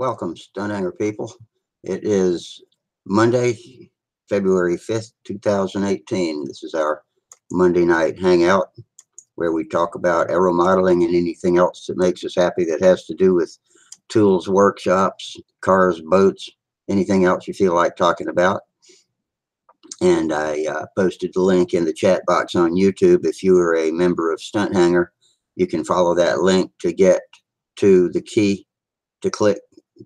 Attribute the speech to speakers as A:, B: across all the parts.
A: Welcome, StuntHangar people. It is Monday, February 5th, 2018. This is our Monday night hangout where we talk about aero modeling and anything else that makes us happy that has to do with tools, workshops, cars, boats, anything else you feel like talking about. And I posted the link in the chat box on YouTube. If you are a member of StuntHangar, you can follow that link to get to the key to click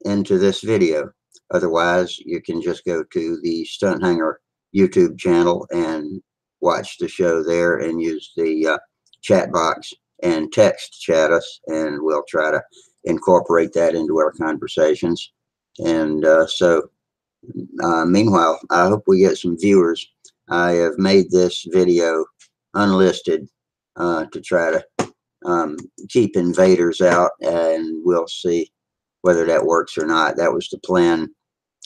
A: into this video. Otherwise, you can just go to the StuntHangar YouTube channel and watch the show there and use the chat box and text chat us, and we'll try to incorporate that into our conversations. And meanwhile, I hope we get some viewers. I have made this video unlisted to try to keep invaders out, and we'll see whether that works or not. That was the plan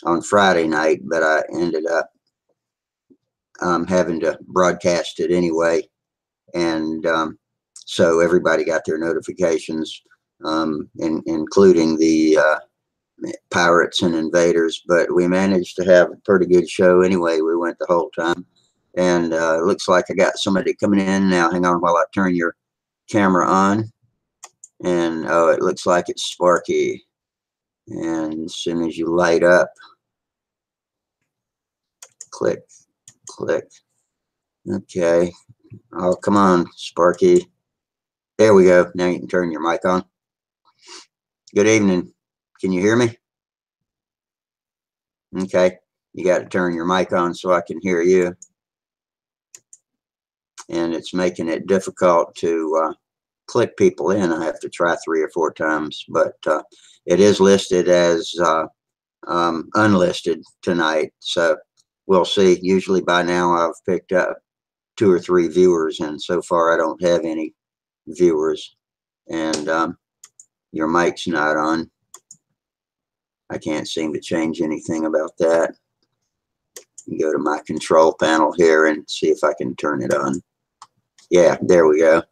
A: on Friday night, but I ended up having to broadcast it anyway. And so everybody got their notifications, including the pirates and invaders, but we managed to have a pretty good show anyway. We went the whole time, and it looks like I got somebody coming in now. Hang on while I turn your camera on. And oh, it looks like it's Sparky. And as soon as you light up, click. Okay. Oh, come on, Sparky. There we go. Now you can turn your mic on. Good evening. Can you hear me? Okay. You got to turn your mic on so I can hear you. And it's making it difficult to click people in. I have to try 3 or 4 times, but it is listed as unlisted tonight. So we'll see. Usually by now I've picked up 2 or 3 viewers, and so far I don't have any viewers. And your mic's not on. I can't seem to change anything about that. Go to my control panel here and see if I can turn it on. Yeah, there we go.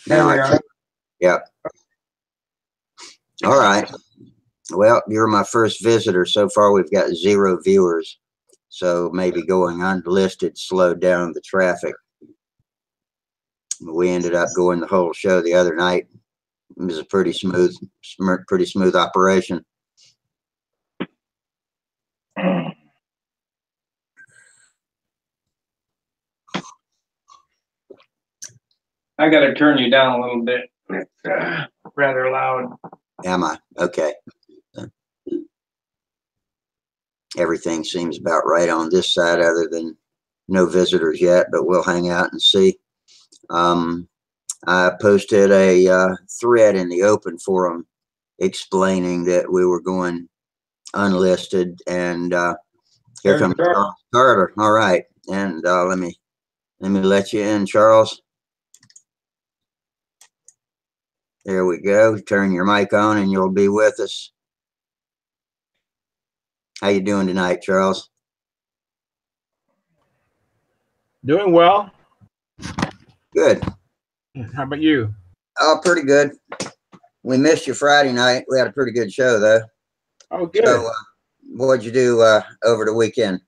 B: There we are.
A: Yep. All right. Well, you're my first visitor. So far, we've got 0 viewers. So maybe going unlisted slowed down the traffic. We ended up going the whole show the other night. It was a pretty smooth operation.
B: I got to turn you down a little bit. It's rather loud.
A: Am I? Okay. Everything seems about right on this side other than no visitors yet, but we'll hang out and see. I posted a thread in the open forum explaining that we were going unlisted, and here comes Charles Carter. All right. And let me let you in, Charles. There we go. Turn your mic on and you'll be with us. How you doing tonight, Charles?
C: Doing well.
A: Good.
C: How about you?
A: Oh, pretty good. We missed you Friday night. We had a pretty good show, though.
C: Oh, good.
A: So, what'd you do over the weekend?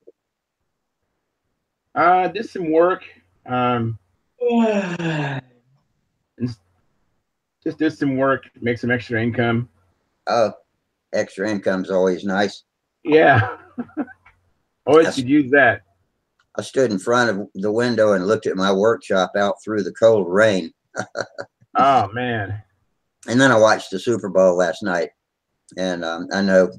C: Did some work. Just did some work, make some extra income.
A: Oh, extra income's always nice.
C: Yeah. Always could use that.
A: I stood in front of the window and looked at my workshop out through the cold rain.
C: Oh, man.
A: And then I watched the Super Bowl last night. And I know,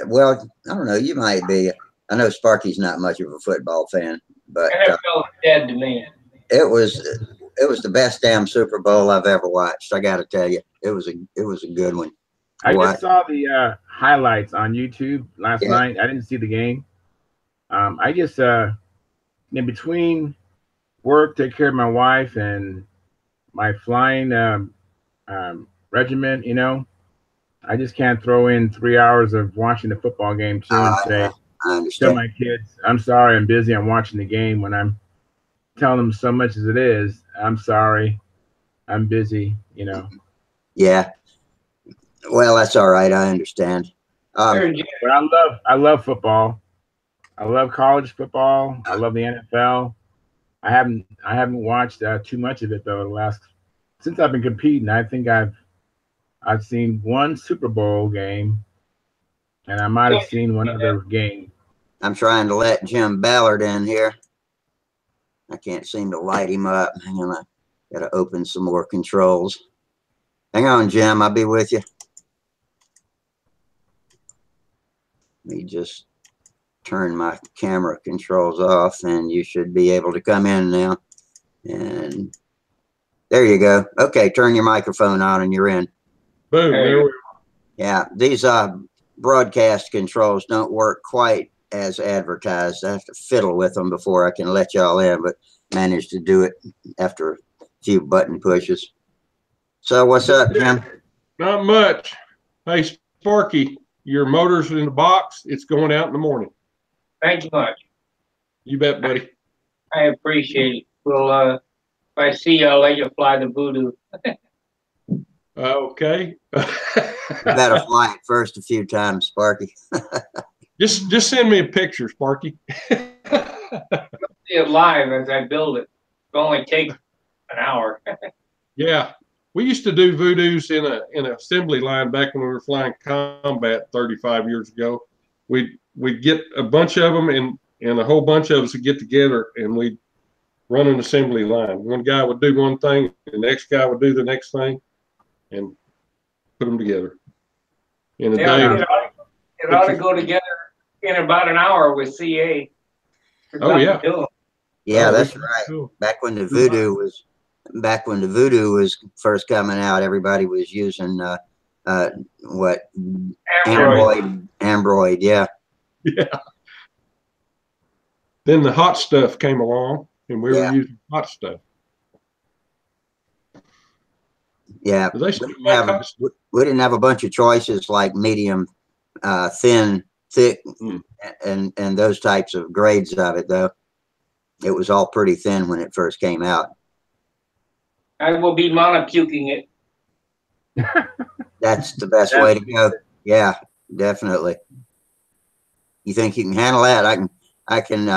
A: well, I don't know, you might be. I know Sparky's not much of a football fan, but
B: NFL dead to me.
A: It was the best damn Super Bowl I've ever watched. I got to tell you, it was a good one.
C: I just saw the highlights on YouTube last night. I didn't see the game. I just in between work, take care of my wife and my flying regiment. You know, I just can't throw in 3 hours of watching the football game too and say,
A: I understand.
C: Tell my kids, I'm sorry, I'm busy. I'm watching the game when I'm telling them so much as it is. I'm sorry, I'm busy. You know.
A: Yeah. Well, that's all right. I understand.
B: There's Jim.
C: But I love football. I love college football. I love the NFL. I haven't watched too much of it though. The last since I've been competing, I think I've seen one Super Bowl game, and I might have seen one other game.
A: I'm trying to let Jim Ballard in here. I can't seem to light him up. Hang on, I gotta open some more controls. Hang on, Jim. I'll be with you. Let me just turn my camera controls off, and you should be able to come in now. And there you go. Okay, turn your microphone on, and you're in.
D: Boom. There we go.
A: Yeah, these broadcast controls don't work quite as advertised. I have to fiddle with them before I can let y'all in, but managed to do it after a few button pushes. So what's up, Jim?
D: Not much. Hey, Sparky, your motor's in the box. It's going out in the morning.
B: Thank you much.
D: You bet, buddy.
B: I appreciate it. Well, if I see you, I'll let you fly the voodoo.
D: Okay.
A: You better fly it first a few times, Sparky.
D: Just send me a picture, Sparky.
B: See it live as I build it. It only takes an hour.
D: Yeah. We used to do voodoos in an assembly line back when we were flying combat 35 years ago. We'd get a bunch of them and a whole bunch of us would get together and we'd run an assembly line. One guy would do one thing, the next guy would do the next thing, and put them together in a day.
B: It ought to go together in about an hour with CA.
D: Oh yeah.
A: Yeah, that's right.
D: Cool.
A: Back when the voodoo was first coming out, everybody was using what Android, yeah.
D: Yeah. Then the hot stuff came along, and we were using hot stuff.
A: Yeah,
D: Do they still make hot stuff?
A: we didn't have a bunch of choices like medium, thin, thick, and those types of grades of it, though. It was all pretty thin when it first came out.
B: I will be monopuking it.
A: That's the best way to go. Yeah, definitely. You think you can handle that? I can.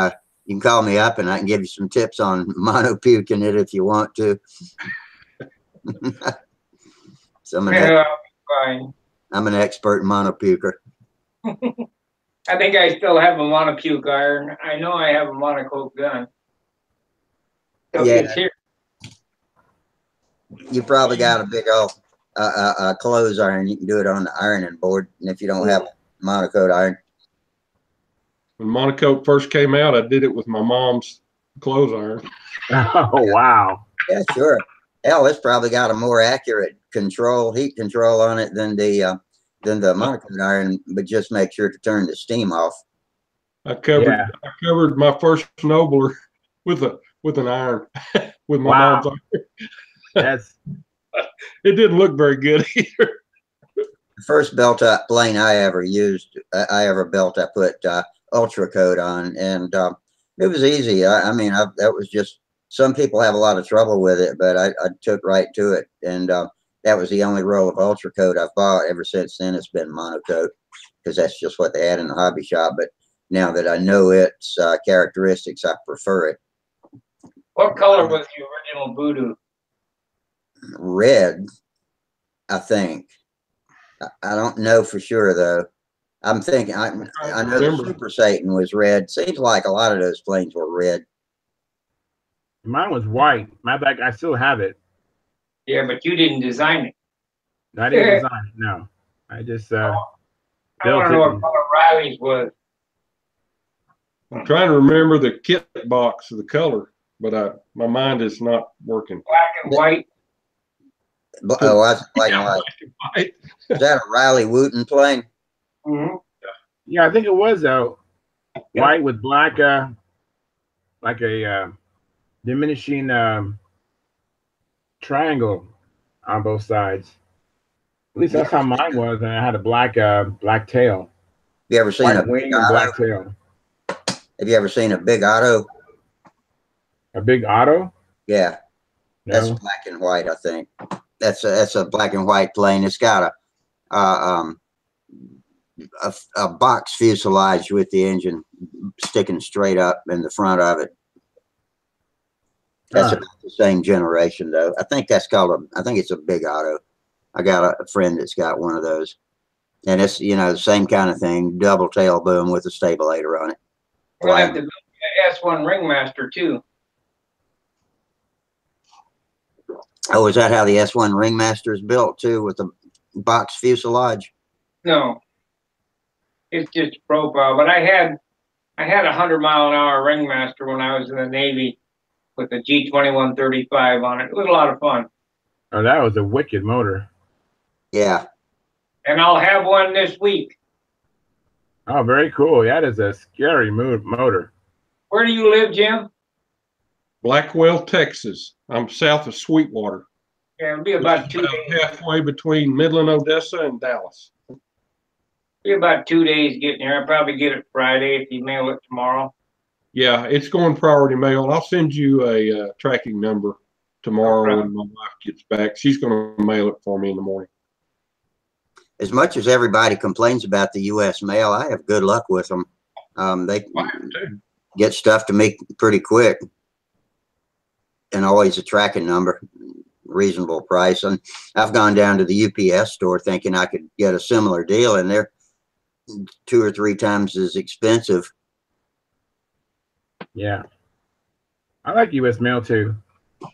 A: You can call me up and I can give you some tips on monopuking it if you want to.
B: Fine.
A: I'm an expert monopuker.
B: I think I still have a monopuke iron. I know I have a monocoque gun. So
A: Yeah.
B: it's here.
A: You probably got a big old clothes iron. You can do it on the ironing board. And if you don't have a monocoque iron.
D: When monocoque first came out, I did it with my mom's clothes iron.
C: Oh wow!
A: Yeah, sure. Hell, it's probably got a more accurate heat control on it than the monocoque iron. But just make sure to turn the steam off.
D: I covered my first Nobler with an iron with my mom's iron. It didn't look very good either.
A: The first belt-up plane I ever built, I put Ultra Coat on, and it was easy. I mean, that was just, some people have a lot of trouble with it, but I took right to it, and that was the only roll of Ultra Coat I've bought. Ever since then, it's been monocoque, because that's just what they had in the hobby shop. But now that I know its characteristics, I prefer it.
B: What color was the original voodoo?
A: Red, I think. I don't know for sure though. I'm thinking I know the Super Satan was red. Seems like a lot of those planes were red.
C: Mine was white. My bag, I still have it.
B: Yeah, but you didn't design it.
C: I didn't design it. No, I just
B: I
C: built
B: want to
C: it.
B: know what color Riley's was.
D: I'm trying to remember the kit box of the color, but my mind is not working.
B: Black and white.
A: Oh, that's black and white. Is that a Riley Wooten plane?
B: Mm-hmm.
C: Yeah, I think it was white with black, like a diminishing triangle on both sides. At least that's how mine was, and I had a black tail.
A: You ever seen a
C: wing and black tail?
A: Have you ever seen a big auto?
C: A big auto?
A: Yeah,
C: no.
A: That's black and white. I think that's a black and white plane. It's got a box fuselage with the engine sticking straight up in the front of it. That's about the same generation, though. I think that's called I think it's a Big Auto. I got a friend that's got one of those. And it's, you know, the same kind of thing, double tail boom with a stabilator on it.
B: We'll have to build the S1 Ringmaster, too.
A: Oh, is that how the S1 Ringmaster is built, too, with the box fuselage?
B: No. It's just profile. But I had a 100-mile-an-hour Ringmaster when I was in the Navy with the G2135 on it. It was a lot of fun.
C: Oh, that was a wicked motor.
A: Yeah.
B: And I'll have one this week.
C: Oh, very cool. That is a scary motor.
B: Where do you live, Jim?
D: Blackwell, Texas. I'm south of Sweetwater.
B: Yeah, it'll be about 2 days.
D: Halfway between Midland, Odessa, and Dallas.
B: Be about 2 days getting here. I'll probably get it Friday if you mail it tomorrow.
D: Yeah, it's going priority mail. I'll send you a tracking number tomorrow when my wife gets back. She's going to mail it for me in the morning.
A: As much as everybody complains about the U.S. mail, I have good luck with them. They get stuff to me pretty quick, and always a tracking number, reasonable price. And I've gone down to the UPS store thinking I could get a similar deal, and they're 2 or 3 times as expensive.
C: Yeah, I like U.S. mail too.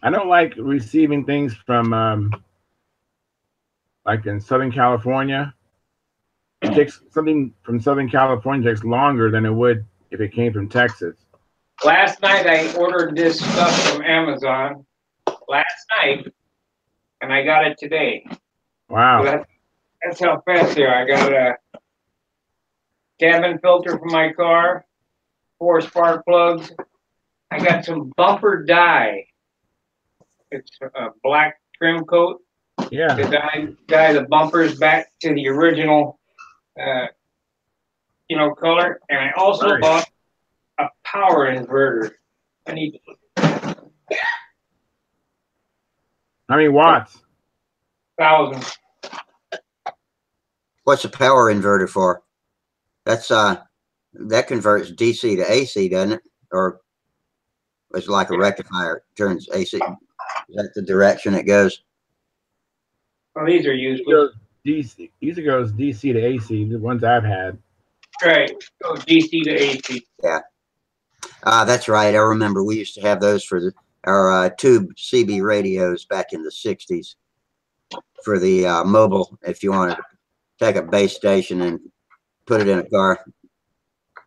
C: I don't like receiving things from like in Southern California. It takes something from Southern California takes longer than it would if it came from Texas.
B: Last night I ordered this stuff from Amazon. Last night, and I got it today.
C: Wow.
B: So that's how fast they are. I got a cabin filter for my car, 4 spark plugs. I got some bumper dye. It's a black trim coat.
C: Yeah.
B: To dye the bumpers back to the original, color. And I also bought a power inverter. I need to.
C: How many watts?
B: 1,000.
A: What's a power inverter for? That's that converts DC to AC, doesn't it? Or it's like a rectifier, turns AC. Is that the direction it goes?
B: Well, these are useless.
C: DC. Usually goes DC to AC. The ones I've had.
B: Right. Go DC to AC.
A: Yeah. That's right. I remember we used to have those for our tube CB radios back in the 60s for the mobile, if you wanted to take a base station and put it in a car.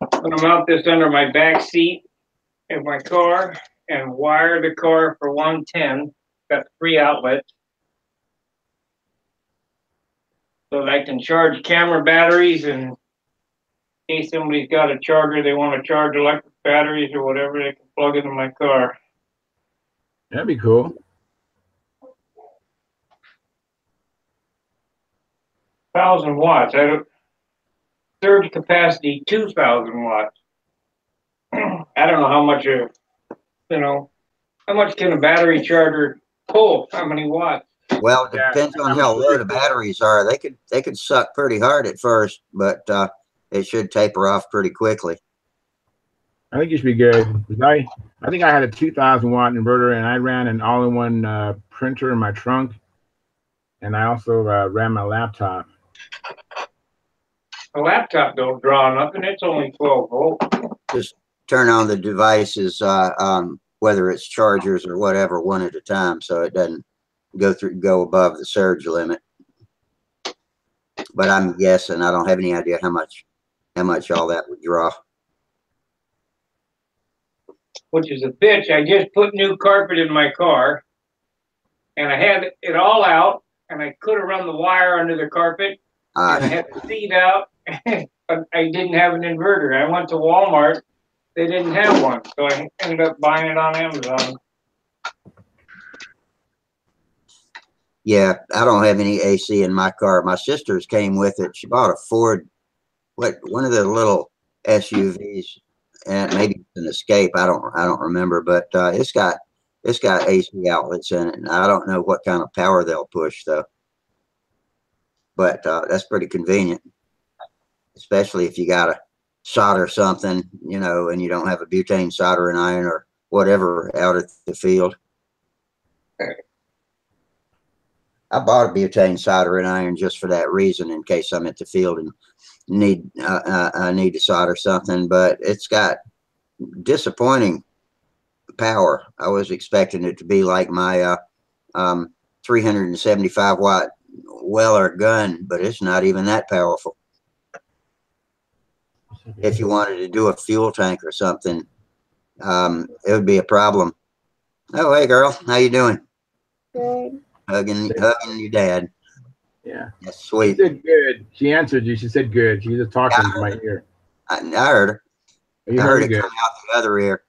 B: I'm going to mount this under my back seat in my car and wire the car for 110. Got 3 outlets. So that I can charge camera batteries, and in case somebody's got a charger, they want to charge electric batteries or whatever, they can plug it in my car.
C: That'd be cool.
B: 1,000 watts. Surge capacity 2,000 watts. I don't know how much how much can a battery charger pull? How many watts?
A: Well, it depends on how low the batteries are. They could suck pretty hard at first, but it should taper off pretty quickly.
C: I think you should be good. I think I had a 2,000 watt inverter, and I ran an all-in-one printer in my trunk, and I also ran my laptop.
B: A laptop don't draw nothing. It's only 12 volts.
A: Just turn on the devices, whether it's chargers or whatever, one at a time, so it doesn't go above the surge limit. But I'm guessing, I don't have any idea how much all that would draw.
B: Which is a bitch. I just put new carpet in my car, and I had it all out, and I could have run the wire under the carpet, and I had the seat out, but I didn't have an inverter. I went to Walmart. They didn't have one, so I ended up buying it on Amazon.
A: Yeah, I don't have any AC in my car. My sister's came with it. She bought a Ford, one of the little SUVs, and maybe it's an Escape. I don't remember, but it's got AC outlets in it, and I don't know what kind of power they'll push though. but that's pretty convenient, especially if you got to solder something, you know, and you don't have a butane soldering iron or whatever out at the field. I bought a butane soldering iron just for that reason, in case I'm at the field and I need to solder something, but it's got disappointing power. I was expecting it to be like my 375 watt Weller gun, but it's not even that powerful. If you wanted to do a fuel tank or something, it would be a problem. Oh, hey girl, how you doing?
E: Good.
A: Hugging your dad.
C: Yeah.
A: That's sweet.
C: She said good. She answered you. She said good. She was just talking to my ear.
A: I heard her.
C: You
A: I
C: heard
A: heard it
C: good.
A: come out the other ear.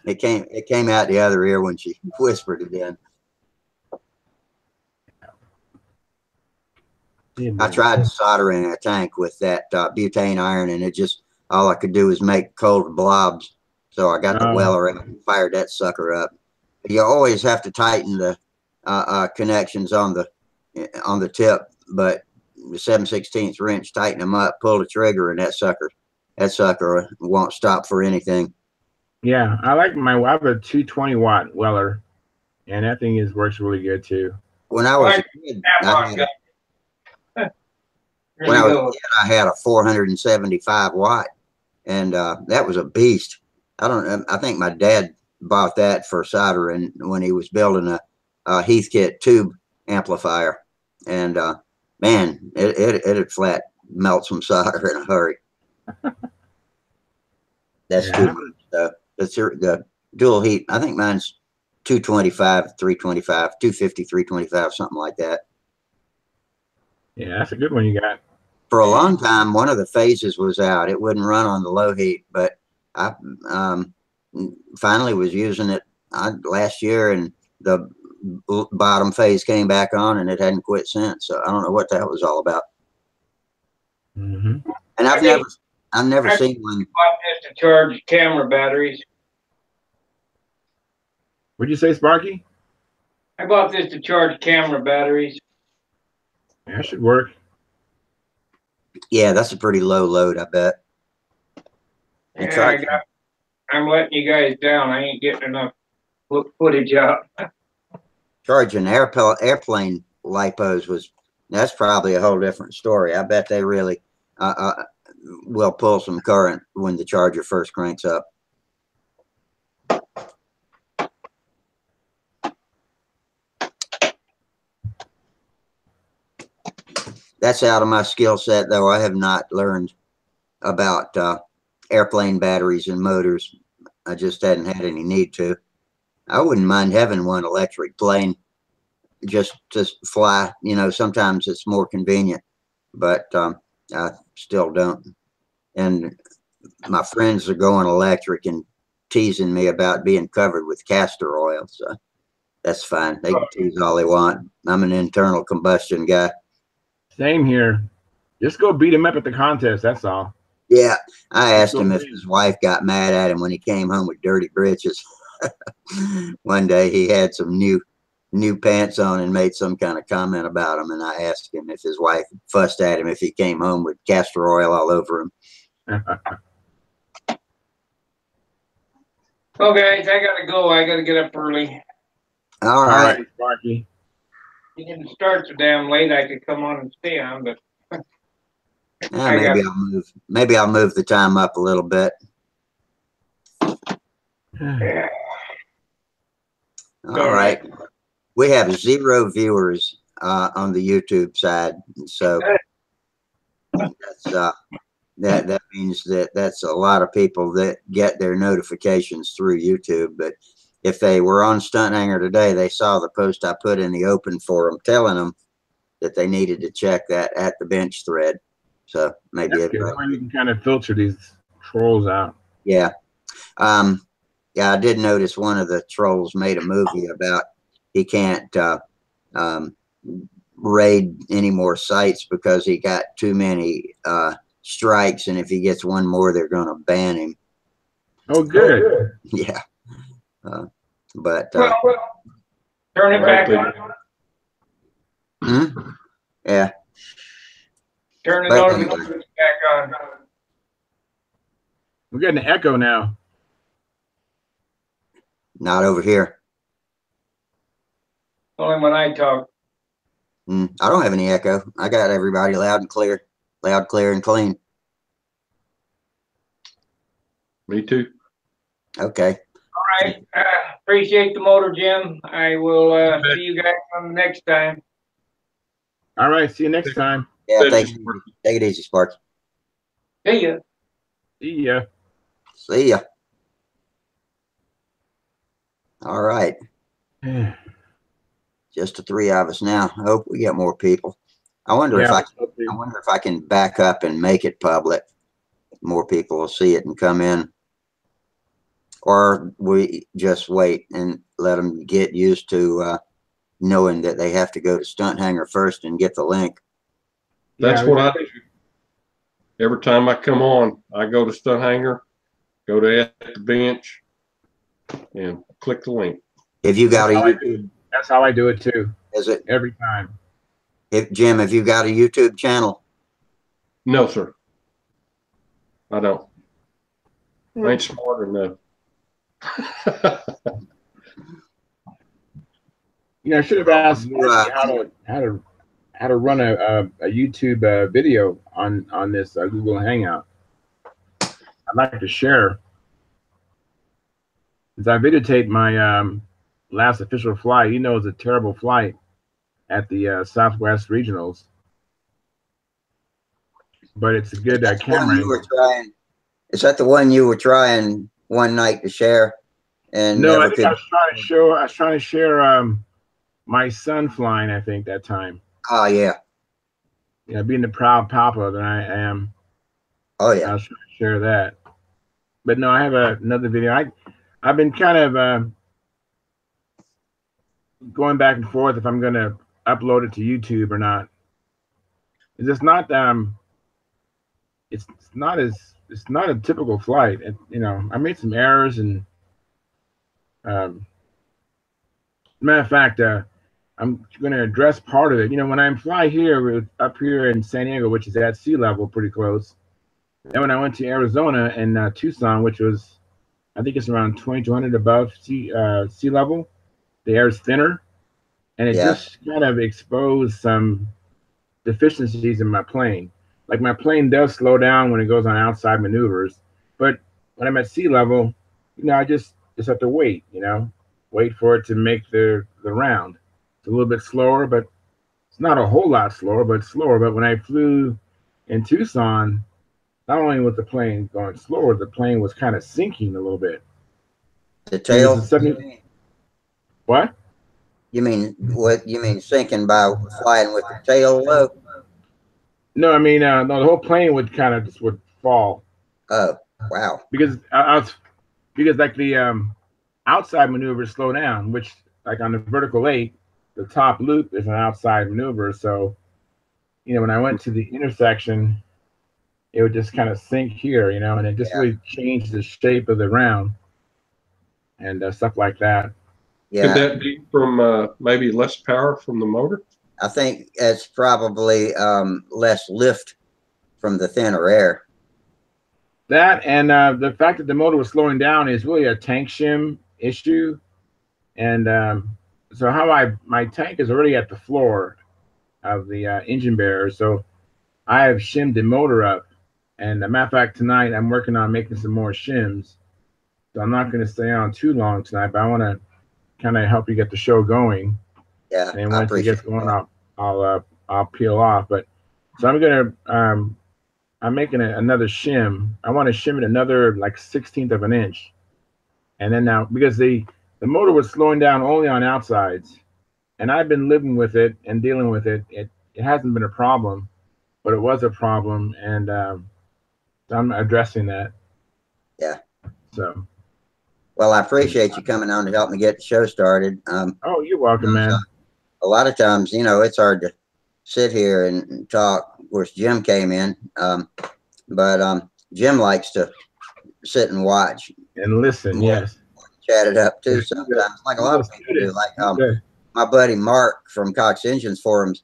A: It came out the other ear when she whispered it in. I tried soldering a tank with that butane iron, and it just, all I could do was make cold blobs. So I got the Weller out and fired that sucker up. You always have to tighten the connections on the tip, but the 7/16 wrench, tighten them up, pull the trigger, and that sucker won't stop for anything.
C: Yeah, I have a 220 watt Weller, and that thing works really good too.
A: When I was a kid, I had a 475 watt, and that was a beast. I think my dad bought that for soldering when he was building a Heathkit tube amplifier, and man, it'd flat melt some solder in a hurry. That's too much. The dual heat, I think mine's 225, 325, 250, 325, something like that.
C: Yeah, that's a good one you got.
A: For a long time, one of the phases was out. It wouldn't run on the low heat, but I finally was using it last year, and the bottom phase came back on, and it hadn't quit since. So I don't know what that was all about. And I've never seen one.
B: Bought this to charge camera batteries.
C: What'd you say, Sparky?
B: I bought this to charge camera batteries.
C: Yeah, that should work.
A: Yeah, that's a pretty low load, I bet.
B: Yeah, I'm letting you guys down. I ain't getting enough footage out.
A: Charging airplane lipos that's probably a whole different story. I bet they really will pull some current when the charger first cranks up. That's out of my skill set, though. I have not learned about airplane batteries and motors. I just hadn't had any need to. I wouldn't mind having one electric plane just to fly. You know, sometimes it's more convenient, but I still don't. And my friends are going electric and teasing me about being covered with castor oil. So that's fine. They can tease all they want. I'm an internal combustion guy.
C: Same here. Just go beat him up at the contest. That's all.
A: Yeah, I asked him if his wife got mad at him when he came home with dirty britches. One day he had some new pants on and made some kind of comment about him, and I asked him if his wife fussed at him if he came home with castor oil all over him.
B: Oh, guys, I gotta go. I gotta get up early.
A: All right,
C: Sparky.
B: You didn't start so damn late. I could come on and stay on, but
A: maybe I'll move the time up a little bit.
B: yeah.
A: All right. We have 0 viewers on the YouTube side, so that means that's a lot of people that get their notifications through YouTube. But if they were on StuntHangar today, they saw the post I put in the open forum telling them that they needed to check that at the bench thread. So maybe
C: you can kind of filter these trolls out.
A: Yeah. Yeah, I did notice one of the trolls made a movie about he can't raid any more sites because he got too many strikes, and if he gets one more, they're going to ban him.
C: Oh, good.
A: Yeah. But
B: well, turn it back on.
A: Yeah.
B: Turn the
A: But
B: notifications back on.
C: We're getting an echo now.
A: Not over here.
B: Only when I talk.
A: I don't have any echo. I got everybody loud and clear. Loud, clear, and clean.
D: Me too.
A: Okay.
B: All right. Appreciate the motor, Jim. I will see you guys on the next time.
C: All right. See you next time.
A: Yeah, take it easy, Sparky.
B: See ya.
C: See ya.
A: See ya. All right. Just the three of us now. I hope we get more people. I wonder if I can back up and make it public. More people will see it and come in. Or we just wait and let them get used to knowing that they have to go to StuntHangar first and get the link.
D: That's what I do. Every time I come on, I go to StuntHangar, go to at the bench, and click the link.
A: If you got YouTube,
C: that's how I do it too.
A: Is it
C: every time?
A: Jim, have you got a YouTube channel?
D: No, sir. I don't. I ain't smart enough.
C: I should have asked how to run a YouTube video on this Google Hangout. I'd like to share, as I videotaped my last official flight. It was a terrible flight at the Southwest Regionals, but it's a good camera.
A: Is that the one you were trying one night to share? And
C: no, I think I was trying to share my son flying. I think that time.
A: Oh yeah.
C: Yeah, being the proud papa that I am.
A: Oh yeah.
C: I was trying to share that, but no, I have another video. I've been kind of going back and forth if I'm going to upload it to YouTube or not. It's not it's not a typical flight. I made some errors, and matter of fact, I'm going to address part of it. When I fly here, up here in San Diego, which is at sea level, pretty close. And when I went to Arizona and Tucson, which was, I think it's around 2,200 above sea level, the air is thinner, and it just kind of exposed some deficiencies in my plane. Like my plane does slow down when it goes on outside maneuvers, but when I'm at sea level, I just have to wait. Wait for it to make the round. It's a little bit slower, but it's not a whole lot slower, but it's slower. But when I flew in Tucson, not only was the plane going slower, the plane was kind of sinking a little bit.
A: The tail?
C: What?
A: You mean sinking by flying with the tail low?
C: No, I mean no. The whole plane would kind of just would fall.
A: Oh, wow!
C: Because like the outside maneuvers slow down, which like on the vertical 8, the top loop is an outside maneuver. So, when I went to the intersection, it would just kind of sink here, and it just really changed the shape of the round and stuff like that.
D: Yeah. Could that be from maybe less power from the motor?
A: I think it's probably less lift from the thinner air.
C: That and the fact that the motor was slowing down is really a tank shim issue. And so my tank is already at the floor of the engine bearer. So I have shimmed the motor up. And a matter of fact, tonight I'm working on making some more shims. So I'm not going to stay on too long tonight, but I want to kind of help you get the show going.
A: Yeah.
C: And once it gets going, I'll peel off. But so I'm making another shim. I want to shim it another like 1/16 of an inch. And then now, because the motor was slowing down only on outsides, and I've been living with it and dealing with it. It hasn't been a problem, but it was a problem, and I'm addressing that.
A: Yeah.
C: So.
A: Well, I appreciate you coming on to help me get the show started.
C: Oh, you're welcome, man.
A: A lot of times, it's hard to sit here and talk. Of course, Jim came in, but Jim likes to sit and watch
C: and listen. Yes,
A: chat it up too sometimes, like a lot of people do. Like my buddy Mark from Cox Engines Forums,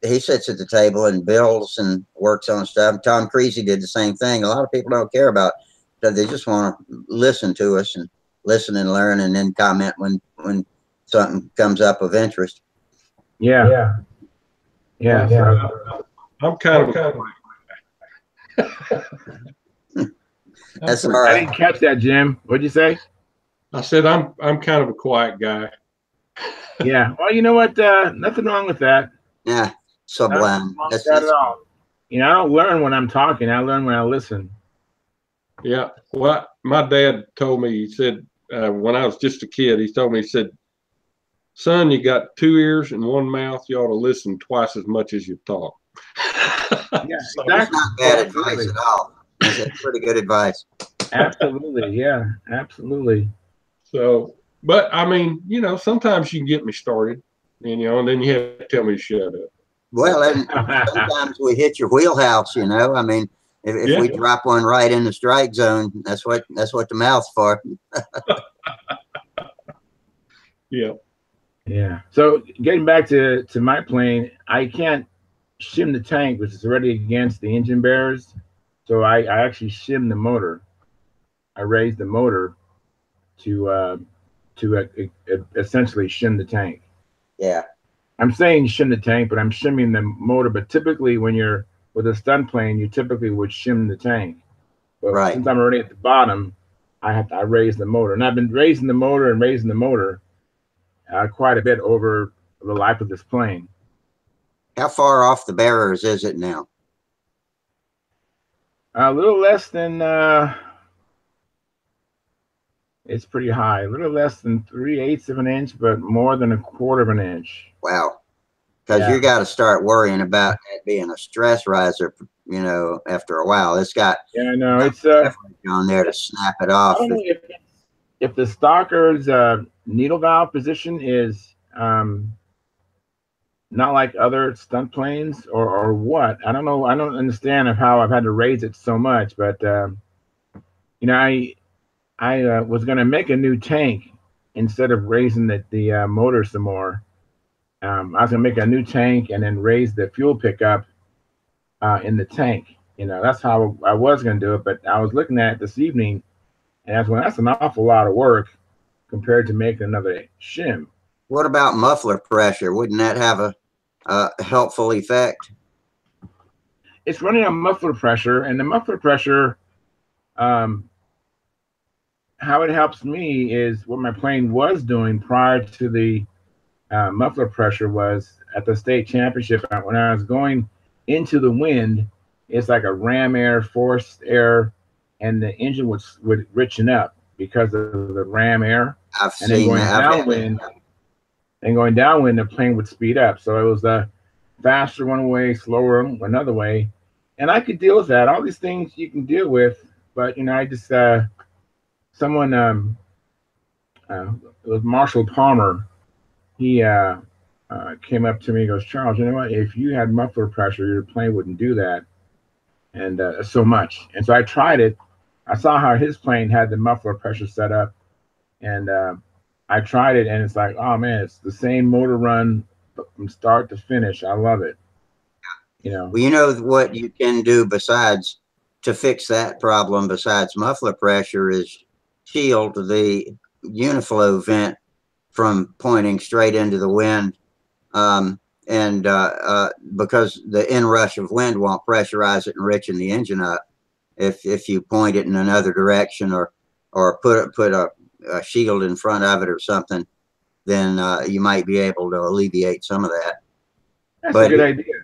A: he sits at the table and builds and works on stuff. Tom Creasy did the same thing. A lot of people don't care about that. They just want to listen to us and listen and learn, and then comment when something comes up of interest.
C: Yeah.
D: I'm kind of.
A: That's all
C: I
A: right.
C: didn't catch that, Jim. What'd you say?
D: I said I'm kind of a quiet guy.
C: Yeah. Well, you know what? Nothing wrong with that.
A: Yeah, sublime.
C: Nothing wrong with that at all. You know, I don't learn when I'm talking. I learn when I listen.
D: Yeah. Well, my dad told me, he said, when I was just a kid, he told me, he said, son, you got 2 ears and 1 mouth. You ought to listen twice as much as you talk.
C: Yeah,
A: so that's not bad advice at all. That's pretty good advice.
C: Absolutely. Yeah, absolutely.
D: So, but I mean, you know, sometimes you can get me started, and, you know, and then you have to tell me to shut up.
A: Well, and sometimes we hit your wheelhouse, you know. I mean, if we drop one right in the strike zone, that's what the mouth's for.
C: Yeah. So getting back to my plane, I can't shim the tank, which is already against the engine bearers. So I actually shim the motor. I raised the motor to essentially shim the tank.
A: Yeah.
C: I'm saying shim the tank, but I'm shimming the motor. But typically, when you're with a stunt plane, you typically would shim the tank. But since I'm already at the bottom, I raise the motor, and I've been raising the motor quite a bit over the life of this plane.
A: How far off the bearers is it now?
C: A little less than. It's pretty high. A little less than 3/8 of an inch, but more than 1/4 of an inch.
A: Wow. Because you got to start worrying about that being a stress riser, you know, after a while. It's got
C: it's
A: on there to snap it off.
C: I don't know if the stalker's needle valve position is not like other stunt planes or what. I don't know. I don't understand of how I've had to raise it so much, but you know, I was going to make a new tank instead of raising the motor some more. I was going to make a new tank and then raise the fuel pickup in the tank. You know, that's how I was going to do it. But I was looking at it this evening, and that's an awful lot of work compared to making another shim.
A: What about muffler pressure? Wouldn't that have a helpful effect?
C: It's running on muffler pressure, and the muffler pressure, how it helps me is what my plane was doing prior to the muffler pressure was at the state championship. When I was going into the wind, it's like a ram air, forced air, and the engine would richen up because of the ram air. And then going downwind, the plane would speed up. So it was a faster one way, slower another way, and I could deal with that. All these things you can deal with, but you know, I just someone it was Marshall Palmer. He came up to me and goes, Charles, you know what? If you had muffler pressure, your plane wouldn't do that and so much. And so I tried it. I saw how his plane had the muffler pressure set up, and I tried it, and it's like, oh man, it's the same motor run from start to finish. I love it. You know.
A: Well, you know what you can do besides to fix that problem, besides muffler pressure, is shield the uniflow vent from pointing straight into the wind, because the inrush of wind won't pressurize it and richen the engine up. If you point it in another direction or put a shield in front of it or something, then you might be able to alleviate some of that.
C: That's a good idea.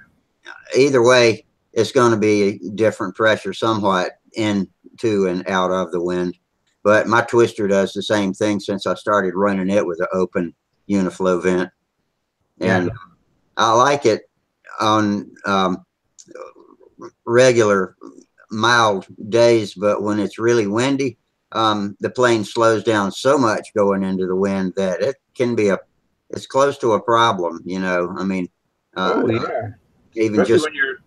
A: Either way, it's going to be different pressure somewhat into and out of the wind. But my twister does the same thing since I started running it with an open uniflow vent. And I like it on regular mild days, but when it's really windy, the plane slows down so much going into the wind that it can be it's close to a problem, you know. I mean, even
C: especially
A: just
C: when you're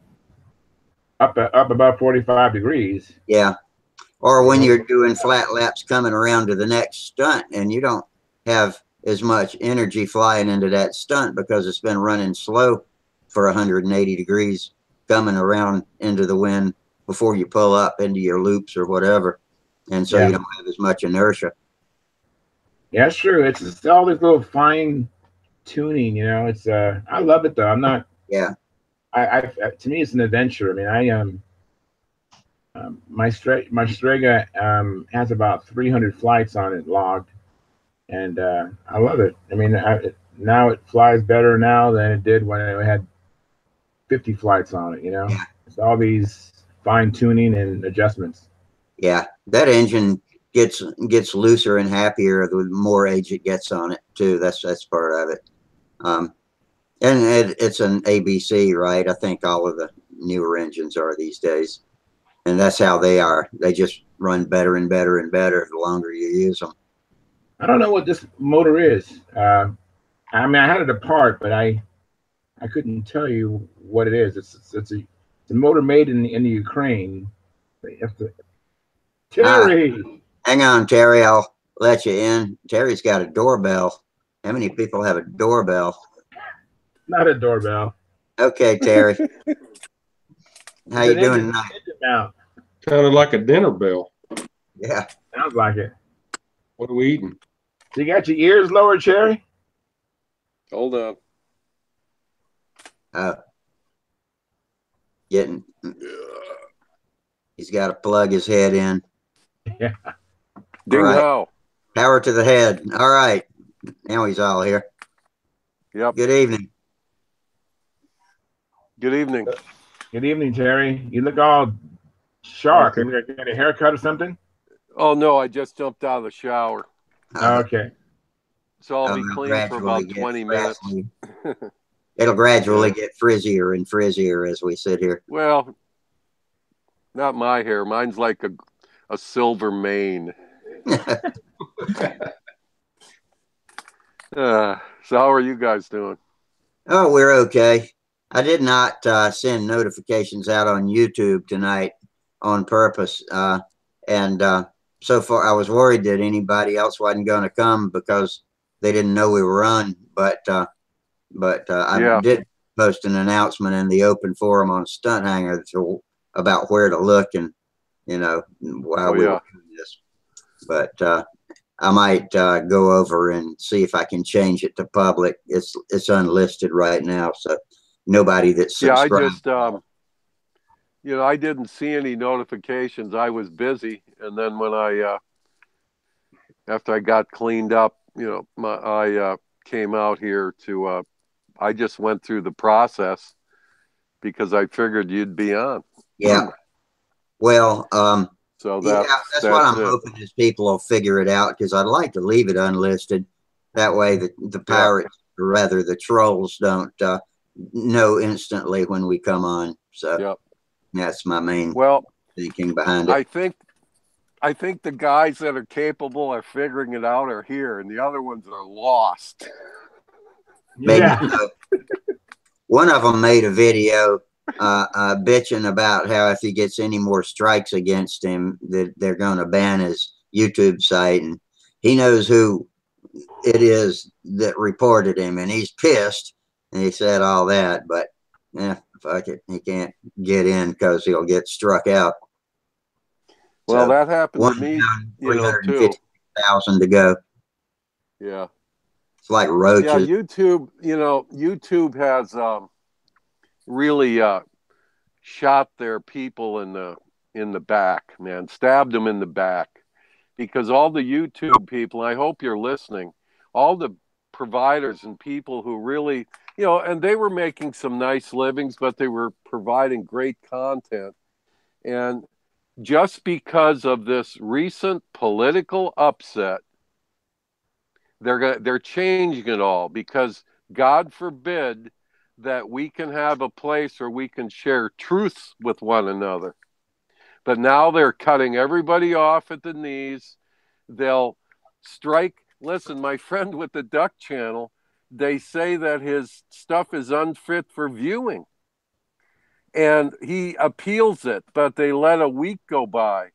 C: up about 45 degrees.
A: Yeah. Or when you're doing flat laps coming around to the next stunt and you don't have as much energy flying into that stunt because it's been running slow for 180 degrees coming around into the wind before you pull up into your loops or whatever. And so you don't have as much inertia.
C: Yeah, it's true. It's all this little fine tuning, you know. It's I love it though. I'm not.
A: Yeah.
C: I to me, it's an adventure. I mean, my Strega has about 300 flights on it logged, and I love it. I mean, now it flies better now than it did when it had 50 flights on it. You know, it's all these fine tuning and adjustments.
A: Yeah, that engine gets looser and happier the more age it gets on it too. That's part of it. And it's an ABC, right? I think all of the newer engines are these days, and that's how they are. They just run better and better and better the longer you use them.
C: I don't know what this motor is. I mean, I had it apart, but I couldn't tell you what it is. It's a motor made in the Ukraine. You have to, Terry.
A: Hang on, Terry. I'll let you in. Terry's got a doorbell. How many people have a doorbell?
C: Not a doorbell.
A: Okay, Terry. How you doing tonight?
D: Sounded like a dinner bell.
A: Yeah.
C: Sounds like it.
D: What are we eating?
C: So you got your ears lowered, Cherry?
E: Hold on.
A: He's got to plug his head in.
C: Yeah.
E: Ding
A: right.
E: how.
A: Power to the head. All right. Now he's all here.
E: Yep.
A: Good evening.
E: Good evening.
C: Good evening, Terry. You look all sharp. Okay. You got a haircut or something?
E: Oh, no, I just jumped out of the shower.
C: Okay.
E: So I'll be clean for about 20 minutes.
A: It'll gradually get frizzier and frizzier as we sit here.
E: Well, not my hair. Mine's like a silver mane. So how are you guys doing?
A: Oh, we're okay. I did not send notifications out on YouTube tonight on purpose. So far, I was worried that anybody else wasn't going to come because they didn't know we were on. But I did post an announcement in the open forum on StuntHangar about where to look and, you know, while we were doing this. But I might go over and see if I can change it to public. It's unlisted right now, so nobody that's subscribed.
E: Yeah, I just you know, I didn't see any notifications. I was busy, and then when after I got cleaned up, you know, I came out here to. I just went through the process because I figured you'd be on.
A: Yeah. Well,
E: so
A: that's what I'm hoping is people will figure it out, because I'd like to leave it unlisted. That way the pirates, or rather the trolls, don't know instantly when we come on. So that's my main thinking behind it.
E: I think the guys that are capable of figuring it out are here, and the other ones are lost.
A: Maybe so. One of them made a video bitching about how if he gets any more strikes against him, that they're going to ban his YouTube site, and he knows who it is that reported him, and he's pissed, and he said all that, but fuck it, he can't get in because he'll get struck out.
E: Well, so that happened to me, you know, too.
A: 350,000 to go.
E: Yeah.
A: It's like roaches.
E: Yeah, YouTube, you know, YouTube has really shot their people in the back, man, stabbed them in the back, because all the YouTube people, I hope you're listening, all the providers and people who really, you know, and they were making some nice livings, but they were providing great content. And just because of this recent political upset, they're changing it all, because God forbid that we can have a place where we can share truths with one another. But now they're cutting everybody off at the knees. They'll strike. Listen, my friend with the Duck Channel, they say that his stuff is unfit for viewing. And he appeals it, but they let a week go by.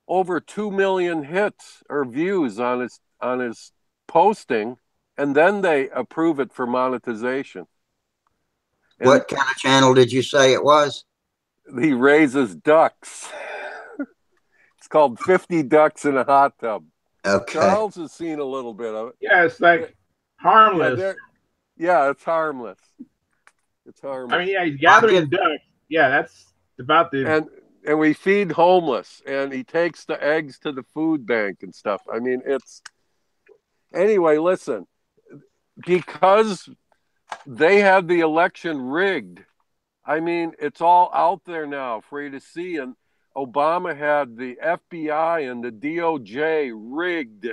E: Over 2 million hits or views on his posting, and then they approve it for monetization.
A: What kind of channel did you say it was?
E: He raises ducks. It's called 50 Ducks in a Hot Tub.
A: Okay.
E: Charles has seen a little bit of it.
C: Yeah, it's like harmless.
E: Yeah, it's harmless. It's harmless.
C: I mean, yeah, he's gathering ducks. Yeah, that's about the.
E: And we feed homeless, and he takes the eggs to the food bank and stuff. I mean, it's anyway. Listen, because they had the election rigged. I mean, it's all out there now for you to see. And Obama had the FBI and the DOJ rigged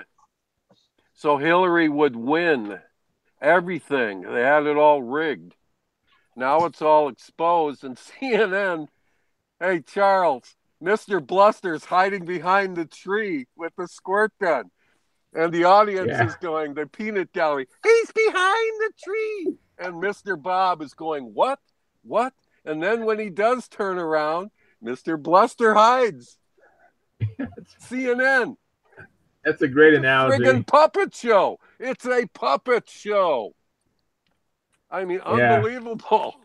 E: so Hillary would win everything. They had it all rigged. Now it's all exposed. And CNN, hey, Charles, Mr. Bluster's hiding behind the tree with the squirt gun. And the audience is going, the peanut gallery, he's behind the tree. And Mr. Bob is going, what? What? And then when he does turn around, Mr. Bluster hides. CNN.
C: That's a great analogy.
E: Friggin' puppet show. It's a puppet show. I mean, unbelievable.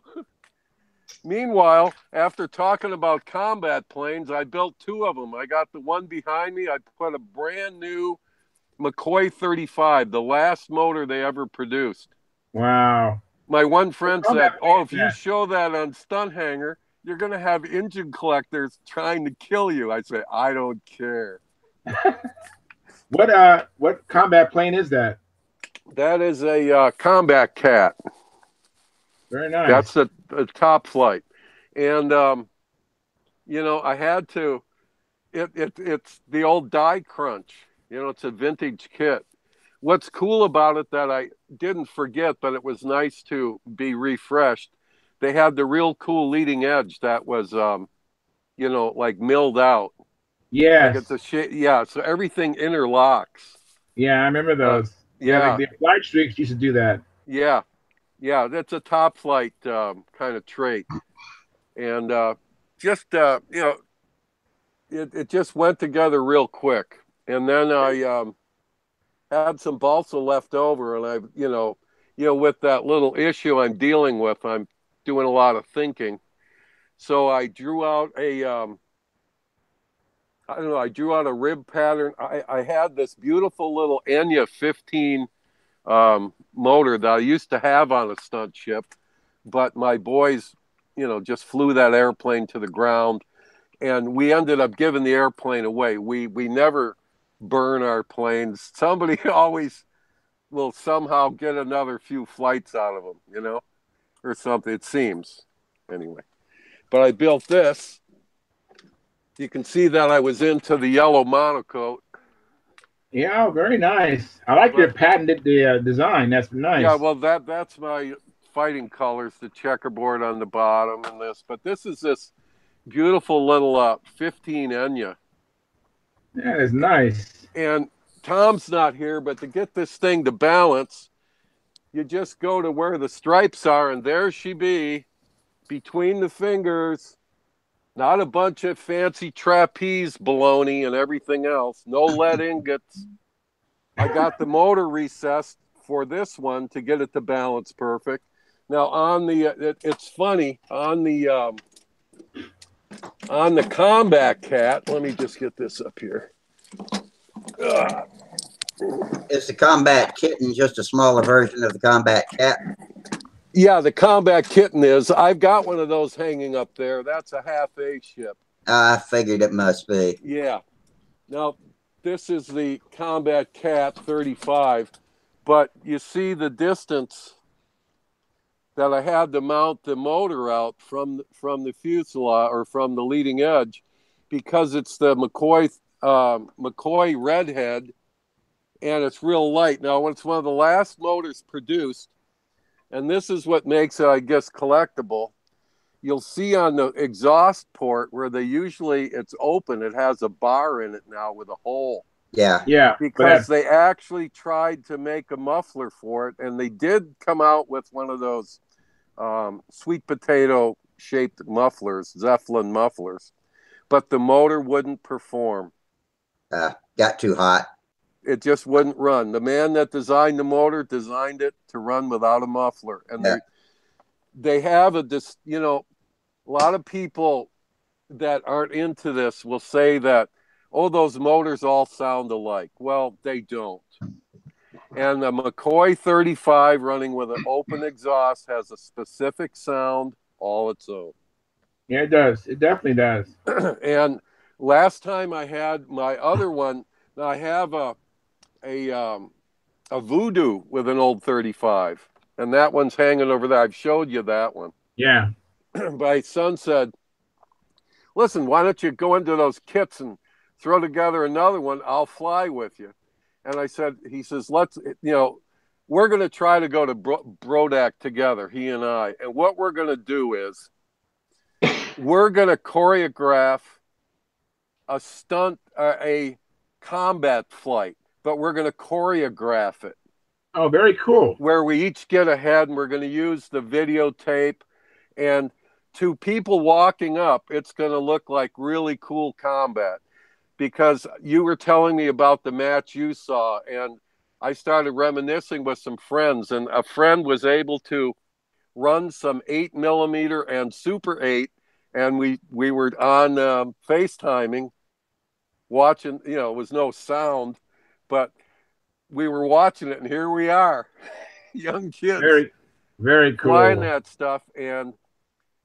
E: Meanwhile, after talking about combat planes, I built 2 of them. I got the one behind me. I put a brand new McCoy 35, the last motor they ever produced.
C: Wow.
E: My one friend said, if you show that on StuntHangar, you're going to have engine collectors trying to kill you. I say, I don't care.
C: What combat plane is that?
E: That is a combat cat.
C: Very nice.
E: That's a top flight. And, I had to, it's the old die crunch. It's a vintage kit. What's cool about it that I didn't forget, but it was nice to be refreshed. They had the real cool leading edge that was, like milled out.
C: Yes.
E: Like it's so everything interlocks.
C: Yeah, I remember those. The flight streaks used to do that. Yeah,
E: that's a top flight kind of trait. And it just went together real quick. And then I had some balsa left over, and I, with that little issue I'm dealing with, I'm doing a lot of thinking. So I drew out I drew out a rib pattern. I had this beautiful little Enya 15 motor that I used to have on a stunt ship, but my boys, just flew that airplane to the ground, and we ended up giving the airplane away. We never burn our planes. Somebody always will somehow get another few flights out of them, or something, it seems. Anyway, but I built this. You can see that I was into the yellow monocoat.
C: Yeah, very nice. I like your patented design. That's nice.
E: Yeah, well, that's my fighting colors, the checkerboard on the bottom and this. But this is this beautiful little 15 Enya.
C: That is nice.
E: And Tom's not here, but to get this thing to balance, you just go to where the stripes are, and there she be, between the fingers. Not a bunch of fancy trapeze baloney and everything else. No lead ingots. I got the motor recessed for this one to get it to balance perfect. Now on the, it's funny, on the Combat Cat, let me just get this up here.
A: Is the Combat Kitten just a smaller version of the Combat Cat?
E: Yeah, the Combat Kitten is. I've got one of those hanging up there. That's a half-A ship.
A: I figured it must be.
E: Yeah. Now, this is the Combat Cat 35, but you see the distance that I had to mount the motor out from the fuselage or from the leading edge, because it's the McCoy Redhead, and it's real light. Now, it's one of the last motors produced, and this is what makes it, I guess, collectible. You'll see on the exhaust port where it's open, it has a bar in it now with a hole.
A: Yeah.
C: Yeah.
E: Because they actually tried to make a muffler for it, and they did come out with one of those sweet potato shaped mufflers, Zeppelin mufflers, but the motor wouldn't perform.
A: Got too hot.
E: It just wouldn't run. The man that designed the motor designed it to run without a muffler. And they have this, you know, a lot of people that aren't into this will say that, oh, those motors all sound alike. Well, they don't. And the McCoy 35 running with an open exhaust has a specific sound all its own.
C: Yeah, it does. It definitely does.
E: And last time I had my other one, I have a Voodoo with an old 35, and that one's hanging over there. I've showed you that one.
C: Yeah.
E: My son said, listen, why don't you go into those kits and throw together another one? I'll fly with you. And I said, he says, let's, you know, we're going to try to go to Brodak together, he and I. And what we're going to do is we're going to choreograph a stunt, a combat flight, but we're going to choreograph it.
C: Oh, very cool.
E: Where we each get ahead and we're going to use the videotape, and to people walking up, it's going to look like really cool combat, because you were telling me about the match you saw, and I started reminiscing with some friends, and a friend was able to run some 8mm and Super 8, and we were on FaceTiming watching, you know, it was no sound, but we were watching it, and here we are, young kids.
C: Very, very cool.
E: Flying that stuff. And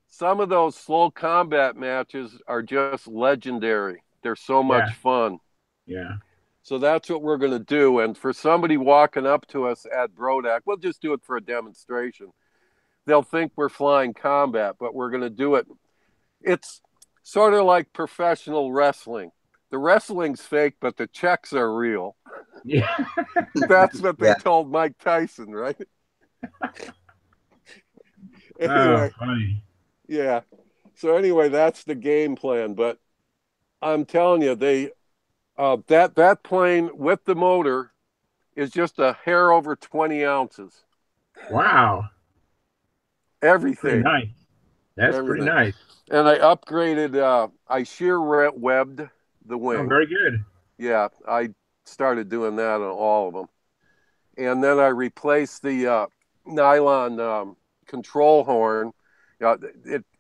E: some of those slow combat matches are just legendary. They're so much fun.
C: Yeah.
E: So that's what we're going to do. And for somebody walking up to us at Brodak, we'll just do it for a demonstration. They'll think we're flying combat, but we're going to do it. It's sort of like professional wrestling. The wrestling's fake, but the checks are real.
C: Yeah.
E: That's what they told Mike Tyson, right? Anyway,
C: funny.
E: Yeah. So anyway, that's the game plan. But I'm telling you, they that plane with the motor is just a hair over 20 ounces.
C: Wow.
E: Everything.
C: Pretty nice. That's
E: Everything.
C: Pretty nice.
E: And I upgraded. I shear webbed the wing.
C: Oh, very good.
E: Yeah, I started doing that on all of them, and then I replaced the nylon control horn.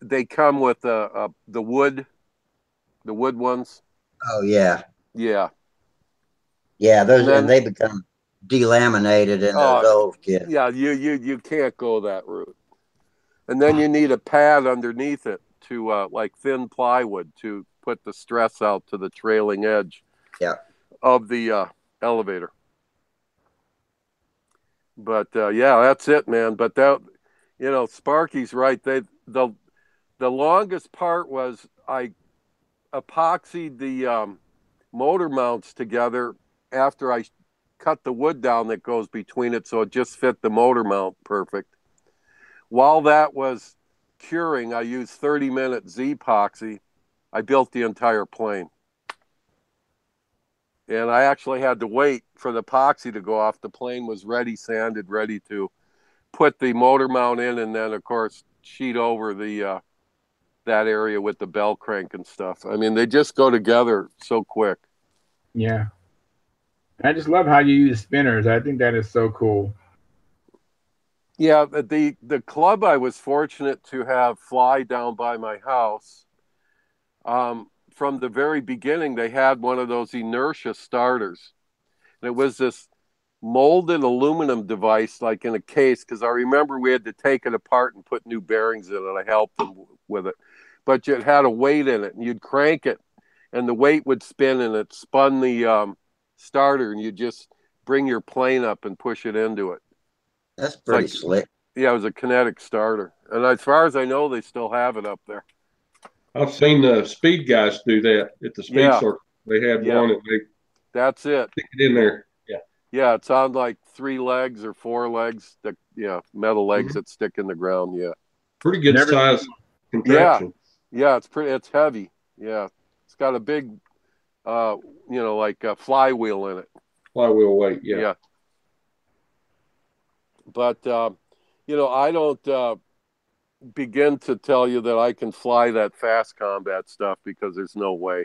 E: They come with the wood ones.
A: Oh yeah.
E: Yeah.
A: Yeah, those, and they become delaminated in those old kits.
E: Yeah, you can't go that route. And then you need a pad underneath it to like thin plywood to put the stress out to the trailing edge of the elevator. But yeah, that's it, man. But that, you know, Sparky's right. The longest part was I epoxied the motor mounts together after I cut the wood down that goes between it, so it just fit the motor mount perfect. While that was curing, I used 30-minute Z-epoxy. I built the entire plane. And I actually had to wait for the epoxy to go off. The plane was ready, sanded, ready to put the motor mount in, and then, of course, sheet over the that area with the bell crank and stuff. I mean, they just go together so quick.
C: Yeah. I just love how you use spinners. I think that is so cool.
E: Yeah, the club I was fortunate to have fly down by my house, from the very beginning, they had one of those inertia starters. And it was this molded aluminum device, like in a case, because I remember we had to take it apart and put new bearings in it. I helped them with it. But it had a weight in it, and you'd crank it, and the weight would spin, and it spun the starter, and you just bring your plane up and push it into it.
A: That's pretty slick.
E: Yeah, it was a kinetic starter. And as far as I know, they still have it up there.
D: I've seen the speed guys do that at the speed circle. They had one, and
E: that's it.
D: Stick it in there. Yeah.
E: Yeah, it's on like 3 legs or 4 legs that metal legs that stick in the ground. Yeah.
D: Pretty good size contraption.
E: Yeah, it's heavy. Yeah. It's got a big like a flywheel in it.
D: Flywheel weight, yeah.
E: But I don't begin to tell you that I can fly that fast combat stuff, because there's no way.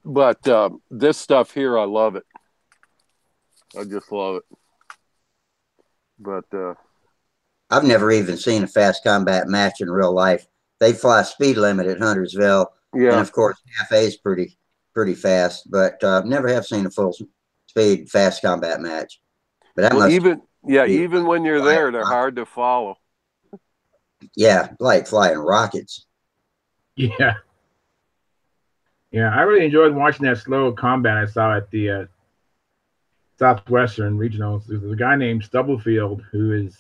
E: But this stuff here, I love it. I just love it. But
A: I've never even seen a fast combat match in real life. They fly speed limit at Huntersville, and of course, Cafe is pretty fast, but never have seen a full speed fast combat match. But that must
E: even when you're there, they're hard to follow.
A: Yeah, like flying rockets.
C: Yeah. Yeah, I really enjoyed watching that slow combat I saw at the Southwestern Regionals. There's a guy named Stubblefield who is,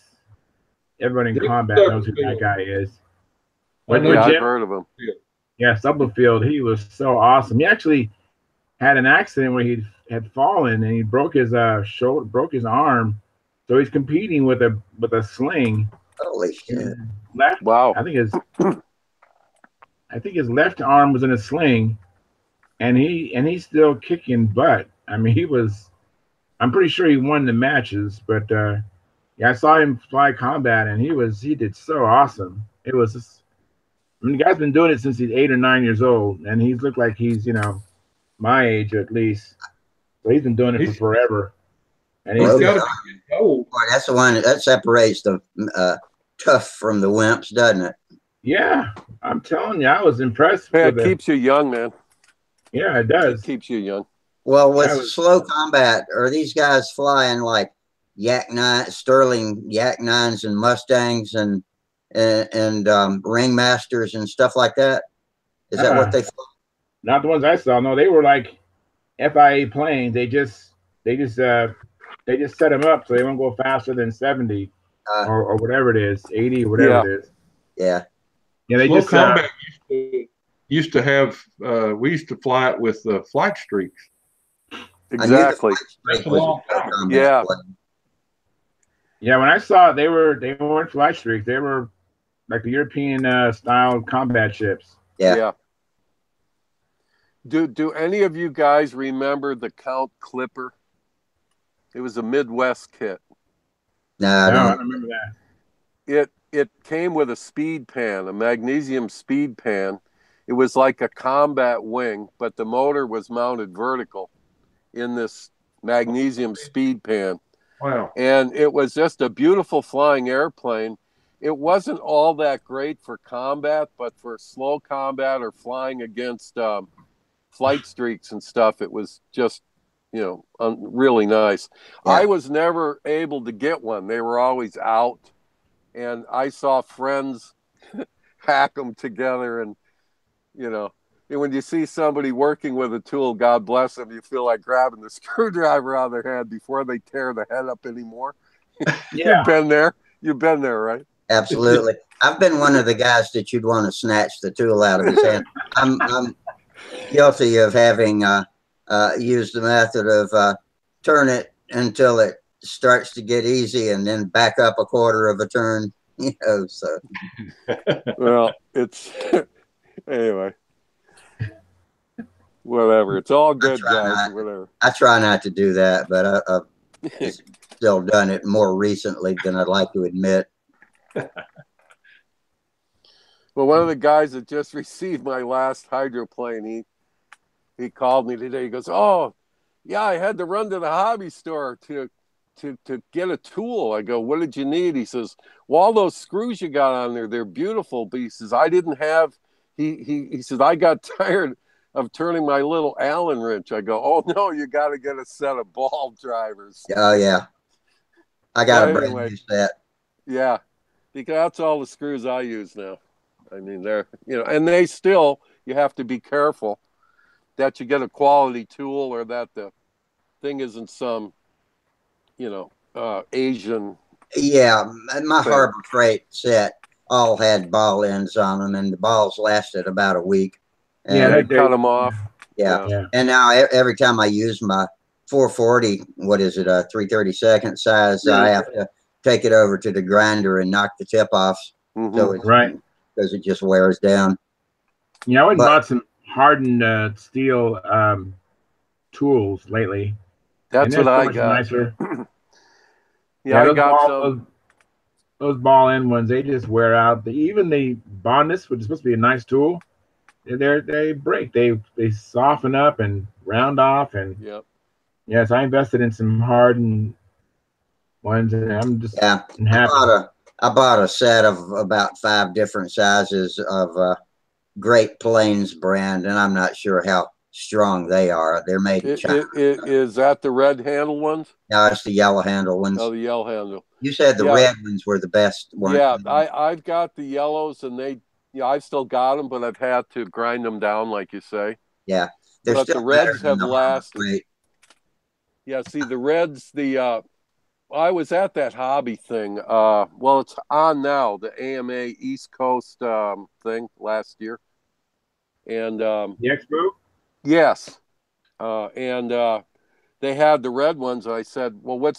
C: everyone in combat knows who that guy is.
E: I've heard of him.
C: Yeah, Stubblefield, he was so awesome. He actually had an accident where he had fallen and he broke his shoulder, broke his arm. So he's competing with a sling.
A: Holy shit!
E: Wow.
C: I think his left arm was in a sling, and he's still kicking butt. I mean, I'm pretty sure he won the matches, but yeah, I saw him fly combat, and he did so awesome. It was just, I mean, the guy's been doing it since he's 8 or 9 years old, and he's looked like he's, my age at least. So he's been doing it for forever. And he's got to
A: be old. Boy, that's the one that separates the tough from the wimps, doesn't it?
C: Yeah, I'm telling you, I was impressed.
E: Yeah, it keeps you young, man.
C: Yeah, it does.
E: It keeps you young.
A: Well, with slow combat, are these guys flying like Sterling Yak 9s and Mustangs and Ringmasters and stuff like that? Is that what they fly?
C: Not the ones I saw. No, they were like FIA planes. They just set them up so they won't go faster than 70 or whatever it is, 80 or whatever it is.
A: Yeah.
C: Yeah, they
D: slow
C: just
D: combat used to have. We used to fly it with flight streaks.
E: Exactly.
C: Yeah. Yeah, when I saw it, they weren't flight streaks. They were like the European style combat ships.
A: Yeah.
E: Do any of you guys remember the Count Clipper? It was a Midwest kit.
A: No, I don't
C: remember that.
E: It came with a speed pan, a magnesium speed pan. It was like a combat wing, but the motor was mounted vertical in this magnesium speed pan.
D: Wow.
E: And it was just a beautiful flying airplane. It wasn't all that great for combat, but for slow combat or flying against flight streaks and stuff, it was just, really nice. Yeah. I was never able to get one. They were always out. And I saw friends hack them together. And, when you see somebody working with a tool, God bless them, you feel like grabbing the screwdriver out of their hand before they tear the head up anymore.
C: Yeah.
E: You've been there, right?
A: Absolutely. I've been one of the guys that you'd want to snatch the tool out of his hand. I'm guilty of having used the method of turn it until it starts to get easy and then back up a quarter of a turn, so.
E: Well, it's anyway. Whatever. It's all good, guys. Whatever.
A: I try not to do that, but I've still done it more recently than I'd like to admit.
E: Well, one of the guys that just received my last hydroplane, he called me today. He goes, "Oh, yeah, I had to run to the hobby store to get a tool." I go, "What did you need?" He says, "Well, all those screws you got on there, they're beautiful." But he says, "I didn't have." He said, "I got tired of turning my little Allen wrench." I go, "Oh no, you got to get a set of ball drivers."
A: Oh yeah, I got a brand new set.
E: Yeah, because that's all the screws I use now. I mean, they're and they still, you have to be careful that you get a quality tool or that the thing isn't some, Asian.
A: Yeah, my Harbor Freight set all had ball ends on them, and the balls lasted about a week.
E: And they cut them off.
A: Yeah. And now every time I use my 440, what is it, a 332nd size, I have to take it over to the grinder and knock the tip off. So it's, because it just wears down.
C: Yeah, I went and bought some hardened steel tools lately.
E: That's what I got.
C: Nicer.
E: I got
C: those ball end ones. They just wear out. Even the Bondus, which is supposed to be a nice tool, they break. They soften up and round off. And yes, I invested in some hardened ones, and I'm just happy.
A: I bought a set of about 5 different sizes of Great Plains brand, and I'm not sure how strong they are. They're made in China.
E: Is that the red handle ones?
A: No, it's the yellow handle ones.
E: Oh, the yellow handle.
A: You said the red ones were the best ones.
E: Yeah, I've got the yellows, and I've still got them, but I've had to grind them down, like you say.
A: Yeah,
E: but the reds have lasted. Yeah, see the reds. I was at that hobby thing. Well, it's on now, the AMA East Coast thing last year, and
C: the expo.
E: Yes, and they had the red ones. I said, "Well,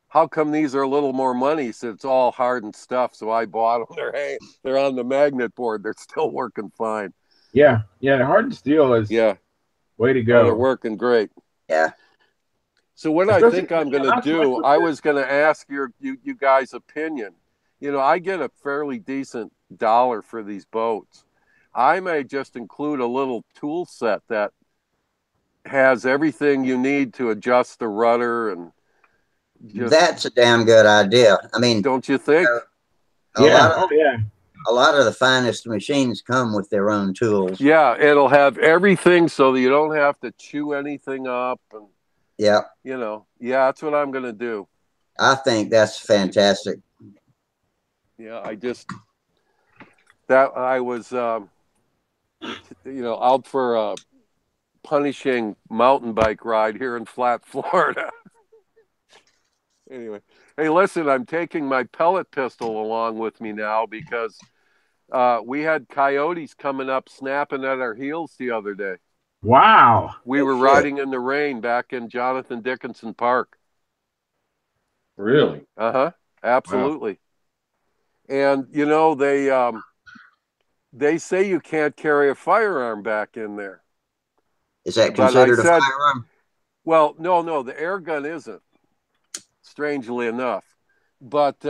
E: how come these are a little more money?" He said, "It's all hardened stuff." So I bought them. They're on the magnet board. They're still working fine.
C: Yeah, the hardened steel is way to go.
E: Oh, they're working great.
A: Yeah.
E: So what I think I'm going to do, I was going to ask you guys' opinion. You know, I get a fairly decent dollar for these boats. I may just include a little tool set that has everything you need to adjust the rudder and
A: that's a damn good idea. I mean,
E: don't you think?
A: A lot of the finest machines come with their own tools.
E: Yeah, it'll have everything so that you don't have to chew anything up. And
A: yeah,
E: you know, that's what I'm going to do.
A: I think that's fantastic.
E: Yeah, I was, out for a punishing mountain bike ride here in Flat, Florida. Anyway, hey, listen, I'm taking my pellet pistol along with me now because we had coyotes coming up snapping at our heels the other day.
C: Wow.
E: We were riding in the rain back in Jonathan Dickinson Park.
D: Really?
E: Uh-huh. Absolutely. Wow. And, you know, they say you can't carry a firearm back in there.
A: Is that considered a firearm?
E: Well, no, the air gun isn't, strangely enough. But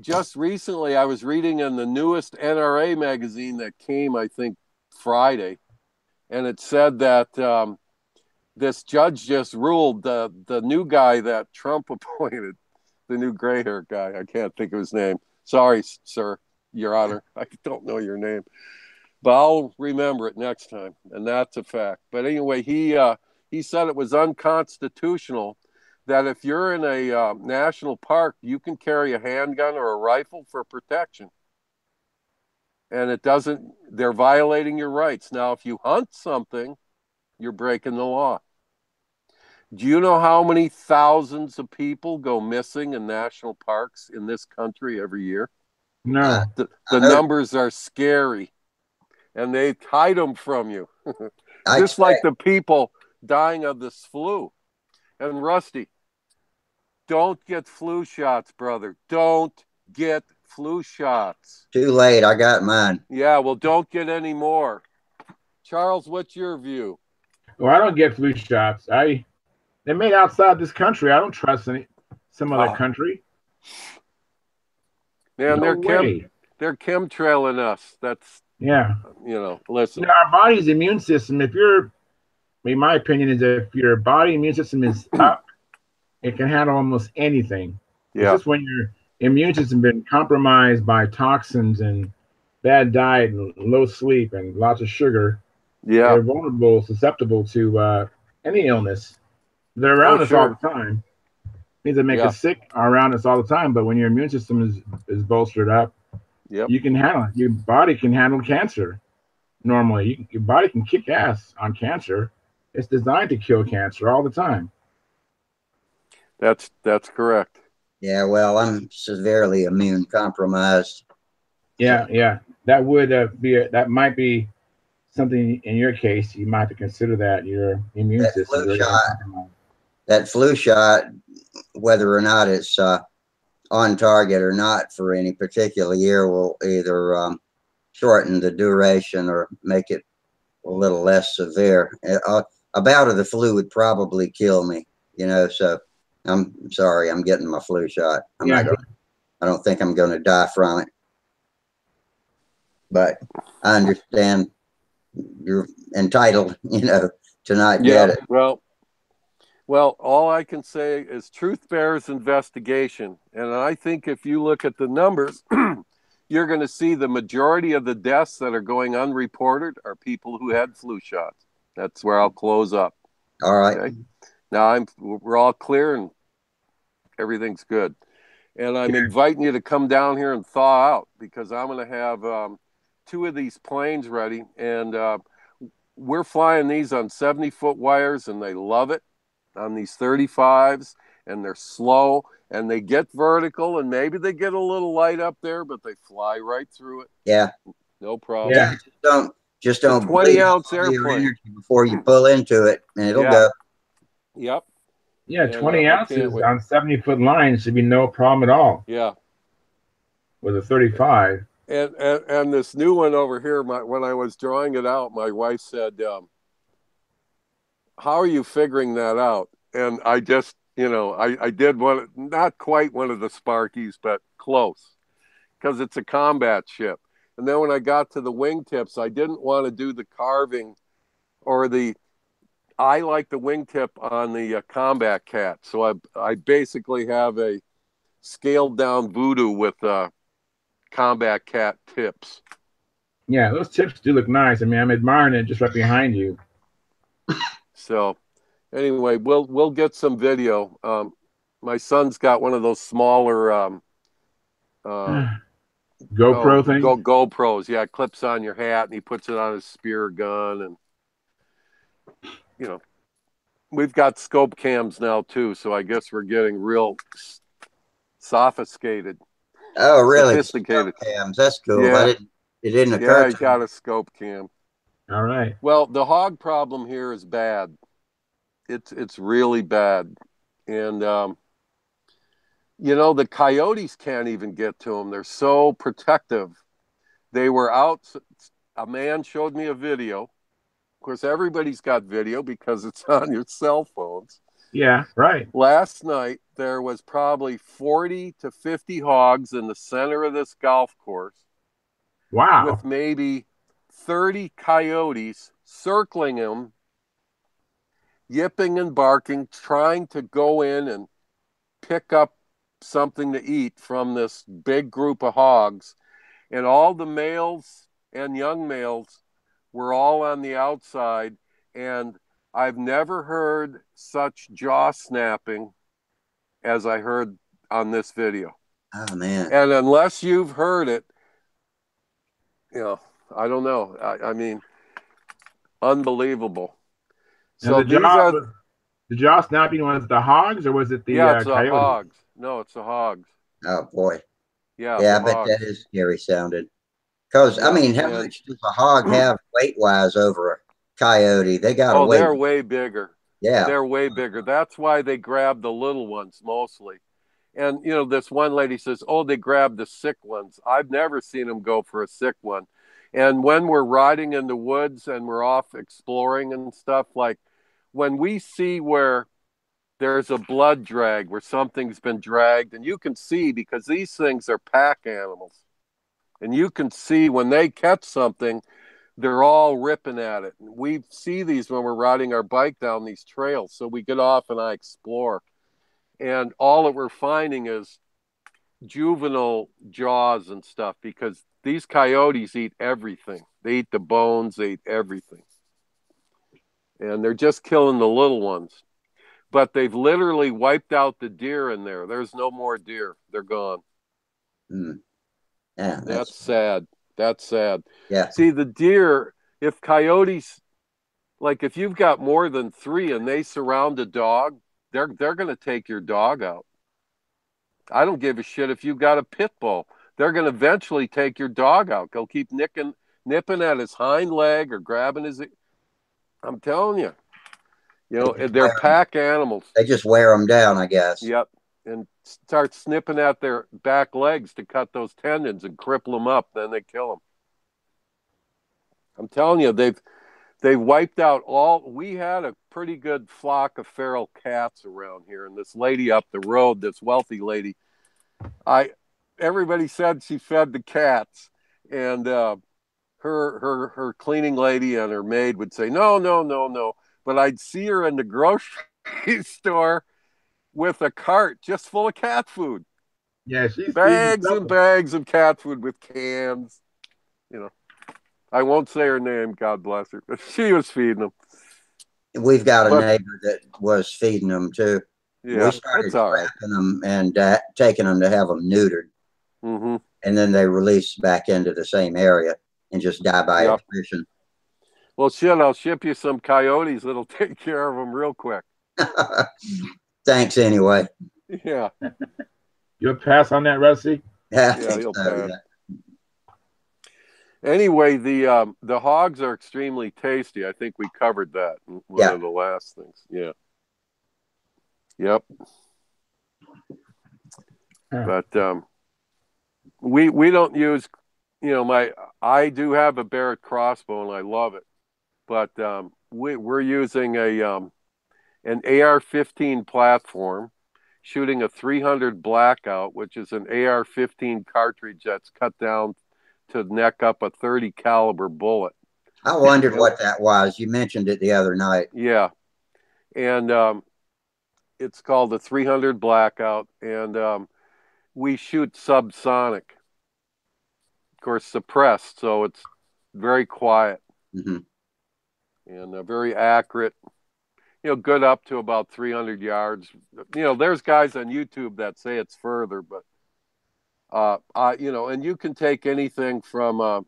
E: just recently, I was reading in the newest NRA magazine that came, I think, Friday, and it said that this judge just ruled the new guy that Trump appointed, the new gray-haired guy. I can't think of his name. Sorry, sir, Your Honor. I don't know your name. But I'll remember it next time, and that's a fact. But anyway, he said it was unconstitutional that if you're in a national park, you can carry a handgun or a rifle for protection. And they're violating your rights. Now, if you hunt something, you're breaking the law. Do you know how many thousands of people go missing in national parks in this country every year?
C: No.
E: The numbers are scary. And they hide them from you. Just like the people dying of this flu. And Rusty, don't get flu shots, brother. Don't get flu shots.
A: Too late. I got mine.
E: Yeah, well, don't get any more. Charles, what's your view?
C: Well, I don't get flu shots. They're made outside this country. I don't trust some other country.
E: Man, they're chemtrailing us. That's listen.
C: Our body's immune system, in my opinion, is if your body immune system is up, it can handle almost anything. Yeah. It's just when your immune system has been compromised by toxins and bad diet and low sleep and lots of sugar, they're vulnerable, susceptible to any illness. They're around us all the time. Things that make us sick are around us all the time, but when your immune system is bolstered up, you can handle it. Your body can handle cancer. Normally, your body can kick ass on cancer. It's designed to kill cancer all the time.
E: That's correct.
A: Yeah, well, I'm severely immune compromised.
C: Yeah. That might be something in your case. You might have to consider that your immune system.
A: That flu shot, whether or not it's on target or not for any particular year, will either shorten the duration or make it a little less severe. A bout of the flu would probably kill me, so I'm sorry, I'm getting my flu shot. I don't think I'm going to die from it. But I understand you're entitled, to not get it.
E: Well, Well, all I can say is truth bears investigation. And I think if you look at the numbers, you're going to see the majority of the deaths that are going unreported are people who had flu shots. That's where I'll close up.
A: All right.
E: Okay? Now we're all clear and everything's good. And I'm inviting you to come down here and thaw out, because I'm going to have 2 of these planes ready. And we're flying these on 70-foot wires, and they love it, on these 35s, and they're slow, and they get vertical, and maybe they get a little light up there, but they fly right through it.
A: Yeah.
E: No problem.
C: Yeah.
A: Just don't
E: 20-ounce
A: bleed all your
E: airplane
A: energy before you pull into it, and it'll go.
E: Yep.
C: Yeah,
E: And,
C: 20
E: I
C: ounces
E: can't wait.
C: on 70-foot lines should be no problem at all
E: Yeah.
C: with a 35.
E: And this new one over here, when I was drawing it out, my wife said, how are you figuring that out? And I just, I did one, not quite one of the Sparkies, but close, because it's a combat ship. And then when I got to the wingtips, I didn't want to do the carving or I like the wingtip on the combat cat. So I basically have a scaled down voodoo with combat cat tips.
C: Yeah, those tips do look nice. I mean, I'm admiring it just right behind you.
E: So anyway, we'll get some video. My son's got one of those smaller
C: GoPro thing?
E: GoPros. Yeah, it clips on your hat, and he puts it on his spear gun. And we've got scope cams now too, so I guess we're getting real sophisticated.
A: Oh, really?
E: Sophisticated.
A: Scope cams. That's cool.
E: Yeah.
A: It didn't occur.
E: Yeah, he got a scope cam.
C: All right.
E: Well, the hog problem here is bad. It's really bad. And the coyotes can't even get to them. They're so protective. They were out. A man showed me a video. Of course, everybody's got video because it's on your cell phones.
C: Yeah, right.
E: Last night, there was probably 40 to 50 hogs in the center of this golf course.
C: Wow.
E: With maybe 30 coyotes circling him, yipping and barking, trying to go in and pick up something to eat from this big group of hogs. And all the males and young males were all on the outside. And I've never heard such jaw snapping as I heard on this video.
A: Oh, man.
E: And unless you've heard it, I don't know. I mean, unbelievable. So
C: the jaw snapping, was it the hogs or was it the
E: it's the
C: coyotes?
E: hogs. No, it's the hogs.
A: Oh, boy.
E: Yeah,
A: I bet that is scary sounding. Because, I mean, how much does a hog have weight-wise over a coyote? They got to weigh.
E: They're way bigger.
A: Yeah.
E: They're way bigger. That's why they grab the little ones mostly. And, this one lady says, they grab the sick ones. I've never seen them go for a sick one. And when we're riding in the woods and we're off exploring and stuff, like when we see where there's a blood drag, where something's been dragged, and you can see, because these things are pack animals, and you can see when they catch something, they're all ripping at it. And we see these when we're riding our bike down these trails. So we get off and I explore. And all that we're finding is juvenile jaws and stuff, because these coyotes eat everything. They eat the bones, they eat everything. And they're just killing the little ones. But they've literally wiped out the deer in there. There's no more deer. They're gone.
A: Mm. Yeah,
E: that's sad. That's sad.
A: Yeah.
E: See, the deer, if coyotes, like if you've got more than 3 and they surround a dog, they're going to take your dog out. I don't give a shit if you've got a pit bull. They're going to eventually take your dog out. They'll keep nipping at his hind leg or grabbing his. I'm telling you, they're pack animals.
A: They just wear them down, I guess.
E: Yep. And start snipping at their back legs to cut those tendons and cripple them up. Then they kill them. I'm telling you, they've wiped out all. We had a pretty good flock of feral cats around here, and this lady up the road, this wealthy lady, everybody said she fed the cats, and her cleaning lady and her maid would say no, but I'd see her in the grocery store with a cart just full of cat food.
C: Yeah, she's
E: bags and bags of cat food with cans. You know, I won't say her name, God bless her, but she was feeding them.
A: We've got a neighbor that was feeding them too.
E: Yeah,
A: we started
E: all right.
A: trapping them and taking them to have them neutered.
E: Mm-hmm.
A: And then they release back into the same area and just die by attrition.
E: Well, shit, I'll ship you some coyotes that'll take care of them real quick.
A: Thanks anyway.
E: Yeah.
C: You'll pass on that, Rusty?
A: Yeah,
E: he'll pass. Yeah. Anyway, the hogs are extremely tasty. I think we covered that in one of the last things. Yeah. Yep. But we don't use, you know, I do have a Barrett crossbow and I love it, but we're using an AR-15 platform, shooting a 300 Blackout, which is an AR-15 cartridge that's cut down to neck up a 30 caliber bullet.
A: I wondered what that was. You mentioned it the other night.
E: Yeah, and it's called the 300 Blackout, and we shoot subsonic, of course, suppressed, so it's very quiet and very accurate. You know, good up to about 300 yards. You know, there's guys on YouTube that say it's further, but you know, and you can take anything from a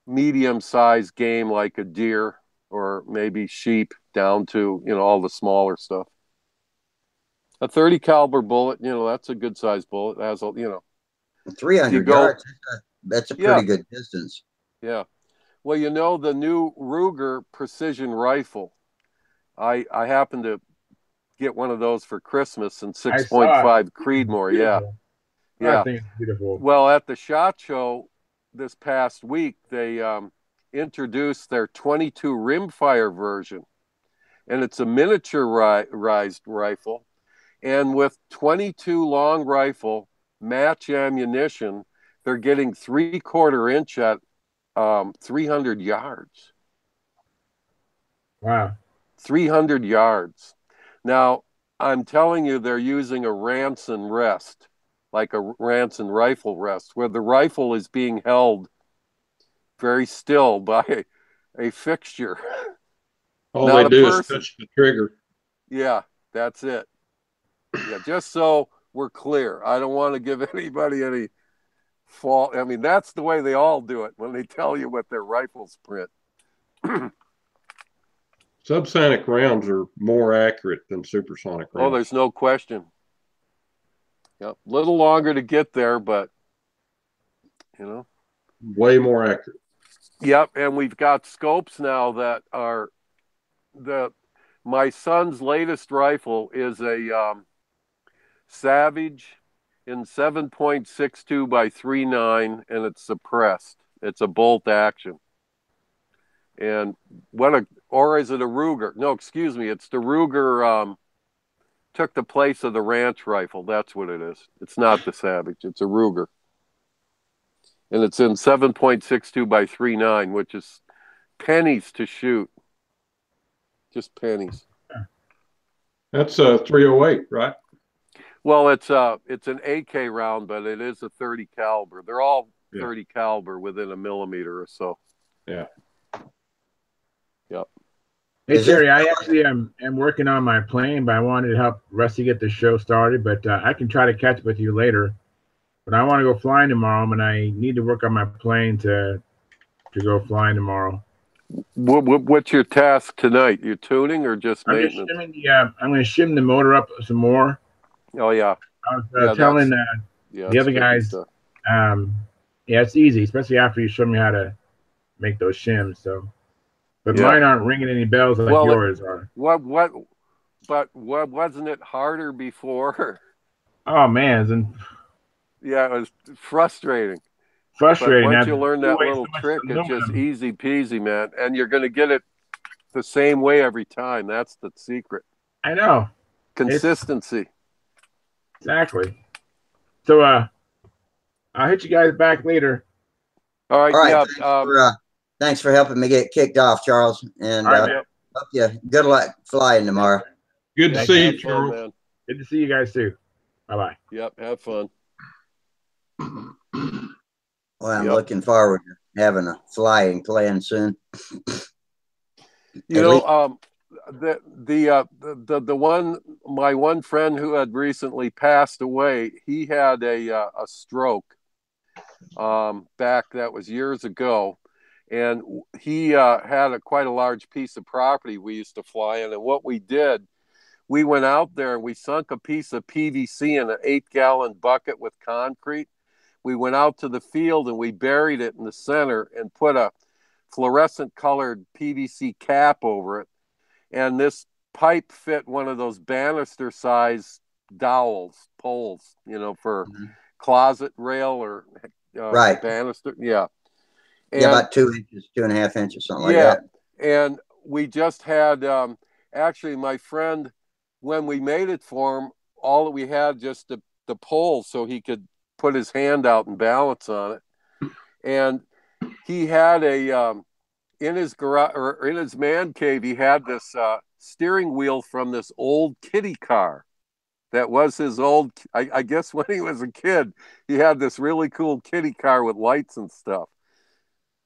E: medium-sized game like a deer or maybe sheep down to, you know, all the smaller stuff. A 30 caliber bullet, you know, that's a good sized bullet. It has, you know,
A: 300 yards. That's a pretty good distance.
E: Yeah. Well, you know, the new Ruger precision rifle, I happened to get one of those for Christmas in 6.5 Creedmoor. Yeah. Yeah.
C: I think it's beautiful.
E: Well, at the SHOT Show this past week, they introduced their 22 rimfire version, and it's a miniaturized rifle. And with 22 long rifle match ammunition, they're getting 3/4 inch at 300 yards.
C: Wow.
E: 300 yards. Now, I'm telling you, they're using a Ranson rest, like a Ranson rifle rest, where the rifle is being held very still by a fixture.
D: All they do is touch the trigger.
E: Yeah, that's it. Yeah, just so we're clear. I don't want to give anybody any fault. I mean, that's the way they all do it when they tell you what their rifles print.
D: Subsonic rounds are more accurate than supersonic rounds.
E: Oh, there's no question. Yep. A little longer to get there, but, you know.
D: Way more accurate.
E: Yep, and we've got scopes now that are my son's latest rifle is a Savage in 7.62 by 3.9, and it's suppressed. It's a bolt action. And or is it a Ruger? No, excuse me. It's the Ruger took the place of the Ranch rifle. That's what it is. It's not the Savage. It's a Ruger. And it's in 7.62 by 3.9, which is pennies to shoot. Just pennies.
D: That's a 308, right?
E: Well, it's an AK round, but it is a 30 caliber. They're all 30 caliber within a millimeter or so.
D: Yeah.
E: Yep.
C: Hey, Terry, I actually am working on my plane, but I wanted to help Rusty get the show started. But I can try to catch up with you later. But I want to go flying tomorrow, and I need to work on my plane to go flying tomorrow.
E: What's your task tonight? You tuning or just maintenance?
C: I'm going to shim the motor up some more.
E: Oh yeah.
C: I was telling the other guys, it's easy, especially after you show me how to make those shims. So, but mine aren't ringing any bells like yours are.
E: But wasn't it harder before?
C: Oh man,
E: yeah, it was frustrating.
C: But
E: once you learn that little trick, it's just easy peasy, man. And you're going to get it the same way every time. That's the secret.
C: I know.
E: Consistency.
C: Exactly. So I'll hit you guys back later.
E: All right.
A: Yeah. Thanks for helping me get kicked off, Charles. And hope you good luck flying tomorrow.
D: Good to
C: Thank
D: see
E: Have
D: you,
E: fun,
D: Charles.
E: man.
C: Good to see you guys too. Bye-bye.
E: Yep, have fun.
A: Well, I'm
E: Yep.
A: looking forward to having a flying plan soon.
E: You
A: At
E: know,
A: least-
E: the one, my one friend who had recently passed away, he had a stroke back, that was years ago, and he had quite a large piece of property we used to fly in, and what we did, we went out there and we sunk a piece of PVC in an 8-gallon bucket with concrete. We went out to the field and we buried it in the center and put a fluorescent colored PVC cap over it. And this pipe fit one of those banister size dowels, poles, you know, for closet rail or
A: right.
E: banister. Yeah. And,
A: Yeah, about 2 inches, 2.5 inches, something like
E: yeah.
A: that.
E: And we just had, actually, my friend, when we made it for him, all that we had just the pole so he could put his hand out and balance on it. And he had in his garage or in his man cave, he had this steering wheel from this old kiddie car. That was his old, I guess when he was a kid, he had this really cool kiddie car with lights and stuff.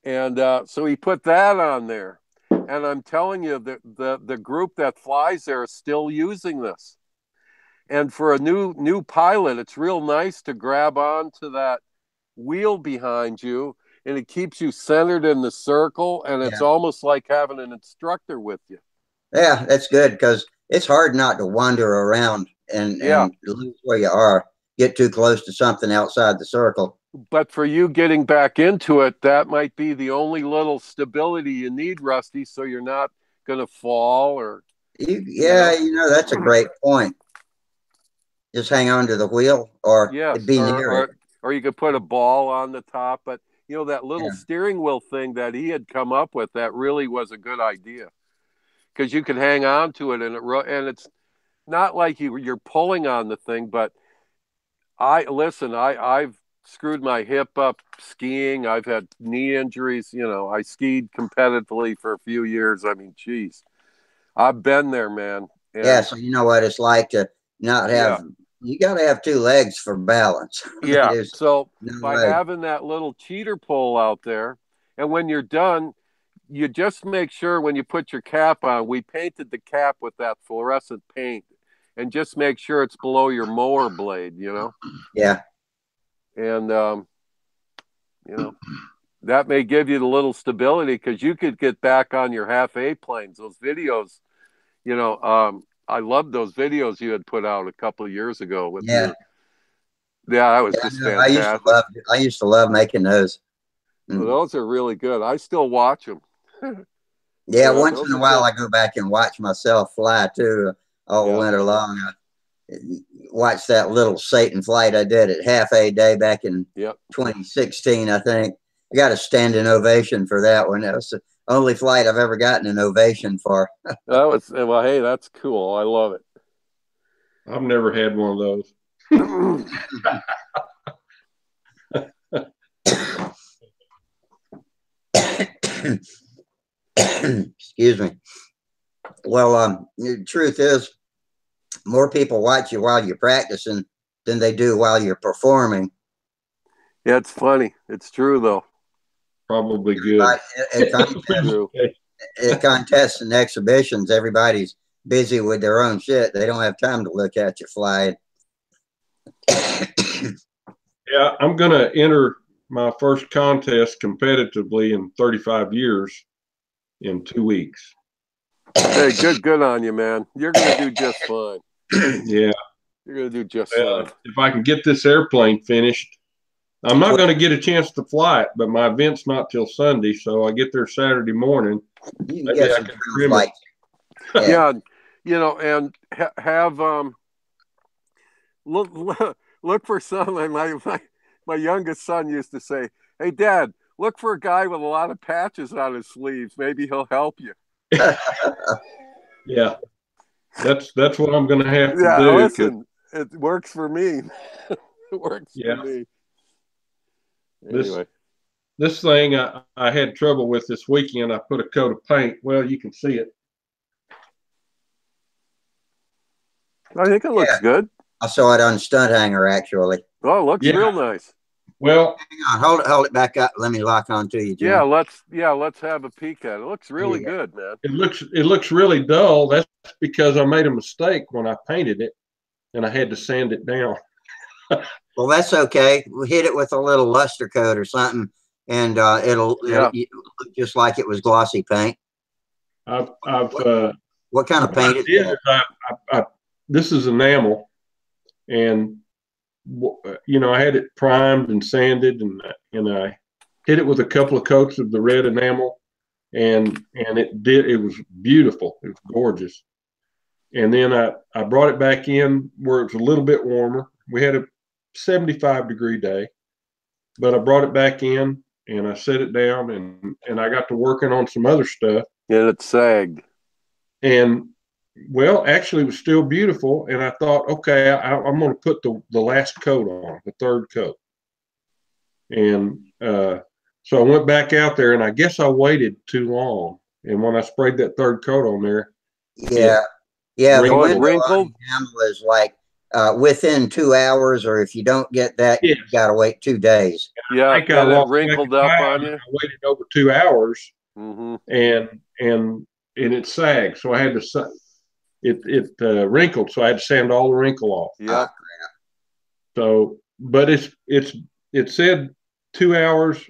E: And so he put that on there. And I'm telling you, the group that flies there is still using this. And for a new pilot, it's real nice to grab onto that wheel behind you, and it keeps you centered in the circle, and it's almost like having an instructor with you.
A: Yeah, that's good, because it's hard not to wander around and lose where you are, get too close to something outside the circle.
E: But for you getting back into it, that might be the only little stability you need, Rusty, so you're not going to fall or...
A: You know, that's a great point. Just hang on to the wheel or be near it.
E: Or you could put a ball on the top. But, you know, that little steering wheel thing that he had come up with, that really was a good idea. Because you could hang on to it, and it's not like you're pulling on the thing. But I've screwed my hip up skiing. I've had knee injuries. You know, I skied competitively for a few years. I mean, geez, I've been there, man.
A: And so you know what it's like to not have... You got to have 2 legs for balance.
E: Yeah. So by having that little cheater pole out there, and when you're done, you just make sure when you put your cap on, we painted the cap with that fluorescent paint, and just make sure it's below your mower blade, you know?
A: Yeah.
E: And, you know, that may give you the little stability, because you could get back on your half-A planes. Those videos, you know, I loved those videos you had put out a couple of years ago with that was just fantastic.
A: I used to love making those.
E: Well, those are really good. I still watch them.
A: Once in a while I go back and watch myself fly too, all winter long. I watched that little Satan flight I did at half-A day back in 2016, I think. I got a standing ovation for that one. That was the only flight I've ever gotten an ovation for.
E: Well, hey, that's cool. I love it.
D: I've never had one of those.
A: Excuse me. Well, the truth is, more people watch you while you're practicing than they do while you're performing.
E: Yeah, it's funny. It's true, though.
D: Probably good.
A: At contests and exhibitions, everybody's busy with their own shit. They don't have time to look at you flying.
D: Yeah, I'm going to enter my first contest competitively in 35 years in 2 weeks.
E: Hey, good on you, man. You're going to do just fine.
D: Yeah.
E: You're going to do just fine.
D: If I can get this airplane finished, I'm not going to get a chance to fly it, but my event's not till Sunday, so I get there Saturday morning.
A: Maybe I can trim it.
E: Yeah, you know, and have look for something. My youngest son used to say, "Hey, Dad, look for a guy with a lot of patches on his sleeves. Maybe he'll help you."
D: Yeah, that's what I'm going to have to do.
E: Listen, it works for me. It works for me. Anyway.
D: This thing I had trouble with this weekend. I put a coat of paint. Well, you can see it.
E: I think it looks good.
A: I saw it on StuntHangar actually.
E: Oh, it looks real nice.
D: Well,
A: hang on, hold it back up. Let me lock on to you, Jim.
E: Let's have a peek at it. It looks really good, man.
D: It looks really dull. That's because I made a mistake when I painted it, and I had to sand it down.
A: Well, that's okay. We'll hit it with a little luster coat or something, and it'll look just like it was glossy paint. What kind of paint is that?
D: This is enamel, and I had it primed and sanded, and I hit it with a couple of coats of the red enamel, and it was beautiful. It was gorgeous. And then I brought it back in where it was a little bit warmer. We had a 75-degree day, but I brought it back in and I set it down, and I got to working on some other stuff.
E: And it sagged.
D: And well, actually, it was still beautiful. And I thought, okay, I'm going to put the last coat on, the third coat. And so I went back out there, and I guess I waited too long. And when I sprayed that third coat on there,
A: the window
E: wrinkled
A: is like within 2 hours, or if you don't get that, you got to wait 2 days.
E: Yeah, I got it wrinkled up on you.
D: I waited over 2 hours,
E: and
D: it sagged, so I had to. It wrinkled, so I had to sand all the wrinkle off.
E: Yeah.
D: So, but it said 2 hours,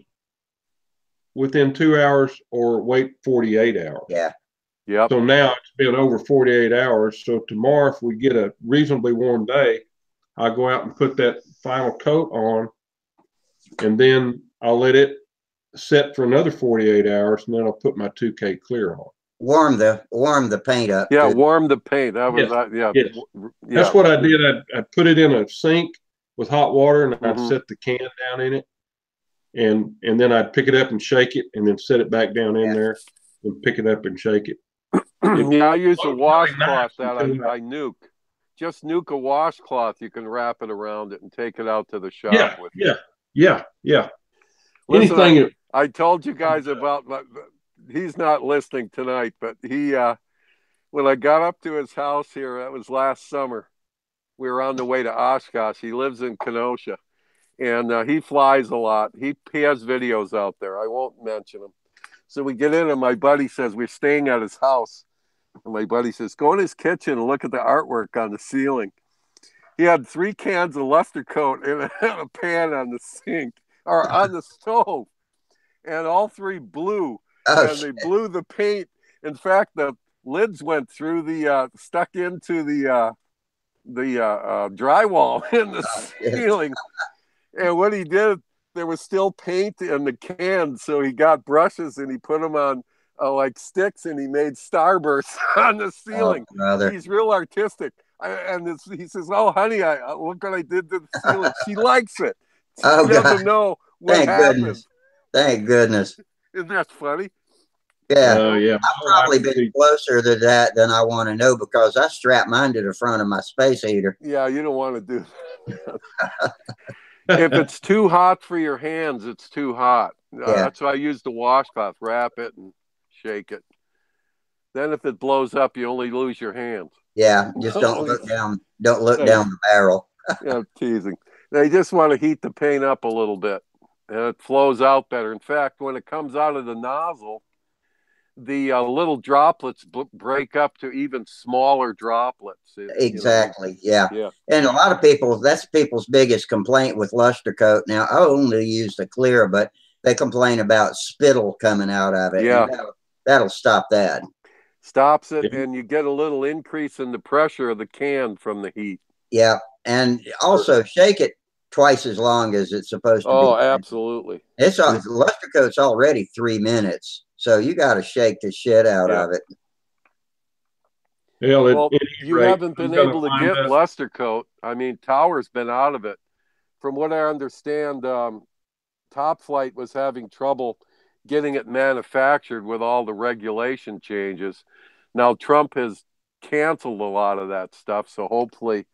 D: within 2 hours, or wait 48 hours.
A: Yeah.
E: Yep.
D: So now it's been over 48 hours. So tomorrow, if we get a reasonably warm day, I'll go out and put that final coat on, and then I'll let it set for another 48 hours, and then I'll put my 2K clear on.
A: Warm the paint up.
E: Yeah, warm the paint. That was
D: yes. That's what I did. I put it in a sink with hot water, and I'd set the can down in it, and then I'd pick it up and shake it, and then set it back down in there, and pick it up and shake it.
E: I use a washcloth that I nuke. Just nuke a washcloth. You can wrap it around it and take it out to the shop with you.
D: Yeah.
E: Listen, anything. I told you guys about. He's not listening tonight, but he. When I got up to his house here, that was last summer. We were on the way to Oshkosh. He lives in Kenosha, and he flies a lot. He has videos out there. I won't mention them. So we get in, and my buddy says we're staying at his house. And my buddy says, go in his kitchen and look at the artwork on the ceiling. He had 3 cans of luster coat and a pan on the sink or on the stove, and all 3 blew. And they blew the paint. In fact, the lids went through stuck into the drywall in the ceiling. And what he did, there was still paint in the can, so he got brushes and he put them on like sticks, and he made starbursts on the ceiling. He's real artistic. He says, "Oh, honey, look what I did to the ceiling." She likes it. She doesn't know what happened.
A: Thank goodness.
E: Isn't that funny?
A: Yeah. I've probably been closer to that than I want to know, because I strapped mine to the front of my space heater.
E: Yeah, you don't want to do that. If it's too hot for your hands, it's too hot. That's why I use the washcloth. Wrap it and shake it. Then if it blows up, you only lose your hands.
A: Yeah, just don't look down. Don't look down the barrel.
E: Yeah, I'm teasing. They just want to heat the paint up a little bit, and it flows out better. In fact, when it comes out of the nozzle, the little droplets break up to even smaller droplets.
A: Exactly. Yeah. And a lot of people, that's people's biggest complaint with luster coat. Now, I only use the clear, but they complain about spittle coming out of it.
E: Yeah.
A: That'll stop that.
E: Stops it, and you get a little increase in the pressure of the can from the heat.
A: Yeah. And also shake it twice as long as it's supposed to be.
E: Oh, absolutely.
A: Luster coat's already 3 minutes. So you got to shake the shit out of it.
E: Well, you haven't been able to get luster coat. I mean, Tower's been out of it. From what I understand, Top Flight was having trouble getting it manufactured with all the regulation changes. Now, Trump has canceled a lot of that stuff, so hopefully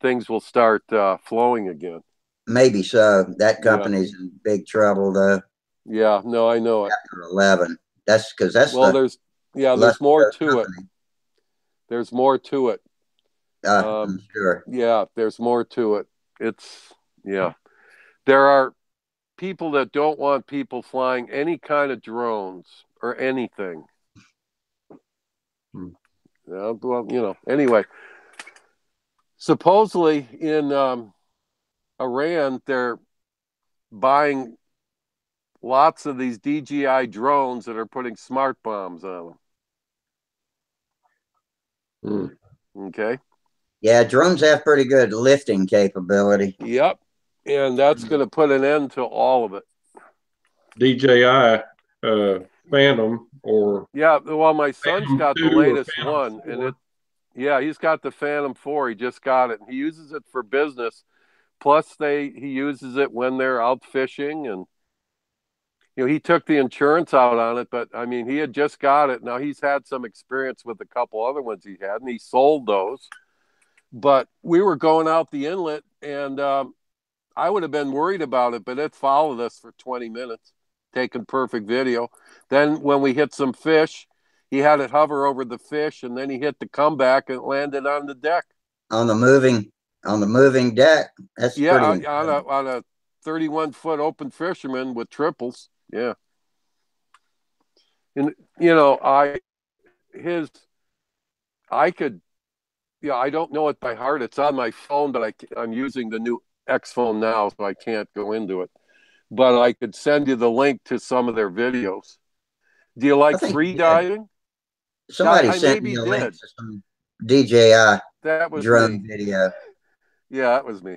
E: things will start flowing again.
A: Maybe so. That company's in big trouble, though.
E: Yeah, no, I know it.
A: Chapter 11. That's because that's
E: there's more to it. There's more to it.
A: I'm sure.
E: Yeah, there's more to it. Yeah. There are people that don't want people flying any kind of drones or anything. Well, anyway, supposedly in Iran, they're buying lots of these DJI drones that are putting smart bombs on them. Okay.
A: Yeah, drones have pretty good lifting capability.
E: Yep. And that's going to put an end to all of it.
D: DJI Phantom or
E: yeah. Well, my son's
D: Phantom
E: got the
D: 2 or
E: latest
D: Phantom
E: one,
D: 4.
E: and he's got the Phantom 4. He just got it. He uses it for business. Plus, he uses it when they're out fishing, and he took the insurance out on it. But I mean, he had just got it. Now he's had some experience with a couple other ones he had, and he sold those. But we were going out the inlet, and I would have been worried about it, but it followed us for 20 minutes, taking perfect video. Then when we hit some fish, he had it hover over the fish, and then he hit the comeback and it landed on the deck.
A: On the moving deck. That's pretty.
E: On a 31-foot open fisherman with triples. Yeah. And I don't know it by heart. It's on my phone, but I'm using the new X phone now, so I can't go into it. But I could send you the link to some of their videos. Do you like free diving?
A: Somebody sent me a link to some DJI drone video.
E: Yeah, that was me.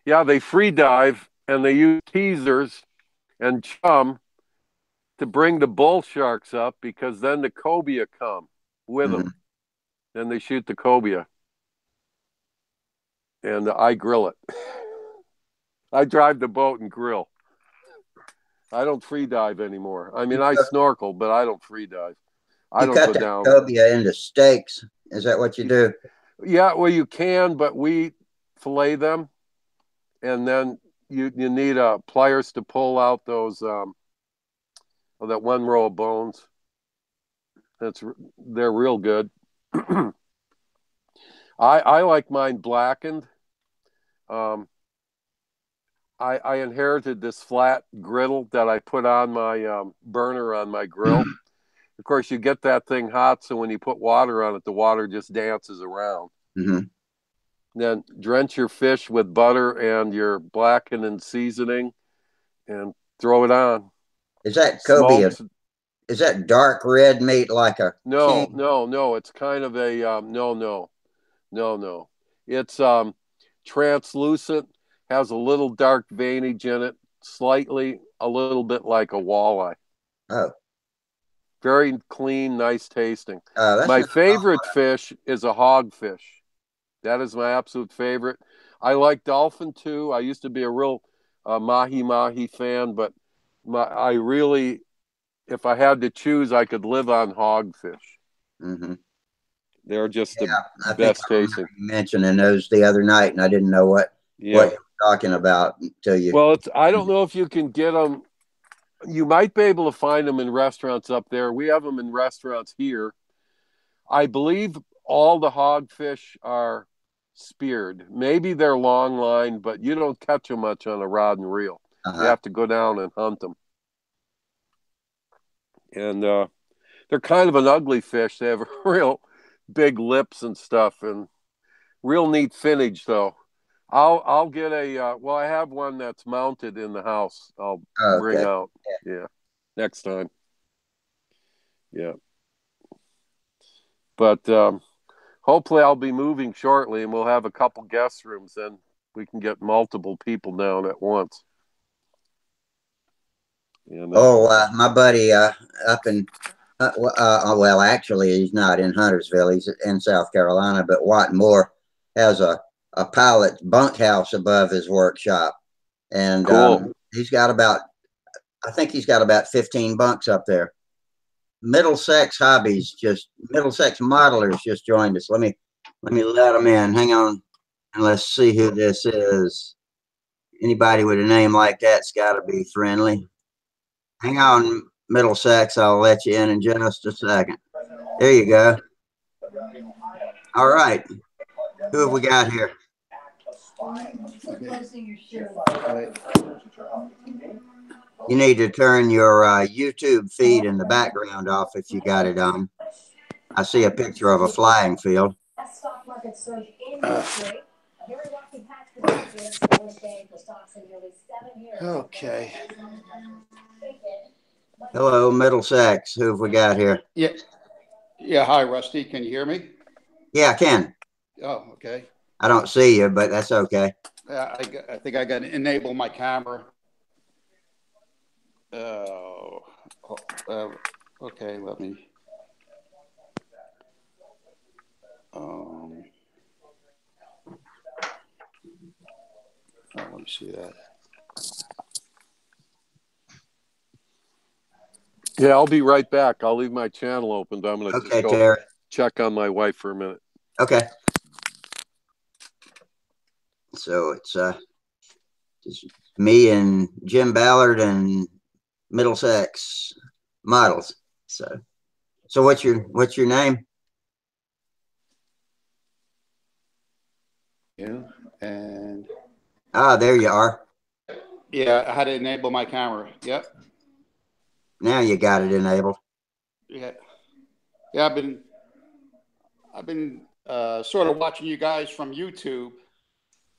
E: Yeah, they free dive and they use teasers and chum to bring the bull sharks up, because then the cobia come with them. Then they shoot the cobia. And I grill it. I drive the boat and grill. I don't free dive anymore. I mean, I snorkel, but I don't free dive. I don't go down.
A: You cut the cobia into steaks. Is that what you do?
E: Yeah, well, you can, but we fillet them, and then you need pliers to pull out those that one row of bones. They're real good. I like mine blackened. I inherited this flat griddle that I put on my burner on my grill. Of course, you get that thing hot, so when you put water on it, the water just dances around. Then drench your fish with butter and your blackened and seasoning, and throw it on.
A: Is that cobia? Is that dark red meat like a?
E: No. It's kind of a no. It's translucent, has a little dark veinage in it, a little bit like a walleye.
A: Oh.
E: Very clean, nice tasting. My favorite fish is a hogfish. That is my absolute favorite. I like dolphin too. I used to be a real mahi fan, but if I had to choose, I could live on hogfish. They're just the best tasting.
A: You mentioning those the other night, and I didn't know what you were talking about until you.
E: Well, I don't know if you can get them. You might be able to find them in restaurants up there. We have them in restaurants here. I believe all the hogfish are speared. Maybe they're long line, but you don't catch them much on a rod and reel. You have to go down and hunt them. And they're kind of an ugly fish. They have real big lips and stuff, and real neat finnage, though. I'll get I have one that's mounted in the house. I'll bring out. Yeah. Next time. Yeah. But hopefully I'll be moving shortly, and we'll have a couple guest rooms, and we can get multiple people down at once.
A: My buddy up in well, actually he's not in Huntersville, he's in South Carolina, but Watt Moore has a pilot's bunkhouse above his workshop, and he's got about 15 bunks up there. Middlesex modelers just joined us. Let me let them in. Hang on, and let's see who this is. Anybody with a name like that's got to be friendly. Hang on, Middlesex. I'll let you in just a second. There you go. All right. Who have we got here? You need to turn your YouTube feed in the background off if you got it on. I see a picture of a flying field.
F: Okay.
A: Hello, Middlesex. Who have we got here?
F: Yeah. Yeah. Hi, Rusty. Can you hear me?
A: Yeah, I can.
F: Oh, okay.
A: I don't see you, but that's okay.
F: I think I got to enable my camera. Okay. Let me. Let me see that.
E: Yeah, I'll be right back. I'll leave my channel open. I'm going to just go
A: Terry.
E: check on my wife for a minute.
A: Okay. So it's just me and Jim Ballard and Middlesex models. So what's your name?
F: Yeah. And
A: there you are.
F: yeah, I had to enable my camera. Yep.
A: Now you got it enabled.
F: Yeah. Yeah, I've been sort of watching you guys from YouTube.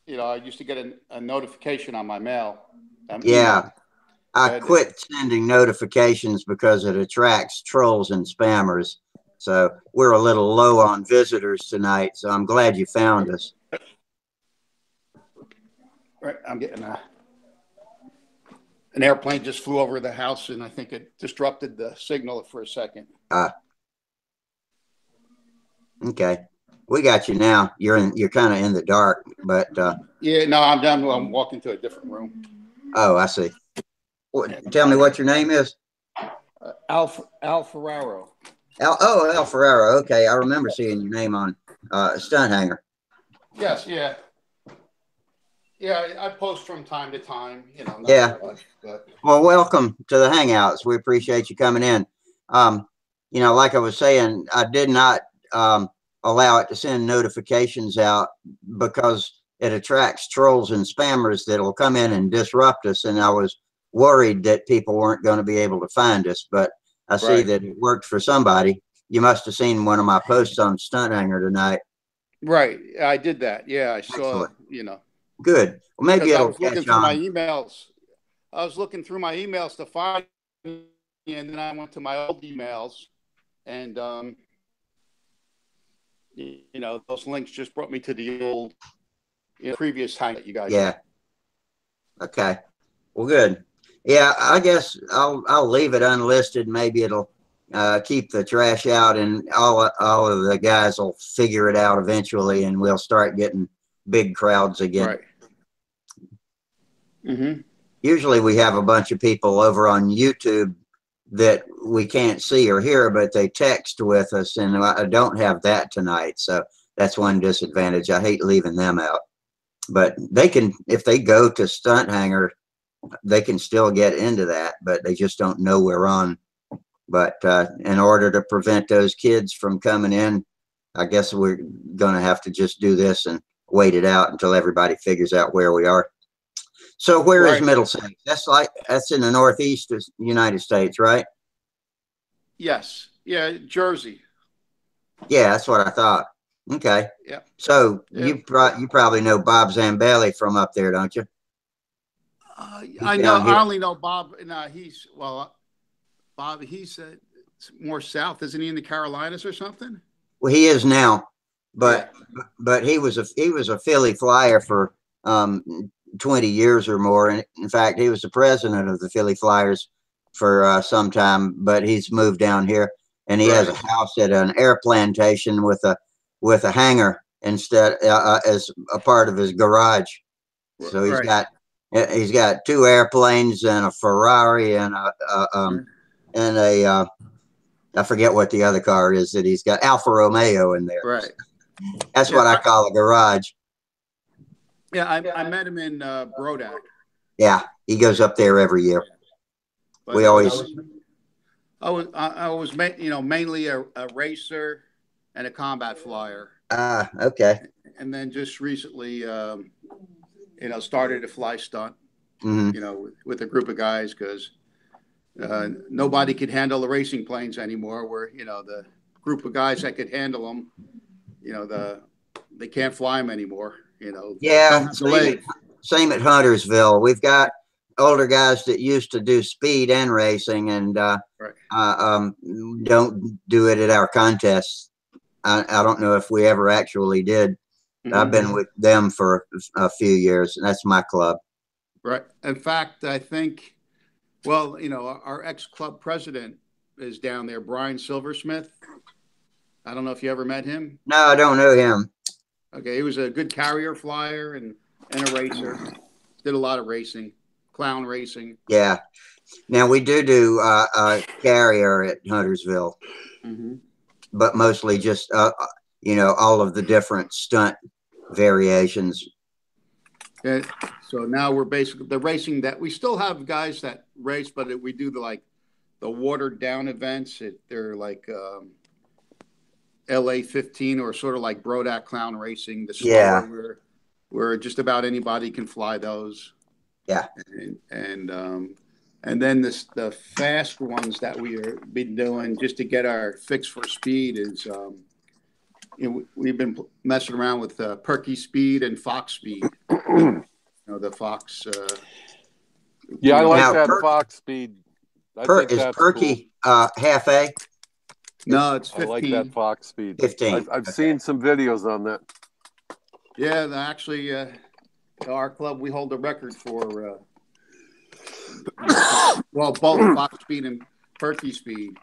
F: You know, I used to get a notification on my mail.
A: Yeah.
F: Email.
A: I quit sending notifications because it attracts trolls and spammers. So we're a little low on visitors tonight. So I'm glad you found us.
F: Right. I'm getting an airplane just flew over the house, and I think it disrupted the signal for a second.
A: Okay. We got you now. You're kind of in the dark, but
F: yeah, no, I'm done. I'm walking to a different room.
A: Oh, I see. Tell me what your name is.
F: Al Ferraro.
A: Al Ferraro. Okay, I remember seeing your name on StuntHangar.
F: Yes, yeah. Yeah, I post from time to time, you know.
A: Yeah.
F: Much, but...
A: Well, welcome to the Hangouts. We appreciate you coming in. You know, like I was saying, I did not allow it to send notifications out because it attracts trolls and spammers that'll come in and disrupt us. And I was worried that people weren't going to be able to find us, but I see that it worked for somebody. You must have seen one of my posts on StuntHangar tonight.
F: Right. I did that. Yeah, I saw,
A: Excellent.
F: you know.
A: Good. Well, maybe it'll catch on.
F: I was looking through my emails to find you, and then I went to my old emails, and you know, those links just brought me to the old, previous time that you guys.
A: Yeah. Okay. Well, good. Yeah, I guess I'll leave it unlisted. Maybe it'll keep the trash out, and all of the guys will figure it out eventually, and we'll start getting big crowds again.
F: Right. Mm-hmm.
A: Usually we have a bunch of people over on YouTube that we can't see or hear, but they text with us, and I don't have that tonight. So that's one disadvantage. I hate leaving them out. But they can, if they go to StuntHangar, they can still get into that, but they just don't know we're on. But in order to prevent those kids from coming in, I guess we're going to have to just do this and wait it out until everybody figures out where we are. So where is Middlesex? That's in the northeast of the United States, right?
F: Yes. Yeah, Jersey.
A: Yeah, that's what I thought. Okay.
F: Yeah.
A: So you probably know Bob Zambelli from up there, don't you?
F: I know. I only know Bob. No, Bob. He's more south, isn't he? In the Carolinas or something.
A: Well, he is now, but he was a Philly Flyer for 20 years or more. And in fact, he was the president of the Philly Flyers for some time, but he's moved down here, and he has a house at an air plantation with a hangar instead as a part of his garage. So he's got 2 airplanes and a Ferrari and a I forget what the other car is that he's got. Alfa Romeo in there.
F: Right.
A: That's what I call a garage.
F: Yeah, I met him in Brodak.
A: Yeah, he goes up there every year.
F: But
A: we always.
F: I was mainly a racer and a combat flyer.
A: Okay.
F: And then just recently, you know, started to fly stunt,
A: Mm-hmm.
F: you know, with a group of guys because nobody could handle the racing planes anymore. Where, you know, the group of guys that could handle them, you know, they can't fly them anymore. You know,
A: Yeah,
F: delayed.
A: same at Huntersville. We've got older guys that used to do speed and racing, and don't do it at our contests. I don't know if we ever actually did.
F: Mm-hmm.
A: I've been with them for a few years, and that's my club.
F: Right. In fact, I think, well, you know, our ex-club president is down there, Brian Silversmith. I don't know if you ever met him.
A: No, I don't know him.
F: Okay, he was a good carrier flyer and a racer. Did a lot of racing, clown racing.
A: Yeah. Now we do carrier at Huntersville,
F: Mm-hmm.
A: but mostly just you know, all of the different stunt variations.
F: And so now we're basically the racing that we still have guys that race, but we do the watered down events. They're like LA 15 or sort of like Brodak Clown Racing. The slower where just about anybody can fly those.
A: Yeah.
F: And then the fast ones that we are been doing just to get our fix for speed is you know, we've been messing around with Perky Speed and Fox Speed. You know, the Fox.
E: Yeah, I like
A: now,
E: that Fox Speed.
A: Is Perky cool. Half A?
F: No, it's 15.
E: I like that Fox Speed.
A: 15.
E: I've seen some videos on that.
F: Yeah, actually, our club, we hold the record for, well, both Fox Speed and Perky Speed.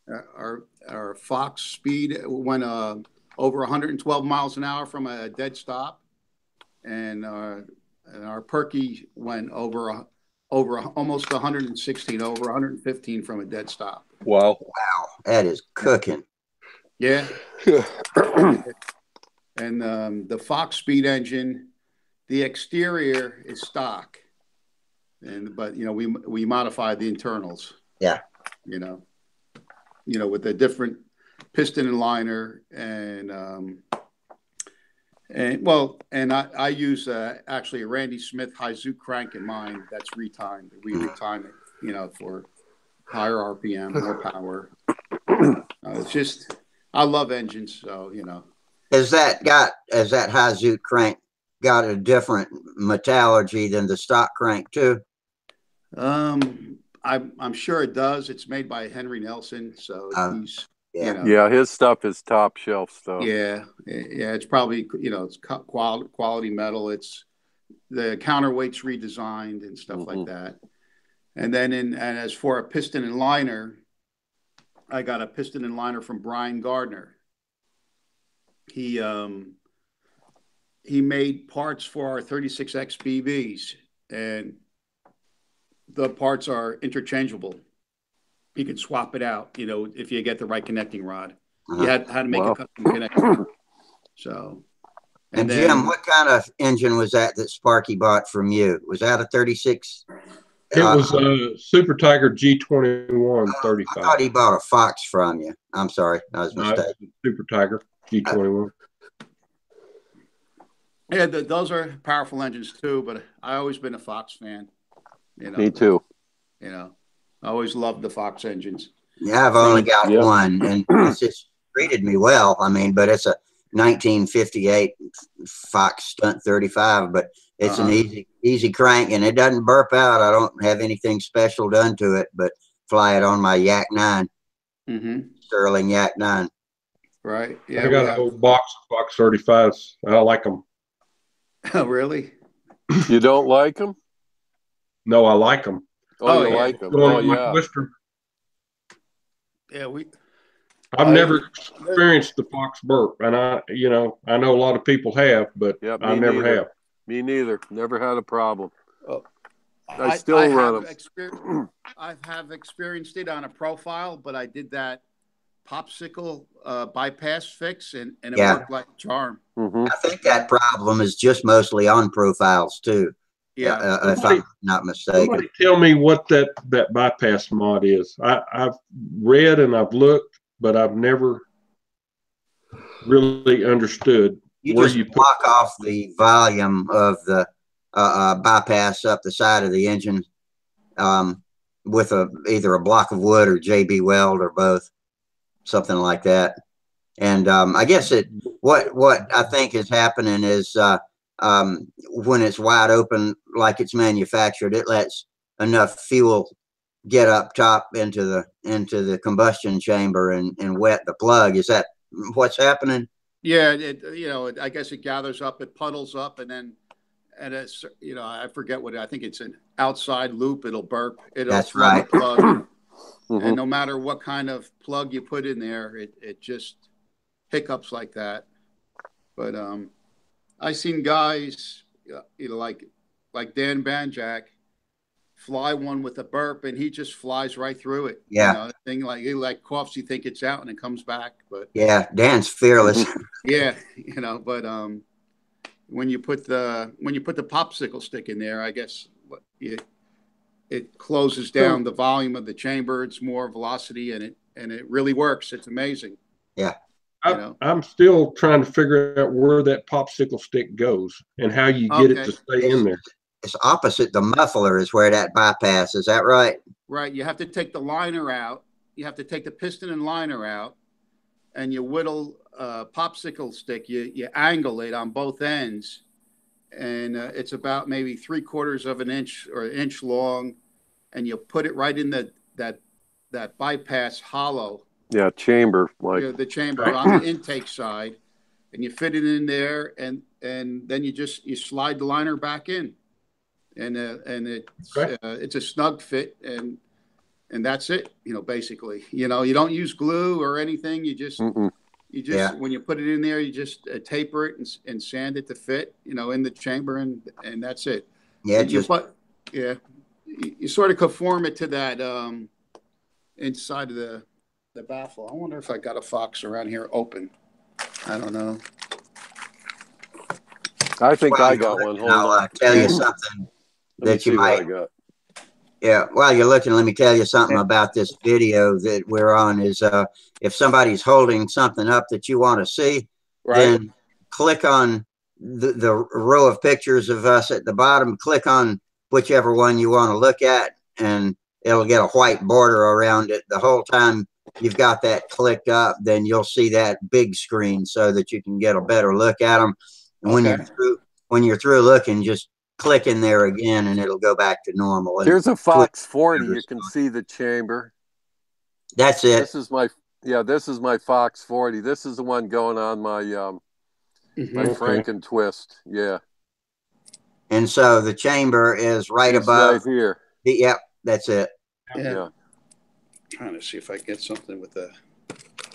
F: Our Fox Speed went over 112 miles an hour from a dead stop, and our Perky went over almost 116, over 115 from a dead stop.
E: Wow,
A: that is cooking.
F: Yeah. And the Fox Speed engine, the exterior is stock, but you know we modified the internals.
A: Yeah.
F: You know, with a different piston and liner, and I use actually a Randy Smith Hydroplane crank in mine that's retimed. We retime it, you know, for higher RPM, more power. It's just, I love engines, so you know. Has that
A: Hydroplane crank got a different metallurgy than the stock crank too?
F: I'm sure it does. It's made by Henry Nelson, so he's
A: yeah.
F: You know,
E: yeah, his stuff is top shelf stuff.
F: Yeah, it's probably, you know, it's quality metal. It's the counterweight's redesigned and stuff like that. And then and as for a piston and liner, I got a piston and liner from Brian Gardner. He made parts for our 36X BBs, and the parts are interchangeable. You can swap it out, you know, if you get the right connecting rod. You had to make a custom connector. So,
A: and then, Jim, what kind of engine was that Sparky bought from you? Was that a 36?
D: It was a Super Tiger G21 35.
A: I thought he bought a Fox from you. I'm sorry, I was mistaken.
D: Super Tiger G21.
F: Yeah, those are powerful engines too, but I always been a Fox fan. You know,
E: me too.
F: You know, I always loved the Fox engines.
A: Yeah, I've only got one, and it's just treated me well. I mean, but it's a 1958 Fox Stunt 35, but it's an easy crank, and it doesn't burp out. I don't have anything special done to it, but fly it on my Yak 9, Sterling Yak 9.
F: Right. Yeah.
D: I got a whole box of Fox 35s. I like them.
F: Oh, really?
E: You don't like them?
D: No, I like them.
E: Oh, you like them? Oh, yeah.
D: Twister.
F: Yeah,
D: I've never experienced the Fox burp, and I know a lot of people have, but I never have.
E: Me neither. Never had a problem. I
F: have experienced it on a profile, but I did that popsicle bypass fix, and it worked like a charm.
A: I think that problem is just mostly on profiles too. Yeah, if I'm not mistaken.
D: Somebody tell me what that bypass mod is. I've read and I've looked, but I've never really understood
A: You
D: where
A: just
D: you put.
A: block off the volume of the bypass up the side of the engine with either a block of wood or JB weld or both, something like that. And I guess what I think is happening is when it's wide open like it's manufactured, it lets enough fuel get up top into the combustion chamber and wet the plug. Is that what's happening?
F: Yeah, I guess it gathers up, it puddles up, and it's, I forget what, I think it's an outside loop. It'll burp. It'll flood the plug. And no matter what kind of plug you put in there, it just hiccups like that. But I've seen guys, like Dan Banjak, fly one with a burp, and he just flies right through it.
A: Yeah.
F: Thing like coughs, you think it's out, and it comes back. But
A: yeah, Dan's fearless.
F: Yeah, but when you put the popsicle stick in there, I guess it closes down the volume of the chamber. It's more velocity, and it really works. It's amazing.
A: Yeah.
D: I'm still trying to figure out where that popsicle stick goes and how you get it to stay in there.
A: It's opposite the muffler is where that bypass. Is that right?
F: Right. You have to take the liner out. You have to take the piston and liner out, and you whittle a popsicle stick. You angle it on both ends, and it's about maybe 3/4 of an inch or an inch long, and you put it right in that bypass hollow.
E: Yeah, chamber, like
F: the chamber on the intake side, and you fit it in there, and then you slide the liner back in, and it's a snug fit, and that's it. Basically, you don't use glue or anything. You just when you put it in there, you just taper it and sand it to fit, in the chamber, and that's it.
A: Yeah,
F: you sort of conform it to that inside of the baffle. I wonder if I got a Fox around here open. I don't know.
E: I think I got one. Hold on.
A: I'll tell you something that you might. Yeah, while you're looking, let me tell you something about this video that we're on. Is if somebody's holding something up that you want to see, then click on the row of pictures of us at the bottom. Click on whichever one you want to look at, and it'll get a white border around it. The whole time you've got that clicked up, then you'll see that big screen so that you can get a better look at them. And when you're through looking, just click in there again, and it'll go back to normal. And
E: here's a Fox 40. You can see the chamber.
A: That's it.
E: This is my Fox 40. This is the one going on my my Franken twist. Yeah.
A: And so the chamber is right above
E: right here.
A: Yep, that's it.
E: Yeah.
F: Trying to see if I get something with the.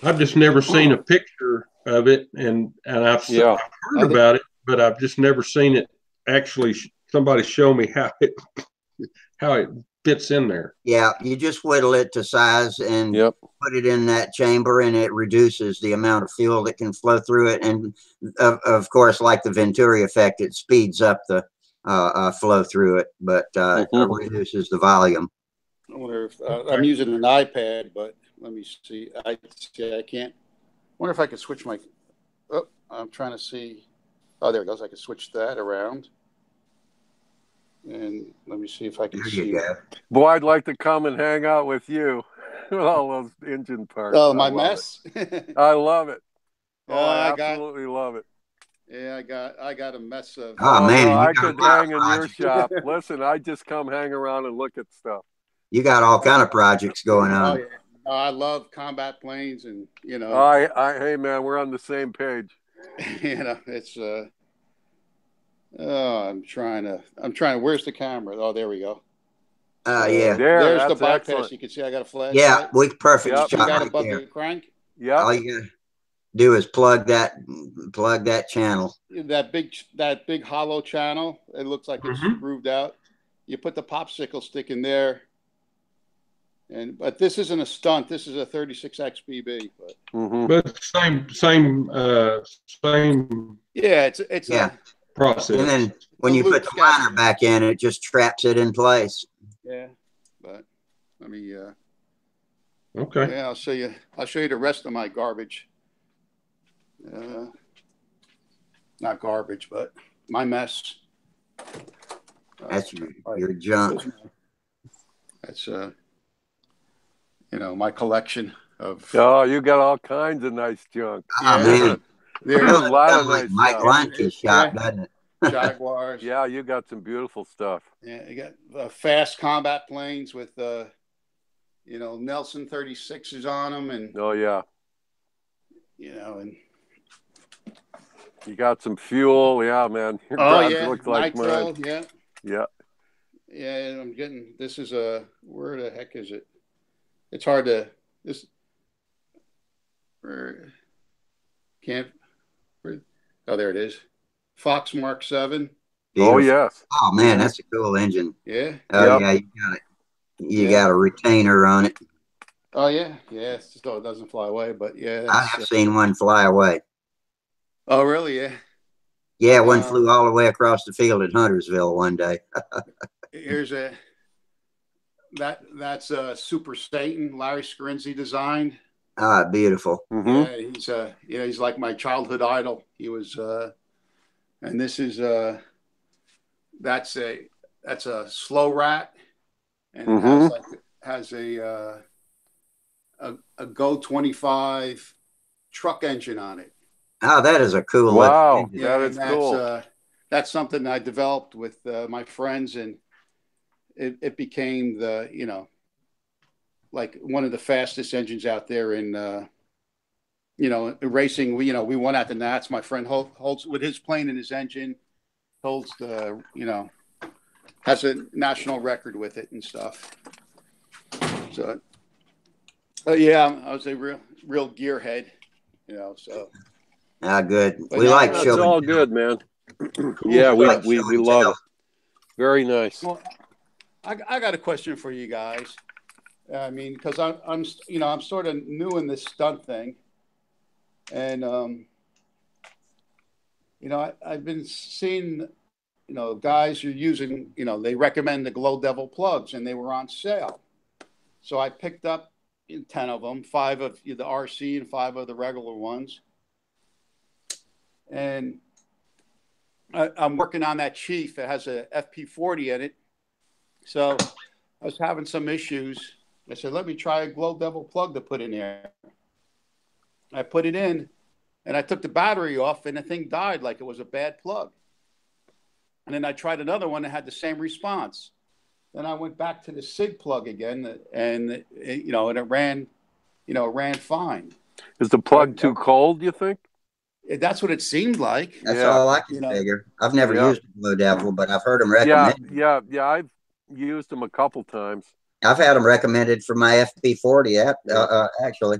D: I've just never seen a picture of it, and I've heard about it, but I've just never seen it actually. Somebody show me how it fits in there.
A: Yeah, you just whittle it to size and put it in that chamber, and it reduces the amount of fuel that can flow through it. And of course, like the Venturi effect, it speeds up the flow through it, but reduces the volume.
F: I wonder if I'm using an iPad, but let me see. I can't. I wonder if I could switch my. Oh, I'm trying to see. Oh, there it goes. I can switch that around. And let me see if I can see.
E: Boy, I'd like to come and hang out with you with all those engine parts.
F: Oh, my mess.
E: I love it. I absolutely love it.
F: Yeah, I got a mess of.
A: Oh man,
E: I could hang in your shop. Listen, I just come hang around and look at stuff.
A: You got all kind of projects going on.
F: Oh, yeah. I love combat planes, and
E: hey man, we're on the same page.
F: It's I'm trying to. Where's the camera? Oh, there we go.
A: Yeah.
F: There's the bypass.
E: Excellent.
F: You can see I got a flash.
A: Yeah, perfect shot.
F: You got
A: right
F: a bucket
A: there.
F: crank.
E: Yeah.
A: All you gotta do is plug that channel.
F: That big hollow channel. It looks like it's grooved out. You put the popsicle stick in there. But this isn't a Stunt. This is a 36XBB.
D: But same.
F: Yeah, it's a
D: process.
A: And then when you put the liner back in, it just traps it in place.
F: Yeah, but let me.
D: Okay.
F: Yeah, I'll show you the rest of my garbage. not garbage, but my mess.
A: That's your junk.
F: That's my collection of.
E: Oh, you got all kinds of nice junk.
A: Oh, man.
F: There's
E: a lot of
A: like
E: nice
A: Mike
E: stuff.
A: Leinke's shop, doesn't it?
F: Jaguars.
E: Yeah, you got some beautiful stuff.
F: Yeah, you got fast combat planes with Nelson 36s on them, and
E: oh yeah,
F: and
E: you got some fuel. Yeah, man. Your garage looks like
F: nitro,
E: mine.
F: Yeah. I'm getting. This is where the heck is it? It's hard to this. Oh, there it is. Fox Mark 7.
E: Oh yes.
A: Oh man, that's a cool engine.
F: Yeah.
A: Oh yeah, you got it. You got a retainer on it.
F: Oh yeah. It's just it doesn't fly away, but yeah.
A: I have seen one fly away.
F: Oh really? Yeah.
A: Yeah, one flew all the way across the field at Huntersville one day.
F: Here's that's a Super Satan Larry Scarinzi designed.
A: Ah, beautiful.
F: Yeah, he's like my childhood idol. He was, and this is that's a slow rat, and it has a Go 25 truck engine on it.
A: Oh, that is a cool.
E: Wow,
A: engine.
E: that is cool.
F: That's something I developed with my friends, and it became like one of the fastest engines out there in racing. We won at the Nats. My friend holds with his plane in his engine, holds the has a national record with it and stuff. So yeah, I was a real gearhead, so.
A: Ah, good.
F: But
A: we like
E: That's
A: showing.
E: all good, man. Yeah, we love it. Very nice.
F: Well, I got a question for you guys. I mean, because I'm sort of new in this stunt thing, and I've been seeing guys are using they recommend the Glow Devil plugs, and they were on sale, so I picked up 10 of them, 5 of the RC and 5 of the regular ones, and I'm working on that Chief. It has a FP40 in it, so I was having some issues. I said, let me try a Glow Devil plug to put in there. I put it in, and I took the battery off, and the thing died like it was a bad plug. And then I tried another one that had the same response. Then I went back to the SIG plug again, and it ran fine.
E: Is the plug too cold, you think?
F: That's what it seemed like.
A: That's all I can figure. I've never used a Glow Devil, but I've heard them recommend.
E: Yeah. I've used them a couple times.
A: I've had them recommended for my FP40 actually,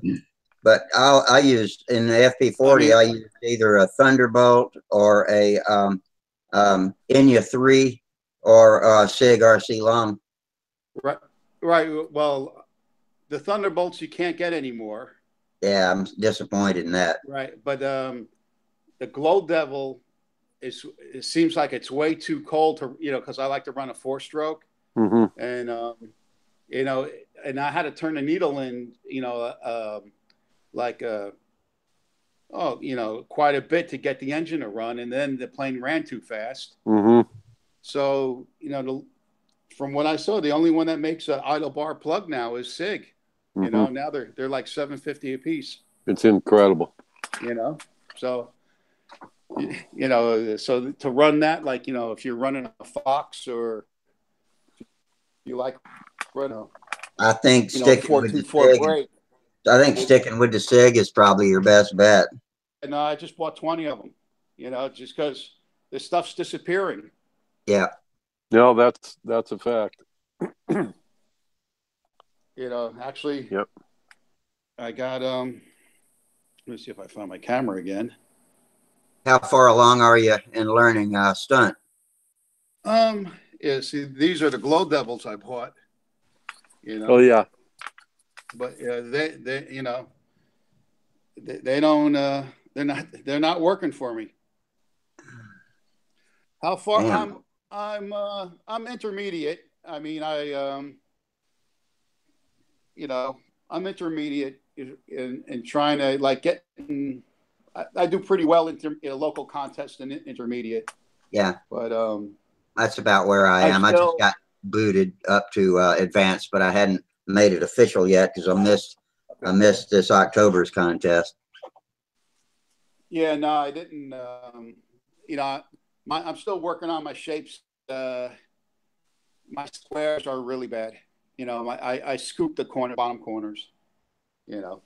A: but I used in the FP40. I used either a Thunderbolt or a Inya 3 or SIG RC Long.
F: Right. Well, the Thunderbolts you can't get anymore.
A: Yeah, I'm disappointed in that.
F: Right, but the Glow Devil it seems like it's way too cold to because I like to run a 4-stroke, and and I had to turn the needle in quite a bit to get the engine to run, and then the plane ran too fast. So from what I saw, the only one that makes an idle bar plug now is SIG. Now they're like $750 a piece.
E: It's incredible.
F: So so to run that, like if you're running a Fox or you like
A: I think sticking with the SIG. I think sticking with the SIG is probably your best bet.
F: And I just bought 20 of them. Just because this stuff's disappearing.
A: Yeah.
E: No, that's a fact.
F: Actually.
E: Yep.
F: I got let me see if I found my camera again.
A: How far along are you in learning stunt?
F: Yeah, see, these are the Glow Devils I bought.
E: Oh yeah.
F: But they don't they're not working for me. How far?
A: Damn.
F: I'm intermediate. I mean, I'm intermediate in trying to like get I do pretty well in local contests and intermediate.
A: Yeah.
F: But
A: that's about where I am. I just got booted up to advanced, but I hadn't made it official yet because I missed this October's contest.
F: Yeah, no, I didn't. You know, I'm still working on my shapes. My squares are really bad. You know, I scoop the bottom corners. You know,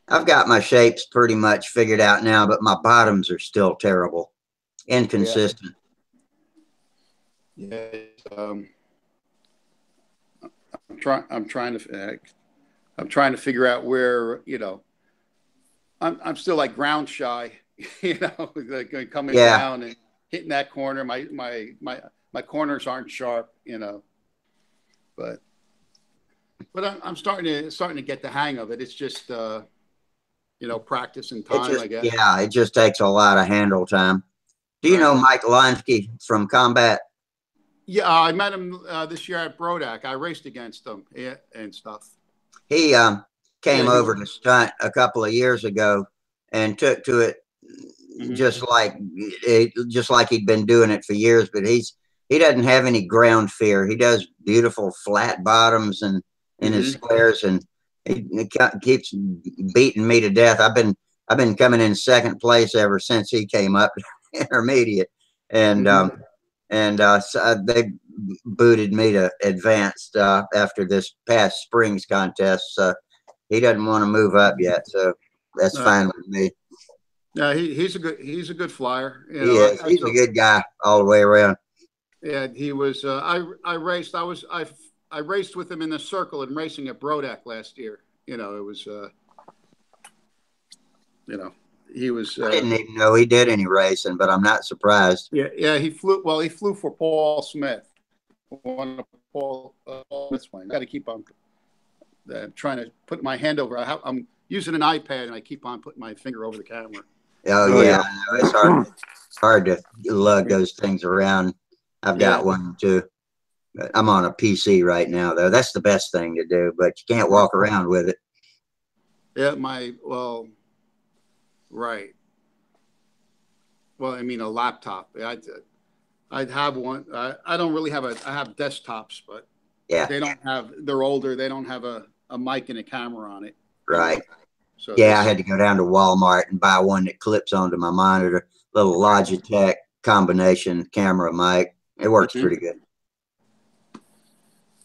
A: I've got my shapes pretty much figured out now, but my bottoms are still terrible, inconsistent.
F: Yeah, I'm trying to figure out where, you know, I'm still like ground shy, you know, like coming down and hitting that corner. My corners aren't sharp, you know, but I'm starting to get the hang of it. It's just, you know, practice and time, I guess.
A: Yeah, it just takes a lot of handle time. Do you know Mike Lonsky from Combat?
F: Yeah, I met him this year at Brodak. I raced against him and stuff.
A: He came over to Stunt a couple of years ago and took to it just like he'd been doing it for years. But he doesn't have any ground fear. He does beautiful flat bottoms and in his squares, and he keeps beating me to death. I've been coming in second place ever since he came up intermediate, and so they booted me to advanced after this past spring's contest. So he doesn't want to move up yet, so that's fine with me.
F: No, he's a good flyer. You know,
A: he is. He's a good guy all the way around.
F: Yeah, he was. I raced with him in the circle and racing at Brodak last year. You know, it was. You know, he was.
A: I didn't even know he did any racing, but I'm not surprised.
F: Yeah, he flew. Well, he flew for Paul Smith. One of Paul Smith's planes. I got to keep on trying to put my hand over. I'm using an iPad and I keep on putting my finger over the camera.
A: Oh yeah, I know. It's hard to lug those things around. I've got one too. I'm on a PC right now though. That's the best thing to do, but you can't walk around with it.
F: Yeah, right. Well, I mean a laptop. I'd have one. I don't really have I have desktops, but they're older. They don't have a mic and a camera on it.
A: Right.
F: So
A: I had to go down to Walmart and buy one that clips onto my monitor, little Logitech combination camera mic. It works pretty good.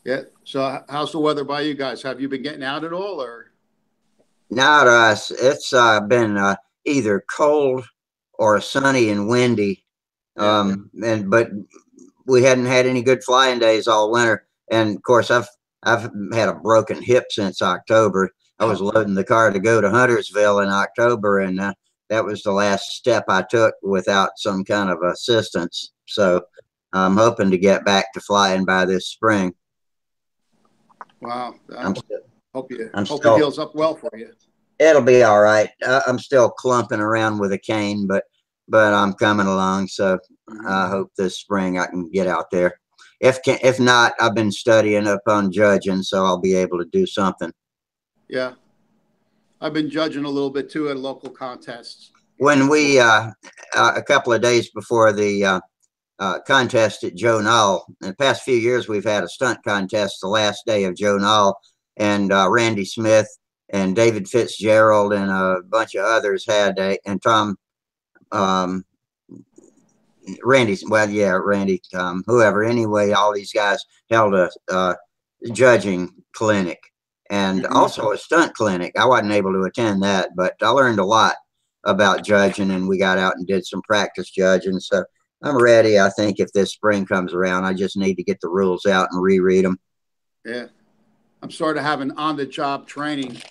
F: Yeah. So how's the weather by you guys? Have you been getting out at all or?
A: Not us. It's been either cold or sunny and windy. But we hadn't had any good flying days all winter. And of course I've had a broken hip since October. I was loading the car to go to Huntersville in October, and that was the last step I took without some kind of assistance. So I'm hoping to get back to flying by this spring.
F: Wow. Hope it heals up well for you.
A: It'll be all right. I'm still clumping around with a cane, but I'm coming along. So I hope this spring I can get out there. If not, I've been studying up on judging, so I'll be able to do something.
F: Yeah. I've been judging a little bit too at local contests.
A: When we, a couple of days before the contest at Joe Knoll, in the past few years, we've had a stunt contest the last day of Joe Knoll, and Randy Smith and David Fitzgerald and a bunch of others had and Tom, Randy, whoever. Anyway, all these guys held a judging clinic and also a stunt clinic. I wasn't able to attend that, but I learned a lot about judging, and we got out and did some practice judging. So I'm ready. I think if this spring comes around, I just need to get the rules out and reread them.
F: Yeah. I'm sort of having on-the-job training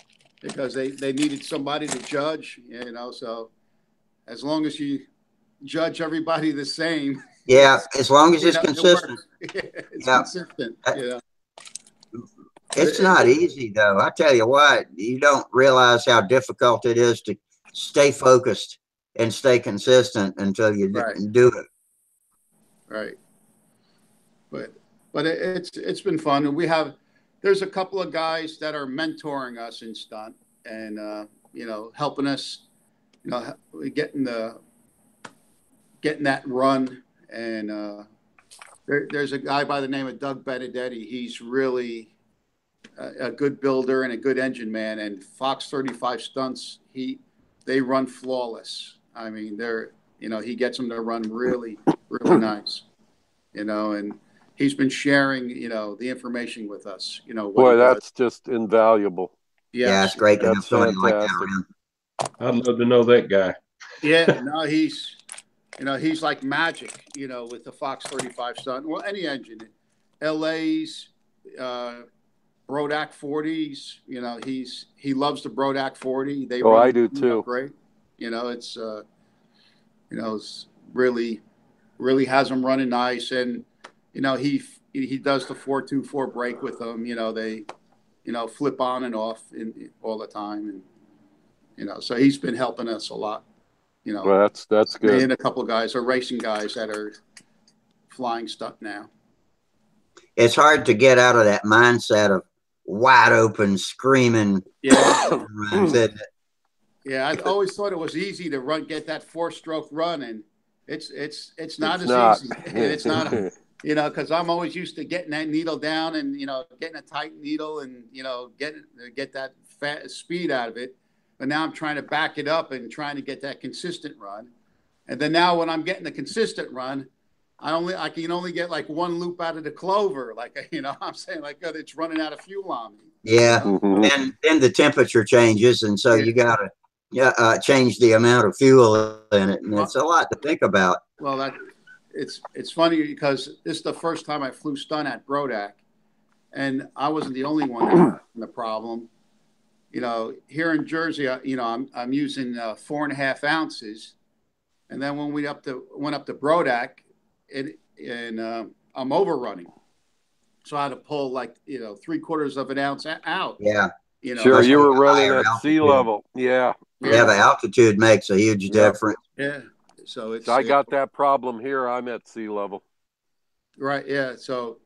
F: because they needed somebody to judge, you know, so as long as you judge everybody the same.
A: Yeah, as long as it's consistent.
F: It's consistent, yeah.
A: It's not easy, though. I tell you what, you don't realize how difficult it is to stay focused and stay consistent until you do it.
F: Right. But it's been fun. And there's a couple of guys that are mentoring us in stunt and, you know, helping us you know, getting that run. And there's a guy by the name of Doug Benedetti. He's really a good builder and a good engine man. And Fox 35 Stunts, they run flawless. I mean, he gets them to run really, really nice. And he's been sharing, the information with us.
E: Boy, that's just invaluable.
F: Yes.
A: Yeah, it's great to have
E: That's
A: somebody like that
E: fantastic.
A: around.
D: I'd love to know that guy.
F: Yeah, no, he's like magic, with the Fox 35 Stunt. Well, any engine, LA's, Brodak 40s. He loves the Brodak 40.
E: I do too.
F: Great. It's really has them running nice, and he does the 4.24 brake with them. They flip on and off all the time, and so he's been helping us a lot.
E: Well, that's good.
F: And a couple of guys are racing guys that are flying stunt now.
A: It's hard to get out of that mindset of wide open screaming.
F: Yeah.
A: Runs, isn't it?
F: Yeah, I always thought it was easy to get that 4-stroke run, and it's not
E: It's
F: as
E: not.
F: easy. It's not, because I'm always used to getting that needle down and getting a tight needle and get that speed out of it. But now I'm trying to back it up and trying to get that consistent run. And then now when I'm getting the consistent run, I can only get like one loop out of the clover. Like, I'm saying, like, it's running out of fuel on me.
A: Yeah. And then the temperature changes, and so you got to change the amount of fuel in it, and it's a lot to think about.
F: Well, it's funny because this is the first time I flew stunt at Brodak, and I wasn't the only one having the problem. Here in Jersey, I'm using 4.5 ounces, and then when we went up to Brodak, and I'm overrunning, so I had to pull like 3/4 of an ounce out.
A: Yeah.
E: Sure, you were running
A: higher
E: at
A: altitude.
E: sea level. Yeah.
A: Yeah, the altitude makes a huge difference.
F: Yeah. So
E: I got that problem here. I'm at sea level.
F: Right. Yeah. So,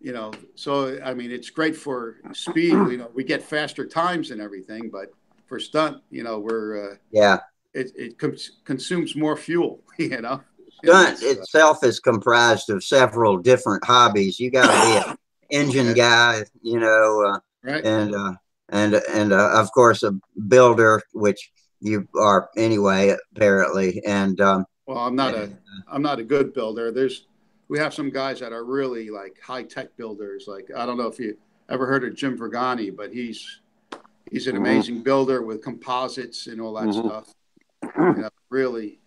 F: I mean, it's great for speed. We get faster times and everything, but for stunt, we're it consumes more fuel.
A: Stunt itself is comprised of several different hobbies. You got to be an engine guy,
F: right.
A: and of course a builder, which you are anyway, apparently. And
F: well, I'm not a good builder. We have some guys that are really like high tech builders. Like, I don't know if you ever heard of Jim Vergani, but he's an amazing builder with composites and all that stuff. Really,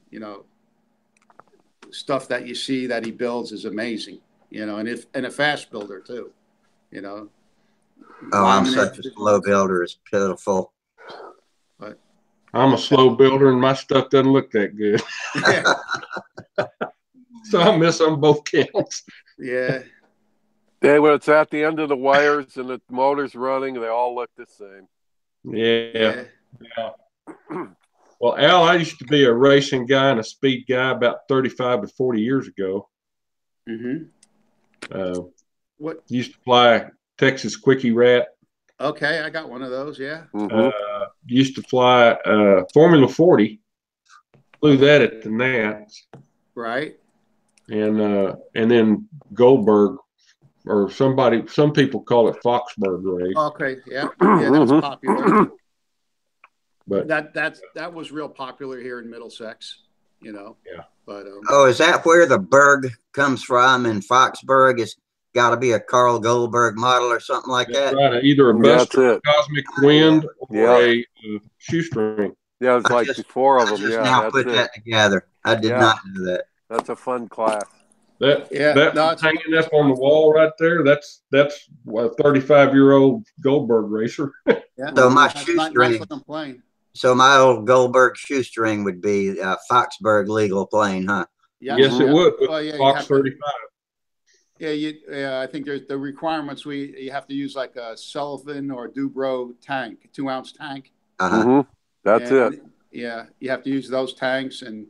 F: stuff that you see that he builds is amazing. And a fast builder too.
A: Oh, I'm such a slow builder. It's pitiful.
F: But
D: I'm a slow builder, and my stuff doesn't look that good. So I miss on both counts.
F: Yeah.
E: Yeah, when it's at the end of the wires and the motor's running, they all look the same.
D: Yeah. Well, Al, I used to be a racing guy and a speed guy about 35 to 40 years ago.
F: What?
D: Used to fly Texas Quickie Rat.
F: Okay, I got one of those. Yeah.
D: Used to fly Formula 40. Flew that at the Nats.
F: Right.
D: And then Goldberg, or some people call it Foxburg race.
F: Okay, yeah, that was popular.
D: But
F: that was real popular here in Middlesex, Yeah. But
A: is that where the Berg comes from in Foxburg? It's got to be a Carl Goldberg model or something like that.
D: Right, either a Buster, Cosmic Wind, or a shoestring.
E: Yeah, it's like 4 of them.
A: I just now put that together. I did not know that.
E: That's a fun class.
D: That's hanging up on the wall right there. That's a 35-year-old Goldberg racer.
A: So my shoestring. So my old Goldberg shoestring would be Foxburg legal plane, huh?
F: Yeah.
D: Yes, it would. Fox 35.
F: Yeah, I think there's the requirements. You have to use like a Sullivan or Dubrow tank, 2-ounce tank.
E: That's it.
F: Yeah, you have to use those tanks and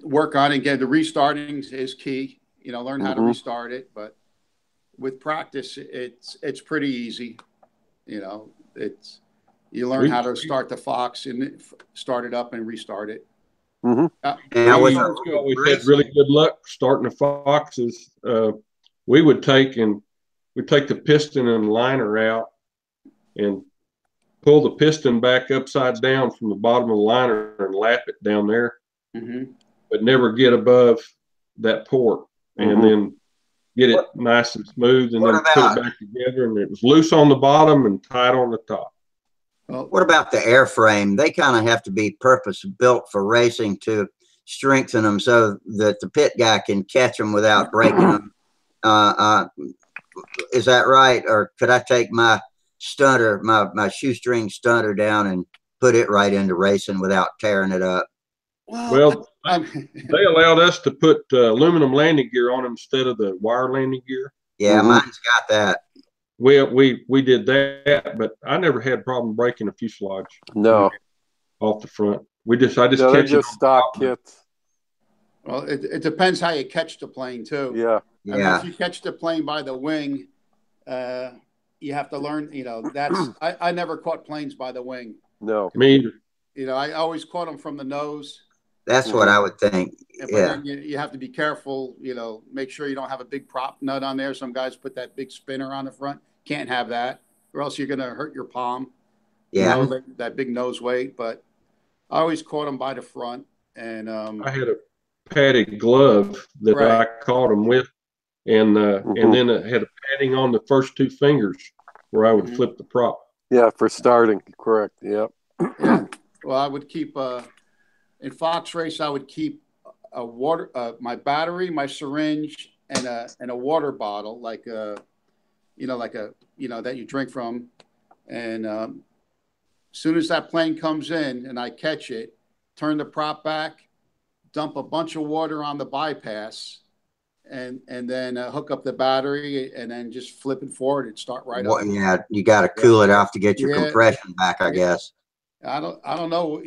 F: work on it. Again, the restarting is key. Learn how to restart it. But with practice, it's pretty easy. you learn how to start the Fox and start it up and restart it.
E: Mm-hmm.
D: We always had really good luck starting the Foxes. We would take the piston and liner out and pull the piston back upside down from the bottom of the liner and lap it down there, but never get above that port, and then get it nice and smooth, and then put it back together, and it was loose on the bottom and tight on the top.
A: Well, what about the airframe? They kind of have to be purpose built for racing to strengthen them so that the pit guy can catch them without breaking them. Is that right? Or could I take my stunter, my shoestring stunter down and put it right into racing without tearing it up?
D: Well, they allowed us to put aluminum landing gear on them instead of the wire landing gear.
A: Yeah, mine's got that.
D: We did that, but I never had a problem breaking a fuselage.
E: No,
D: off the front. I just catch
E: just stock kits.
F: Well, it depends how you catch the plane too.
E: Yeah.
F: I mean, if you catch the plane by the wing, you have to learn. I never caught planes by the wing.
E: No,
D: me either.
F: I always caught them from the nose.
A: That's what I would think.
F: But then you have to be careful. Make sure you don't have a big prop nut on there. Some guys put that big spinner on the front. Can't have that, or else you're going to hurt your palm.
A: Yeah,
F: that big nose weight. But I always caught them by the front, and
D: I had a padded glove that I caught them with, and then it had a padding on the first two fingers where I would flip the prop.
E: Yeah, for starting, correct. Yep.
F: Yeah. Well, I would keep in Fox race. I would keep a water, my battery, my syringe, and a water bottle, like that you drink from, and as soon as that plane comes in and I catch it, turn the prop back, dump a bunch of water on the bypass, and then hook up the battery, and then just flip it forward and start right up.
A: Yeah, you got to cool it off to get your compression back, I guess.
F: I don't know,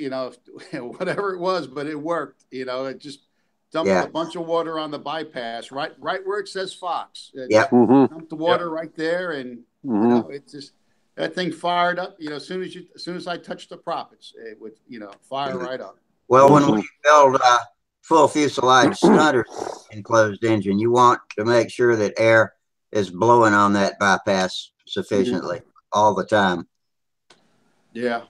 F: whatever it was, but it worked. It just dumped a bunch of water on the bypass, right where it says Fox. Dumped the water right there, and it just, that thing fired up. As soon as I touched the prop, it would fire right up.
A: Well, when we build full fuselage stunters enclosed engine, you want to make sure that air is blowing on that bypass sufficiently all the time.
F: Yeah.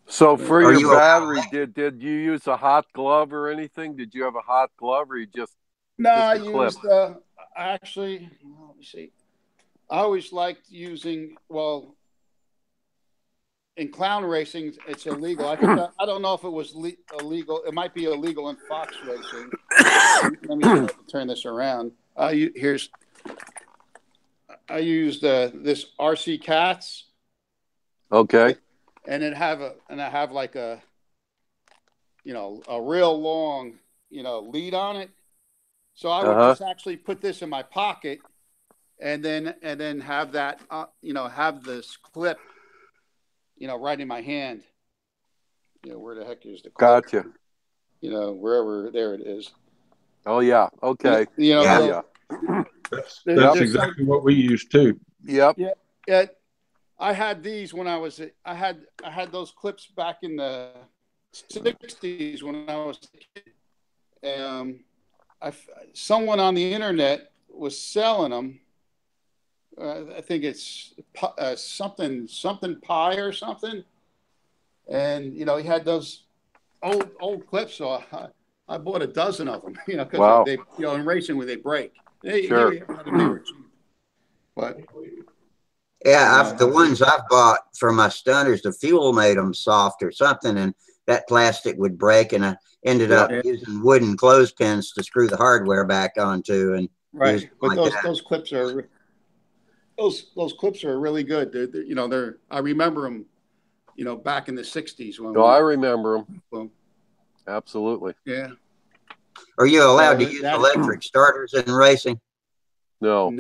E: So for your battery, did you use a hot glove or anything? Did you have a hot glove, or you just?
F: No, I used actually. Let me see. I always liked using, in clown racing, it's illegal. I don't know if it was illegal. It might be illegal in Fox racing. Let me turn this around. I used this RC Cats.
E: Okay.
F: And I have like a real long, lead on it. So I would just actually put this in my pocket, and then have that, have this clip, right in my hand. Where the heck is the clip?
E: Gotcha.
F: Wherever, there it is.
E: Oh yeah. Okay.
D: That's exactly what we used too.
E: Yep.
F: Yeah. I had these when I had those clips back in the 60s when I was a kid. Someone on the internet was selling them. I think it's something pie or something. And, he had those old clips. So I bought a dozen of them, because they, in racing where they break. They were cheap. But
A: yeah, the ones I've bought for my stunters, the fuel made them soft or something, and that plastic would break, and I ended up using wooden clothespins to screw the hardware back onto. And
F: but those clips are those clips are really good. They're I remember them, back in the 60s when.
E: I remember them. Absolutely.
F: Yeah.
A: Are you allowed to use electric starters in racing?
E: No.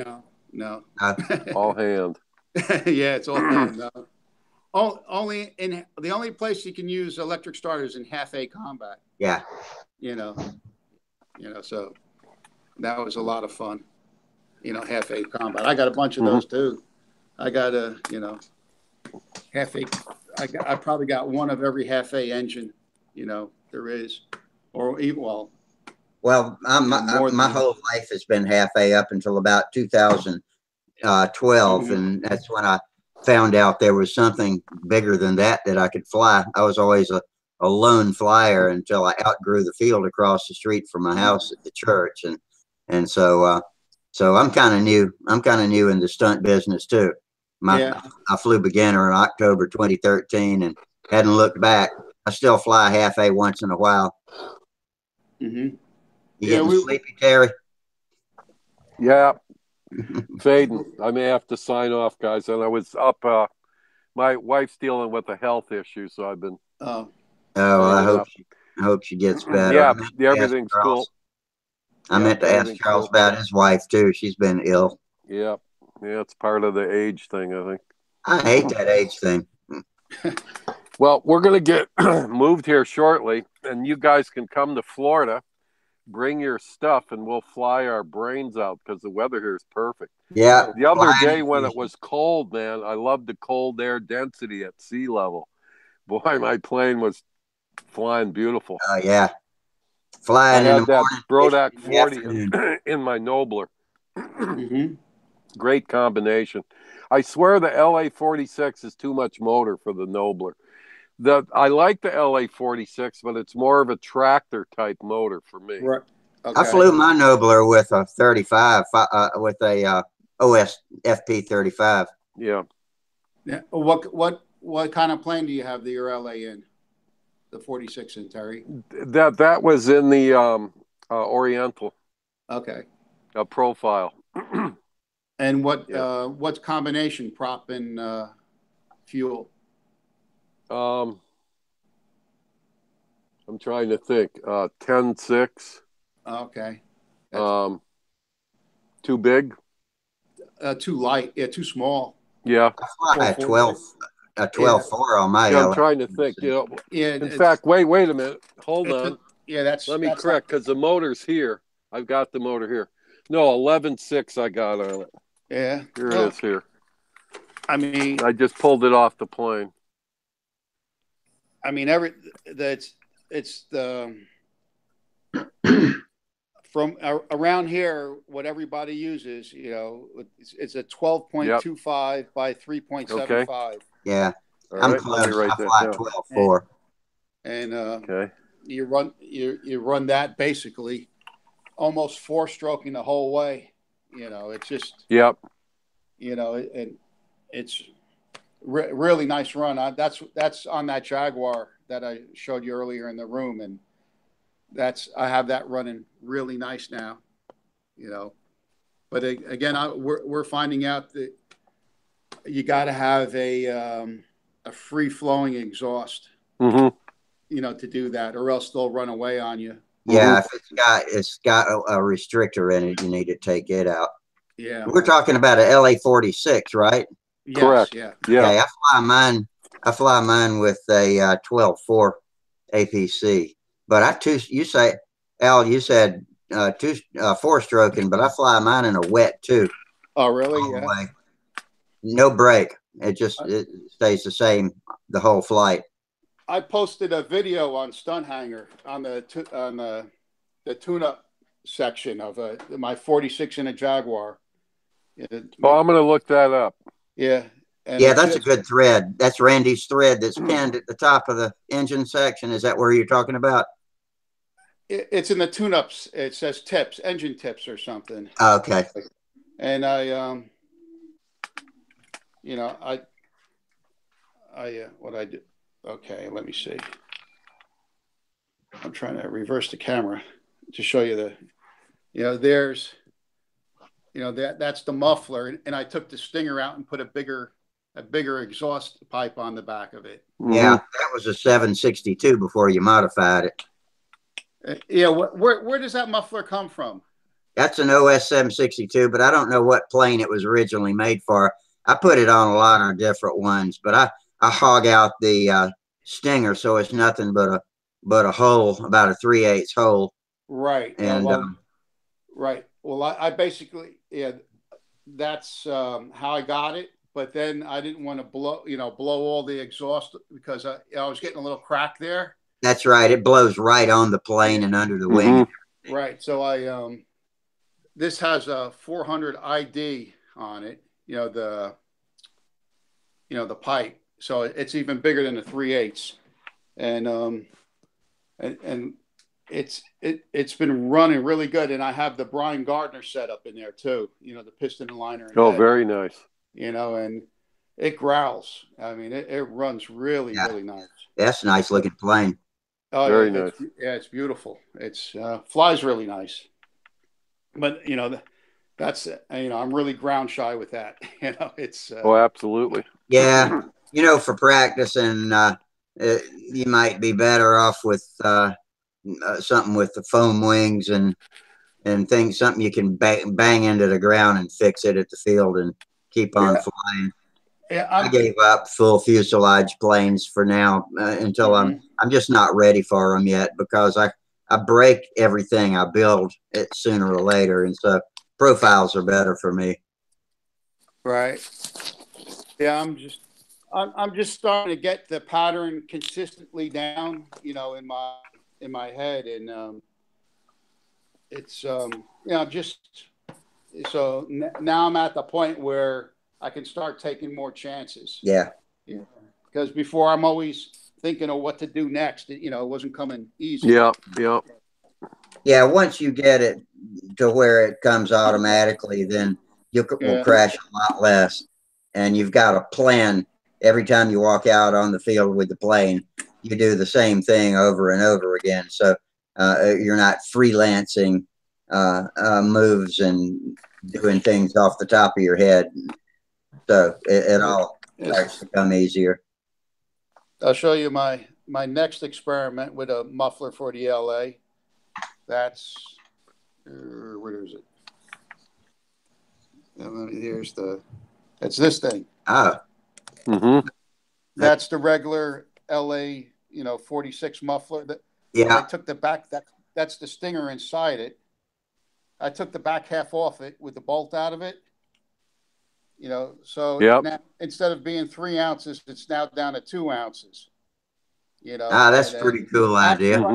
F: No.
E: All hand.
F: Yeah, it's all hand. No. The only place you can use electric starters in half-A combat.
A: Yeah.
F: So that was a lot of fun. Half-A combat. I got a bunch of those too. I got half A. I probably got one of every half A engine, there is, or even
A: Well, my whole life has been half A up until about 2012, and that's when I found out there was something bigger than that I could fly. I was always a lone flyer until I outgrew the field across the street from my house at the church, and so I'm kind of new. I'm kind of new in the stunt business too. I flew beginner in October 2013 and hadn't looked back. I still fly half A once in a while. You getting sleepy, Terry?
E: Yeah. Fading. I may have to sign off, guys. And I was up. My wife's dealing with a health issue, so I've been.
A: I hope she gets better.
E: Yeah, everything's cool.
A: I meant to ask Charles about his wife too. She's been ill.
E: Yeah, it's part of the age thing, I think.
A: I hate that age thing.
E: Well, we're gonna get moved here shortly, and you guys can come to Florida. Bring your stuff and we'll fly our brains out because the weather here is perfect.
A: Yeah.
E: The other day when it was cold, man, I loved the cold air density at sea level. Boy, my plane was flying beautiful.
A: Oh, yeah. Flying
E: I
A: in
E: had
A: the
E: that
A: morning,
E: Brodak 40 in my Nobler. Great combination. I swear the LA 46 is too much motor for the Nobler. I like the LA 46, but it's more of a tractor type motor for me.
F: Right. Okay.
A: I flew my Nobler with a 35, with a OS FP 35.
E: Yeah.
F: What kind of plane do you have your LA in? The 46 in, Terry?
E: That was in the Oriental.
F: Okay.
E: A profile.
F: And what's combination, prop and fuel?
E: I'm trying to think. 10.6.
F: Okay.
E: Too big?
F: Too light. Yeah, too small.
E: Yeah.
A: I fly a 12.4 on my.
E: I'm trying to think. In fact, wait a minute. Hold on. Let me correct because the motor's here. I've got the motor here. No, 11.6 I got on it.
F: Yeah.
E: Here it is here.
F: I mean,
E: I just pulled it off the plane.
F: I mean, it's the from around here, what everybody uses, it's a 12.25 by 3.75.
E: Okay.
A: Yeah,
E: all
A: I'm
E: right,
A: close. I fly 12.4.
F: And
E: okay,
F: you run that basically almost 4-stroking the whole way. It's just and it's really nice run. That's on that Jaguar that I showed you earlier in the room, and I have that running really nice now, But again, we're finding out that you got to have a free flowing exhaust, to do that, or else they'll run away on you.
A: Yeah, if it's got a restrictor in it, you need to take it out.
F: Yeah,
A: we're talking about a LA 46, right?
F: Yes,
E: correct.
F: Yeah.
A: Okay, I fly mine with a 12.4 APC. But you say, Al, you said 4-stroking, but I fly mine in a wet too.
F: Oh, really? Yeah.
A: No brake. It stays the same the whole flight.
F: I posted a video on StuntHangar on the tune-up section of my 46 in a Jaguar.
E: I'm going to look that up.
F: Yeah. And
A: that's a good thread. That's Randy's thread that's pinned at the top of the engine section. Is that where you're talking about?
F: It's in the tune-ups. It says tips, engine tips or something.
A: Okay.
F: And what I do. Okay, let me see. I'm trying to reverse the camera to show you there's, that's the muffler. And I took the stinger out and put a bigger exhaust pipe on the back of it.
A: Yeah, that was a 762 before you modified it.
F: Where does that muffler come from?
A: That's an OS 762, but I don't know what plane it was originally made for. I put it on a lot of different ones, but I hog out the stinger, so it's nothing but a hole, about a 3/8 hole.
F: Right.
A: And
F: right. Well, I basically, that's how I got it. but then I didn't want to blow all the exhaust because I was getting a little crack there.
A: That's right. It blows right on the plane and under the wing.
F: Right. So this has a 400 ID on it, the pipe. So it's even bigger than the 3/8. And it's been running really good. And I have the Brian Gardner setup in there too, the piston and liner.
E: Oh, very nice.
F: And it growls. I mean, it runs really, really nice.
A: That's a nice looking plane.
F: Oh,
E: very nice.
F: It's beautiful. It's flies really nice. But that's I'm really ground shy with that. It's
E: oh, absolutely.
A: Yeah, for practicing, you might be better off with something with the foam wings and things, something you can bang into the ground and fix it at the field and keep on flying. Yeah, I gave up full fuselage planes for now until I'm just not ready for them yet, because I break everything I build it sooner or later, and so profiles are better for me.
F: Right. Yeah, I'm just starting to get the pattern consistently down, in my head, and it's just so now I'm at the point where I can start taking more chances.
A: Yeah.
F: Because before I'm always thinking of what to do next. It wasn't coming easy.
E: Yeah.
A: Yeah. Once you get it to where it comes automatically, then you will crash a lot less. And you've got a plan every time you walk out on the field with the plane. You do the same thing over and over again. So you're not freelancing moves and doing things off the top of your head. So it all starts to come easier.
F: I'll show you my next experiment with a muffler for the LA. That's where is it? It's this thing.
A: Oh.
F: That's the regular LA 46 muffler. I took the back. That's the stinger inside it. I took the back half off it with the bolt out of it. So now, instead of being 3 ounces, it's now down to 2 ounces.
A: That's a pretty cool idea.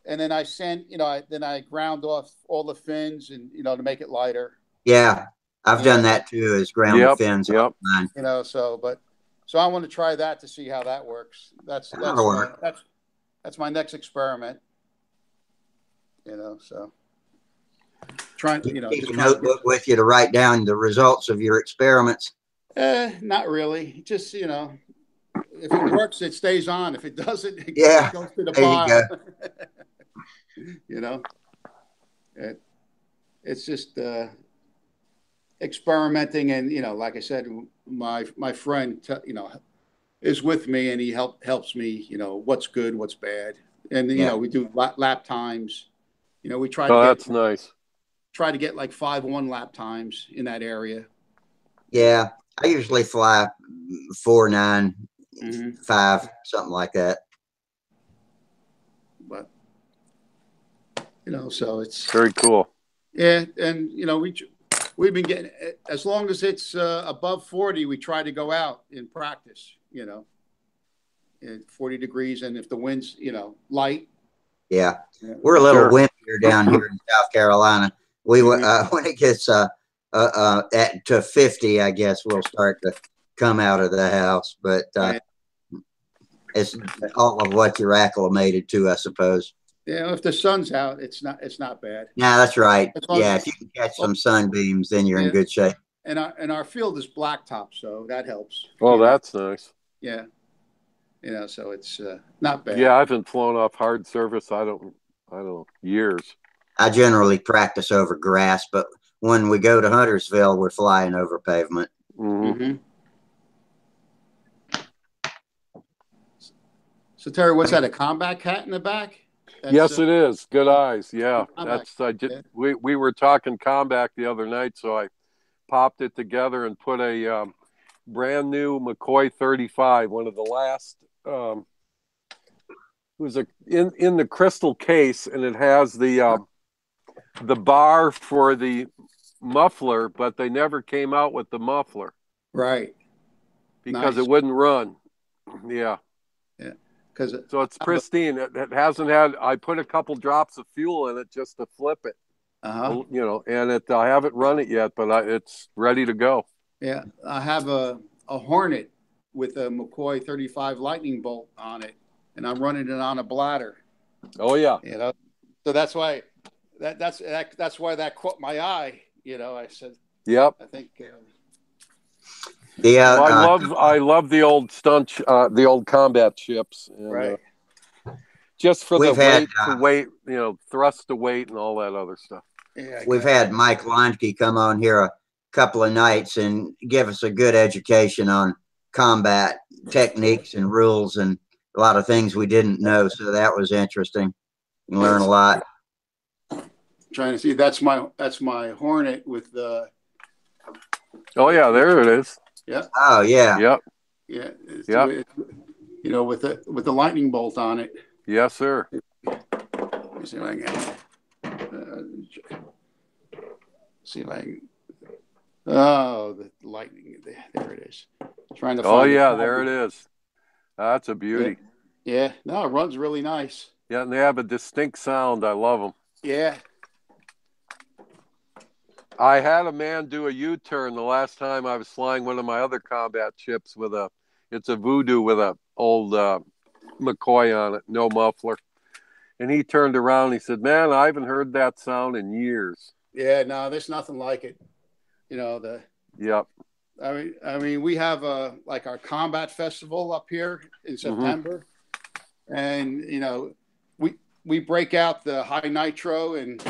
F: And then I I ground off all the fins and to make it lighter.
A: Yeah, I've done that too, is ground the fins.
F: So I want to try that to see how that works. That's my next experiment. So trying
A: take a notebook with you to write down the results of your experiments.
F: Not really. Just if it works, it stays on. If it doesn't, it goes to the pile. It's just experimenting, and like I said, my friend is with me, and he helps me. What's good, what's bad, and we do lap times. We try.
E: That's nice.
F: Try to get like 5-1 lap times in that area.
A: Yeah, I usually fly 4.9, 5, something like that.
F: But so it's
E: very cool.
F: Yeah, and we've been getting, as long as it's above 40, we try to go out in practice. At 40 degrees, and if the wind's light.
A: Yeah, we're a little windier down here in South Carolina. We when it gets to 50, I guess we'll start to come out of the house. But it's all of what you're acclimated to, I suppose.
F: Yeah, if the sun's out, it's not bad.
A: Yeah, that's right. Yeah, if you can catch some sunbeams, then you're in good shape.
F: And our field is blacktop, so that helps.
E: Oh, that's nice.
F: Yeah, so it's not bad.
E: Yeah, I haven't flown off hard surface. I don't know, years.
A: I generally practice over grass, but when we go to Huntersville, we're flying over pavement.
F: So Terry, what's that? A combat cat in the back?
E: Yes, it is. Good eyes. Yeah, we were talking combat the other night, so I popped it together and put a brand new McCoy 35, one of the last. It was in the crystal case, and it has the bar for the muffler, but they never came out with the muffler.
F: Right.
E: because
F: Nice.
E: it wouldn't run. Yeah.
F: Yeah. Because
E: So it's pristine. It hasn't had. I put a couple drops of fuel in it just to flip it. You know, and I haven't run it yet, but it's ready to go.
F: Yeah, I have a Hornet with a McCoy 35 Lightning Bolt on it, and I'm running it on a bladder.
E: Oh yeah.
F: You know, so that's why that's why that caught my eye. You know, I said,
E: yep.
F: I think.
A: Yeah,
E: I love the old stunt, the old combat ships, and,
F: right.
E: Just for the
A: had,
E: weight, you know, thrust to weight and all that other stuff.
F: Yeah,
A: we've had Mike Lonke come on here a couple of nights and give us a good education on combat techniques and rules and a lot of things we didn't know. So that was interesting. You learn a lot.
F: Trying to see, that's my Hornet with the.
E: Oh yeah, there it is.
F: Yeah.
A: Oh yeah.
E: Yep.
F: Yeah.
E: Yep.
F: You know, with the lightning bolt on it.
E: Yes, sir.
F: Let me see if I can. See if I can. Oh, the lightning! There it is. Trying to.
E: Oh yeah, there it is. That's a beauty.
F: Yeah. No, it runs really nice.
E: Yeah, and they have a distinct sound. I love them.
F: Yeah.
E: I had a man do a U-turn the last time I was flying one of my other combat ships with it's a Voodoo with a old McCoy on it, no muffler. And he turned around and he said, man, I haven't heard that sound in years.
F: Yeah, no, there's nothing like it. You know,
E: Yep.
F: I mean, we have like our combat festival up here in September. And, you know, we break out the high nitro and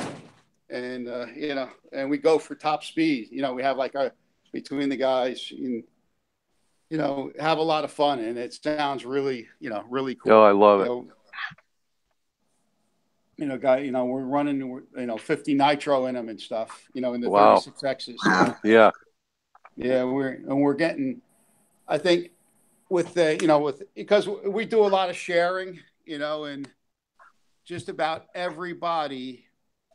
F: you know, and we go for top speed. You know, we have like between the guys, you know, have a lot of fun, and it sounds really, you know, really cool.
E: Oh, I love it.
F: You know, we're running, you know, 50 nitro in them and stuff. You know, in the 36Xs.
E: Yeah.
F: Yeah, we're getting. I think with the, you know, because we do a lot of sharing, you know, and just about everybody.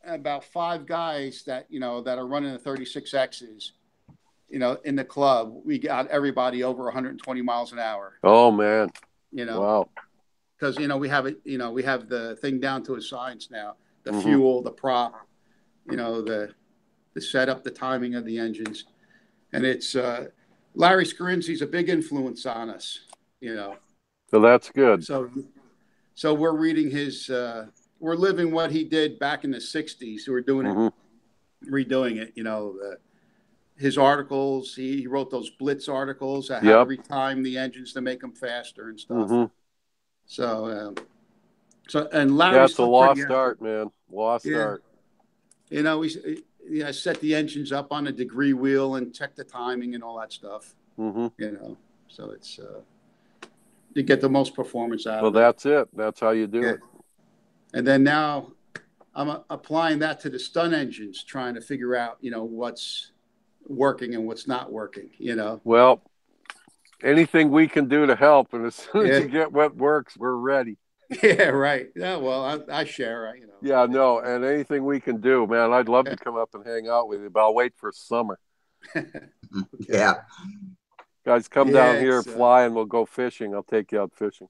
F: About 5 guys that, you know, that are running the 36Xs, you know, in the club, we got everybody over 120 miles an hour.
E: Oh man.
F: You know,
E: wow.
F: Because, you know, we have it, you know, we have the thing down to a science now, the fuel, the prop, you know, the setup, the timing of the engines. And it's, Larry Scarinzi's a big influence on us, you know.
E: So that's good.
F: So we're reading his, we're living what he did back in the 60s. We're doing it, redoing it, you know, his articles. He wrote those Blitz articles that how to retime the engines to make them faster and stuff. So and Larry's
E: that's a lost art, man. Lost art.
F: You know, I set the engines up on a degree wheel and check the timing and all that stuff. You know, so it's you get the most performance out of it.
E: Well, that's it. That's how you do it.
F: And then now I'm applying that to the stunt engines, trying to figure out, you know, what's working and what's not working, you know.
E: Well, anything we can do to help, and as soon as you get what works, we're ready.
F: Yeah, right. Yeah, well, I share, you know.
E: Yeah, no, and anything we can do, man, I'd love to come up and hang out with you, but I'll wait for summer.
A: Yeah.
E: Guys, come down here and fly, and we'll go fishing. I'll take you out fishing.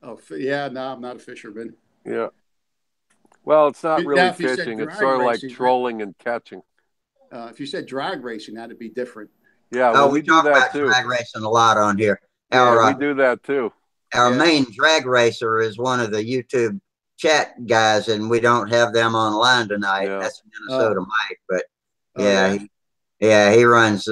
F: Oh, yeah, no, I'm not a fisherman.
E: Yeah. Well, it's not really fishing. It's sort of like trolling and catching.
F: If you said drag racing, that'd be different.
E: Yeah, well, we do that too.
A: Drag racing a lot on here.
E: We do that too.
A: Our main drag racer is one of the YouTube chat guys, and we don't have them online tonight. That's Minnesota Mike, but he runs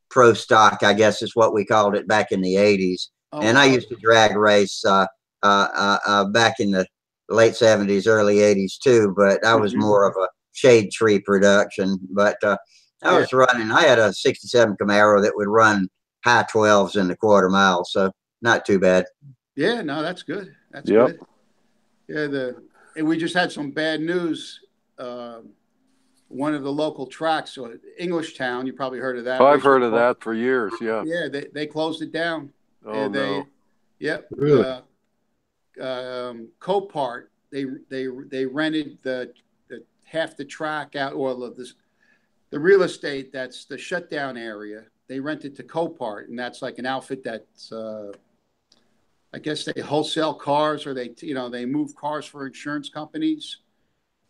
A: pro stock, I guess is what we called it back in the 80s. And I used to drag race back in the late 70s, early 80s too, but I was more of a shade tree production. But I was running, I had a 67 Camaro that would run high 12s in the quarter mile, so not too bad.
F: Yeah, no, that's good. That's good. Yeah, and we just had some bad news. One of the local tracks, so Englishtown, you probably heurt of that.
E: Oh, I've heard of that for years, yeah.
F: Yeah, they closed it down.
E: Oh, no.
F: Yep.
D: Really?
F: Copart, they rented the half the track out, or the real estate that's the shutdown area, they rent it to Copart, and that's like an outfit that's I guess they wholesale cars, or they move cars for insurance companies.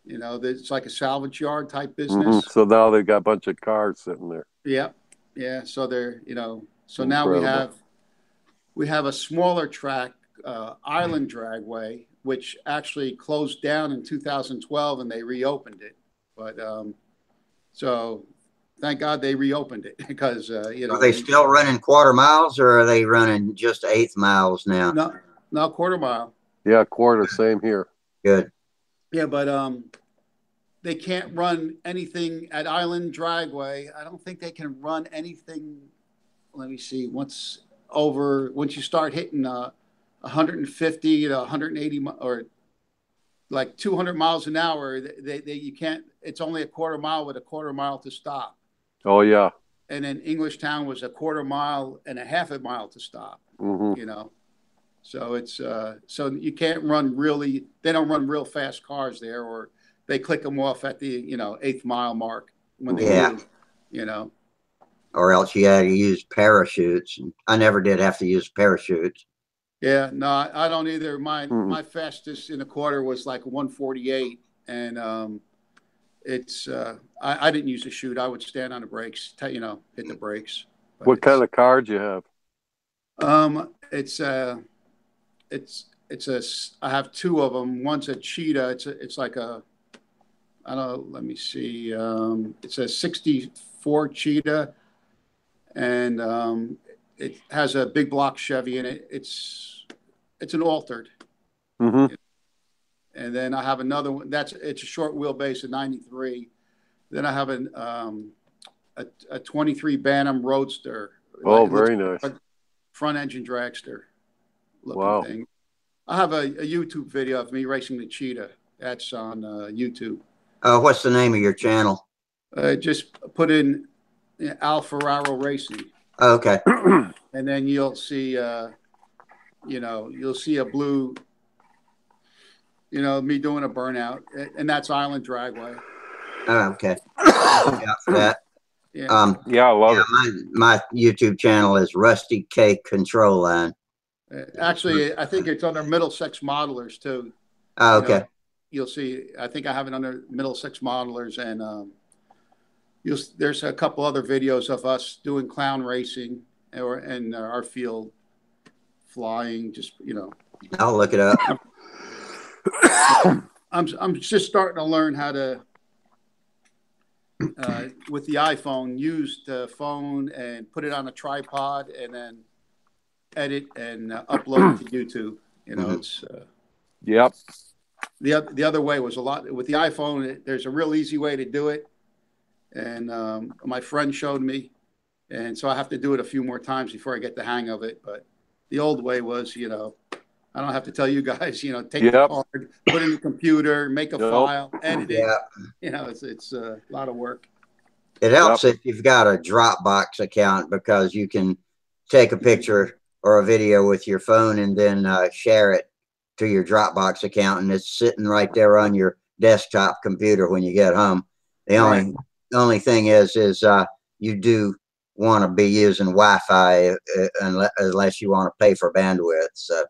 F: It's like a salvage yard type business.
E: So now they've got a bunch of cars sitting there.
F: Yeah, yeah. So they're so
E: Incredible.
F: now we have a smaller track, Island Dragway, which actually closed down in 2012, and they reopened it. But so thank God they reopened it, because
A: Are they still running quarter miles, or are they running just eighth miles now?
F: No, quarter mile.
E: Yeah, quarter. Same here.
A: Good.
F: Yeah, but they can't run anything at Island Dragway. I don't think they can run anything. Let me see. Once you start hitting 150 to 180 or like 200 miles an hour, you can't. It's only a quarter mile with a quarter mile to stop.
E: Oh yeah.
F: And then Englishtown was a quarter mile and a half a mile to stop. So it's so you can't run really. They don't run real fast cars there, or they click them off at the 8th mile mark when they do.
A: Or else you had to use parachutes. I never did have to use parachutes.
F: Yeah, no, I don't either. My fastest in a quarter was like 148, and it's I didn't use a chute. I would stand on the brakes, hit the brakes. But
E: what kind of car do you have?
F: I have two of them. One's a Cheetah. It's like a, I don't know. Let me see. It's a '64 Cheetah, and it has a big block Chevy in it. It's an altered. And then I have another one. It's a short wheelbase of '93. Then I have a '23 Bantam Roadster.
E: Oh, very nice.
F: Front engine dragster looking
E: Wow.
F: thing. I have a YouTube video of me racing the Cheetah. That's on YouTube.
A: What's the name of your channel?
F: Just put in Al Ferraro Racing.
A: Okay.
F: And then you'll see, you'll see a blue, me doing a burnout, and that's Island Dragway.
A: Okay. Look out for that.
F: Yeah.
E: I love it.
A: My YouTube channel is Rusty K Control Line.
F: Actually, I think it's under Middlesex Modelers too.
A: Oh, okay.
F: You'll see. I think I have it under Middlesex Modelers, and there's a couple other videos of us doing clown racing and our field flying. Just
A: I'll look it up.
F: I'm just starting to learn how to with the iPhone, use the phone and put it on a tripod, and then edit and upload it to YouTube. It's
E: Yep.
F: The other way was a lot with the iPhone. There's a real easy way to do it, and my friend showed me, and so I have to do it a few more times before I get the hang of it. But the old way was, I don't have to tell you guys, take the card, put it in the computer, make a file, edit it. It's a lot of work.
A: It helps if you've got a Dropbox account, because you can take a picture or a video with your phone and then share it to your Dropbox account, and it's sitting right there on your desktop computer when you get home. The only thing is you do want to be using Wi-Fi unless you want to pay for bandwidth. So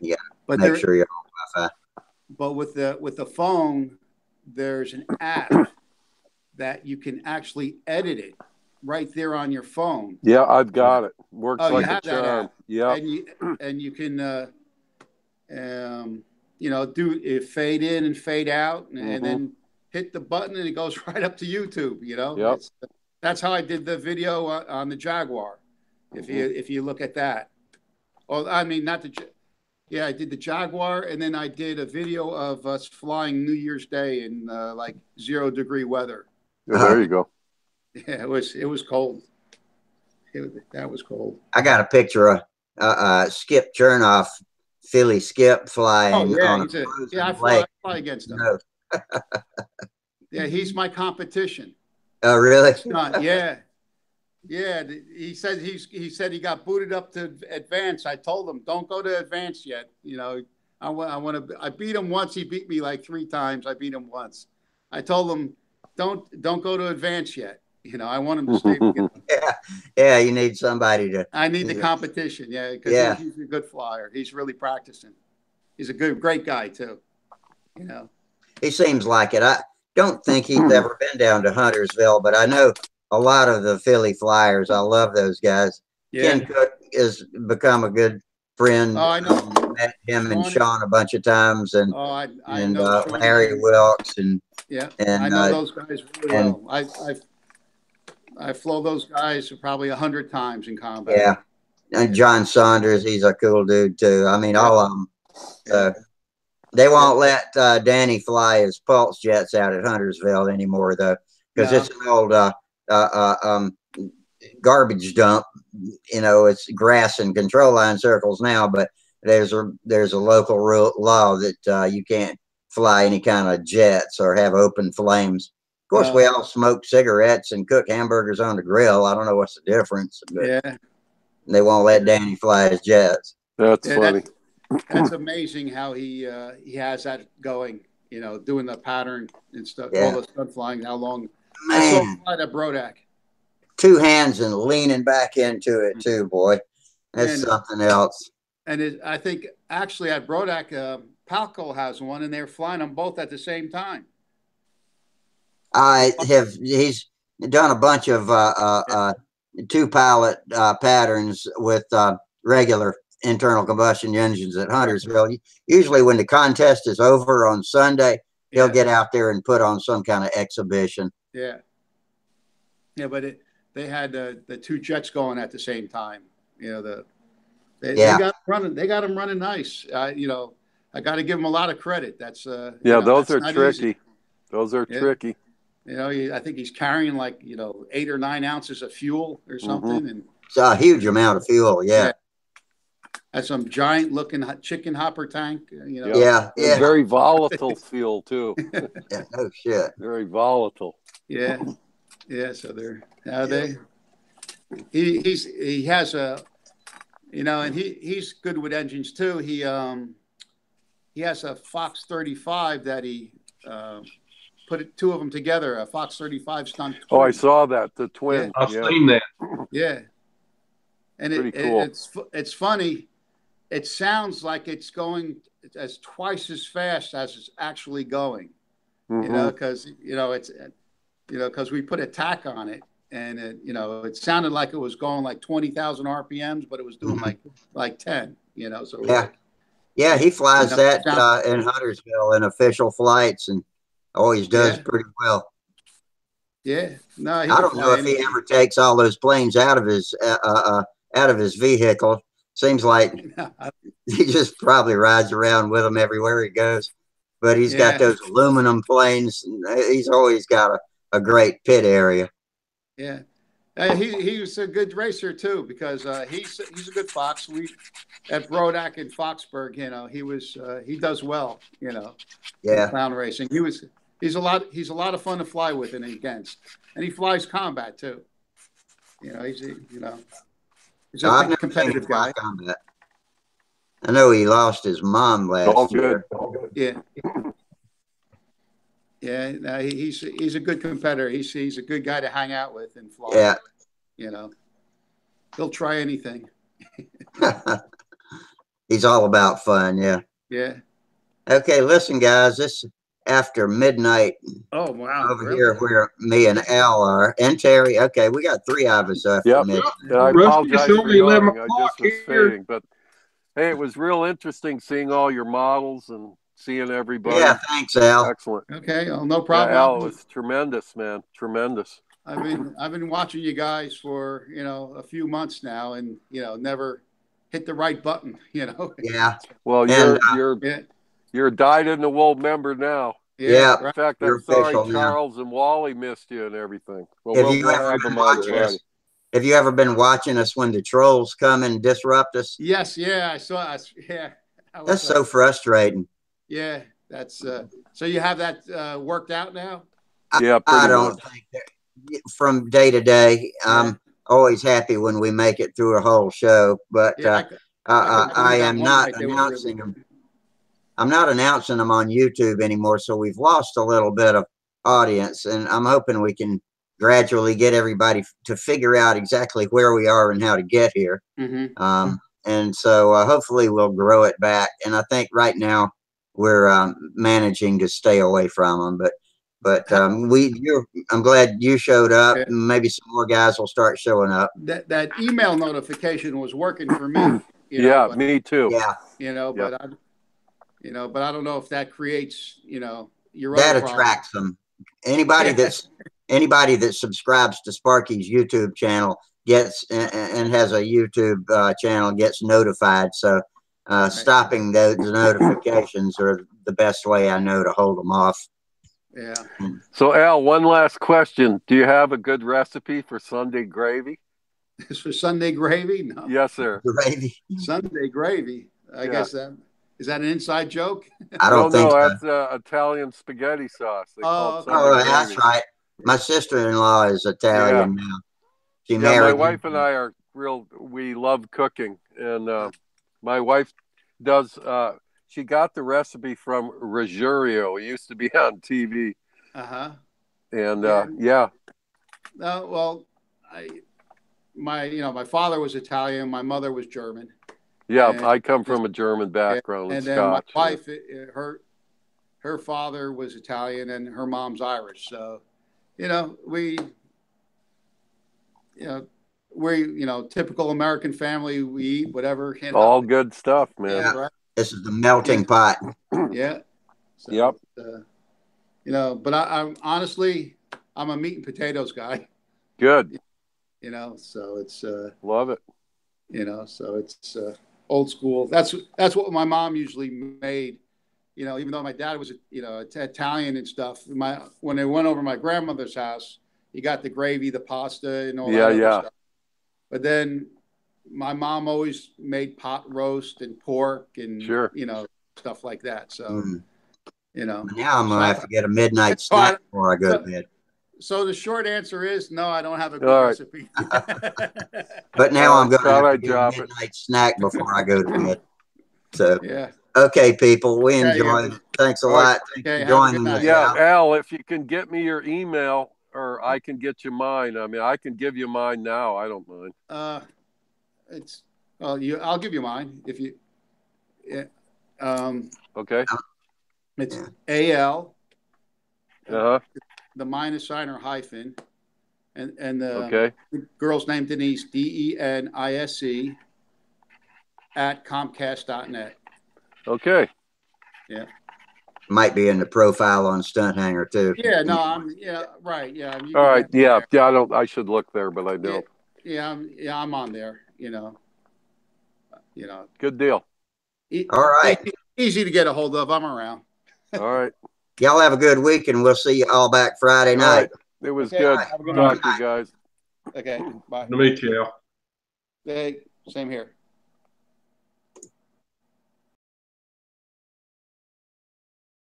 A: yeah,
F: but
A: make sure you're on Wi-Fi.
F: But with the phone, there's an app that you can actually edit it right there on your phone.
E: Yeah, I've got it. Works like
F: you have
E: a charm. Yeah.
F: And you can do it, fade in and fade out, and then hit the button, and it goes right up to YouTube. That's how I did the video on the Jaguar. If you look at that, I did the Jaguar, and then I did a video of us flying New Year's Day in like 0-degree weather.
E: There you go.
F: Yeah, it was cold. That was cold.
A: I got a picture of Skip Chernoff, Philly Skip, flying.
F: I fly against him. Yeah, he's my competition.
A: Oh, really?
F: Yeah. He said he got booted up to advance. I told him, don't go to advance yet. I beat him once. He beat me like 3 times. I beat him once. I told him, don't go to advance yet. You know, I want him to stay together.
A: Yeah, you need somebody to.
F: I need the competition, yeah, because he's a good flyer. He's really practicing. He's a great guy too. You know,
A: he seems like it. I don't think he's ever been down to Huntersville, but I know a lot of the Philly Flyers. I love those guys.
F: Yeah.
A: Ken Cook has become a good friend.
F: Oh, I know.
A: Met him and Sean a bunch of times, and
F: I know
A: Larry Wilkes, and
F: I know those guys really well. I flow those guys probably 100 times in combat.
A: Yeah, and John Saunders, he's a cool dude too. I mean, all of them. So they won't let Danny fly his pulse jets out at Huntersville anymore, though, because it's an old garbage dump. You know, it's grass and control line circles now, but there's a local law that you can't fly any kind of jets or have open flames. Of course, we all smoke cigarettes and cook hamburgers on the grill. I don't know what's the difference, but they won't let Danny fly his jets.
E: That's funny.
F: That's amazing how he has that going. You know, doing the pattern and stuff. All the stunt flying. How long?
A: Man,
F: I saw him fly that Brodak.
A: 2 hands and leaning back into it too, boy. That's something else.
F: And I think actually at Brodak, Palco has one, and they're flying them both at the same time.
A: He's done a bunch of 2-pilot patterns with regular internal combustion engines at Huntersville. Usually when the contest is over on Sunday, he'll get out there and put on some kind of exhibition.
F: Yeah, but they had the 2 jets going at the same time. You know, they got running. They got them running nice. You know, I got to give them a lot of credit. That's
E: those are tricky.
F: Easy.
E: Those are tricky.
F: You know, I think he's carrying like 8 or 9 ounces of fuel or something, and
A: it's a huge amount of fuel. Yeah.
F: That's some giant looking chicken hopper tank. You know.
A: Yeah.
E: Very volatile fuel too.
A: Yeah, no shit.
E: Very volatile.
F: Yeah. So he has a, and he's good with engines too. He has a Fox 35 that he put 2 of them together, a Fox 35 Stunt.
E: Oh, I saw that, the twin.
D: I've seen that.
F: Yeah, and it's funny. It sounds like it's going as twice as fast as it's actually going. You know, because it's because we put a tack on it, and it sounded like it was going like 20,000 RPMs, but it was doing like 10. You know, so
A: yeah, he flies that in Huntersville in official flights, and always does pretty well.
F: Yeah, no,
A: I don't know if he ever takes all those planes out of his vehicle. Seems like he just probably rides around with them everywhere he goes. But he's got those aluminum planes. He's always got a great pit area.
F: Yeah, he was a good racer too, because he's a good fox. We at Brodak and Foxburg, he does well. In clown racing. He's a lot of fun to fly with and against, and he flies combat too. He's a big competitive guy.
A: Combat. I know he lost his mom last year.
F: Yeah. Yeah, no, he's a good competitor. He's a good guy to hang out with and fly.
A: Yeah.
F: He'll try anything.
A: He's all about fun. Yeah.
F: Yeah.
A: Okay, listen, guys. This after midnight.
F: Oh wow!
A: Over here, where me and Al are, and Terry. Okay, we got 3 of us after midnight.
E: I apologize for yawning. I just was fading, but hey, it was real interesting seeing all your models and seeing everybody.
A: Yeah, thanks, Al.
E: Excellent.
F: Okay, well, no problem.
E: Yeah, Al, it was tremendous, man. Tremendous.
F: I've been watching you guys for a few months now, and never hit the right button.
A: Yeah.
E: Well, you're a dyed-in-the-wool member now.
A: Yeah.
E: In fact, I'm sorry Charles and Wally missed you and everything. Well,
A: have you ever been watching us when the trolls come and disrupt us?
F: Yes. Yeah, I saw. Yeah.
A: That's so frustrating.
F: Yeah. That's so you have that worked out now?
E: Yeah.
A: I don't think that. From day to day, I'm always happy when we make it through a whole show, but I am not announcing them. I'm not announcing them on YouTube anymore, so we've lost a little bit of audience, and I'm hoping we can gradually get everybody to figure out exactly where we are and how to get here.
F: Mm-hmm.
A: And so hopefully we'll grow it back. And I think right now we're managing to stay away from them. But I'm glad you showed up. Maybe some more guys will start showing up.
F: That email notification was working for me.
E: Yeah, me too.
A: Yeah.
F: But I don't know if that creates, your
A: that
F: other
A: attracts them. Anybody that subscribes to Sparky's YouTube channel gets and has a YouTube channel gets notified. So stopping those notifications are the best way I know to hold them off.
F: Yeah.
E: So Al, one last question. Do you have a good recipe for Sunday gravy?
F: For Sunday gravy? No.
E: Yes, sir.
A: Gravy.
F: Sunday gravy. I guess is that an inside joke?
A: I don't think so.
E: That's Italian spaghetti sauce. They call it
A: Sunday gravy. That's right. My sister-in-law is Italian now. She married.
E: My wife and I are we love cooking, and my wife does. She got the recipe from Ruggiero. It used to be on TV. And
F: well, my father was Italian. My mother was German.
E: Yeah, I come from a German background.
F: And then
E: Scotch,
F: my wife, her father was Italian, and her mom's Irish. So, we're typical American family. We eat whatever.
E: All good stuff, man.
F: Yeah, right?
A: This is the melting pot.
F: Yeah. So,
E: yep.
F: But I'm honestly, I'm a meat and potatoes guy.
E: Good.
F: So it's
E: love it.
F: So it's old school. That's what my mom usually made. Even though my dad was Italian and stuff. When they went over to my grandmother's house, he got the gravy, the pasta, and all that other stuff. But then my mom always made pot roast and pork and stuff like that. So now
A: I'm gonna have to get a midnight snack before I go to bed.
F: So the short answer is no, I don't have a good recipe.
A: But now I'm going to have to get a midnight snack before I go to bed. So okay, people, we enjoyed it. Thanks a lot. Thanks for joining us.
E: Yeah, Al, if you can get me your email, or I can get you mine. I mean, I can give you mine now. I don't mind.
F: I'll give you mine if you.
E: Okay.
F: It's AL. The minus sign or hyphen, and the girl's name Denise, DENISE at Comcast.net.
E: Okay.
F: Yeah.
A: Might be in the profile on StuntHangar too.
F: Yeah. No. Right. Yeah.
E: All right. Yeah. Yeah. I should look there, but I don't.
F: Yeah. I'm on there.
E: Good deal.
A: All right.
F: Easy to get a hold of. I'm around.
E: All right.
A: Y'all have a good week, and we'll see you all back Friday night.
E: Right. It was good.
F: Have a good
E: Talk to you guys.
F: Okay. Bye.
D: Nice to meet you, Al.
F: Hey, same here.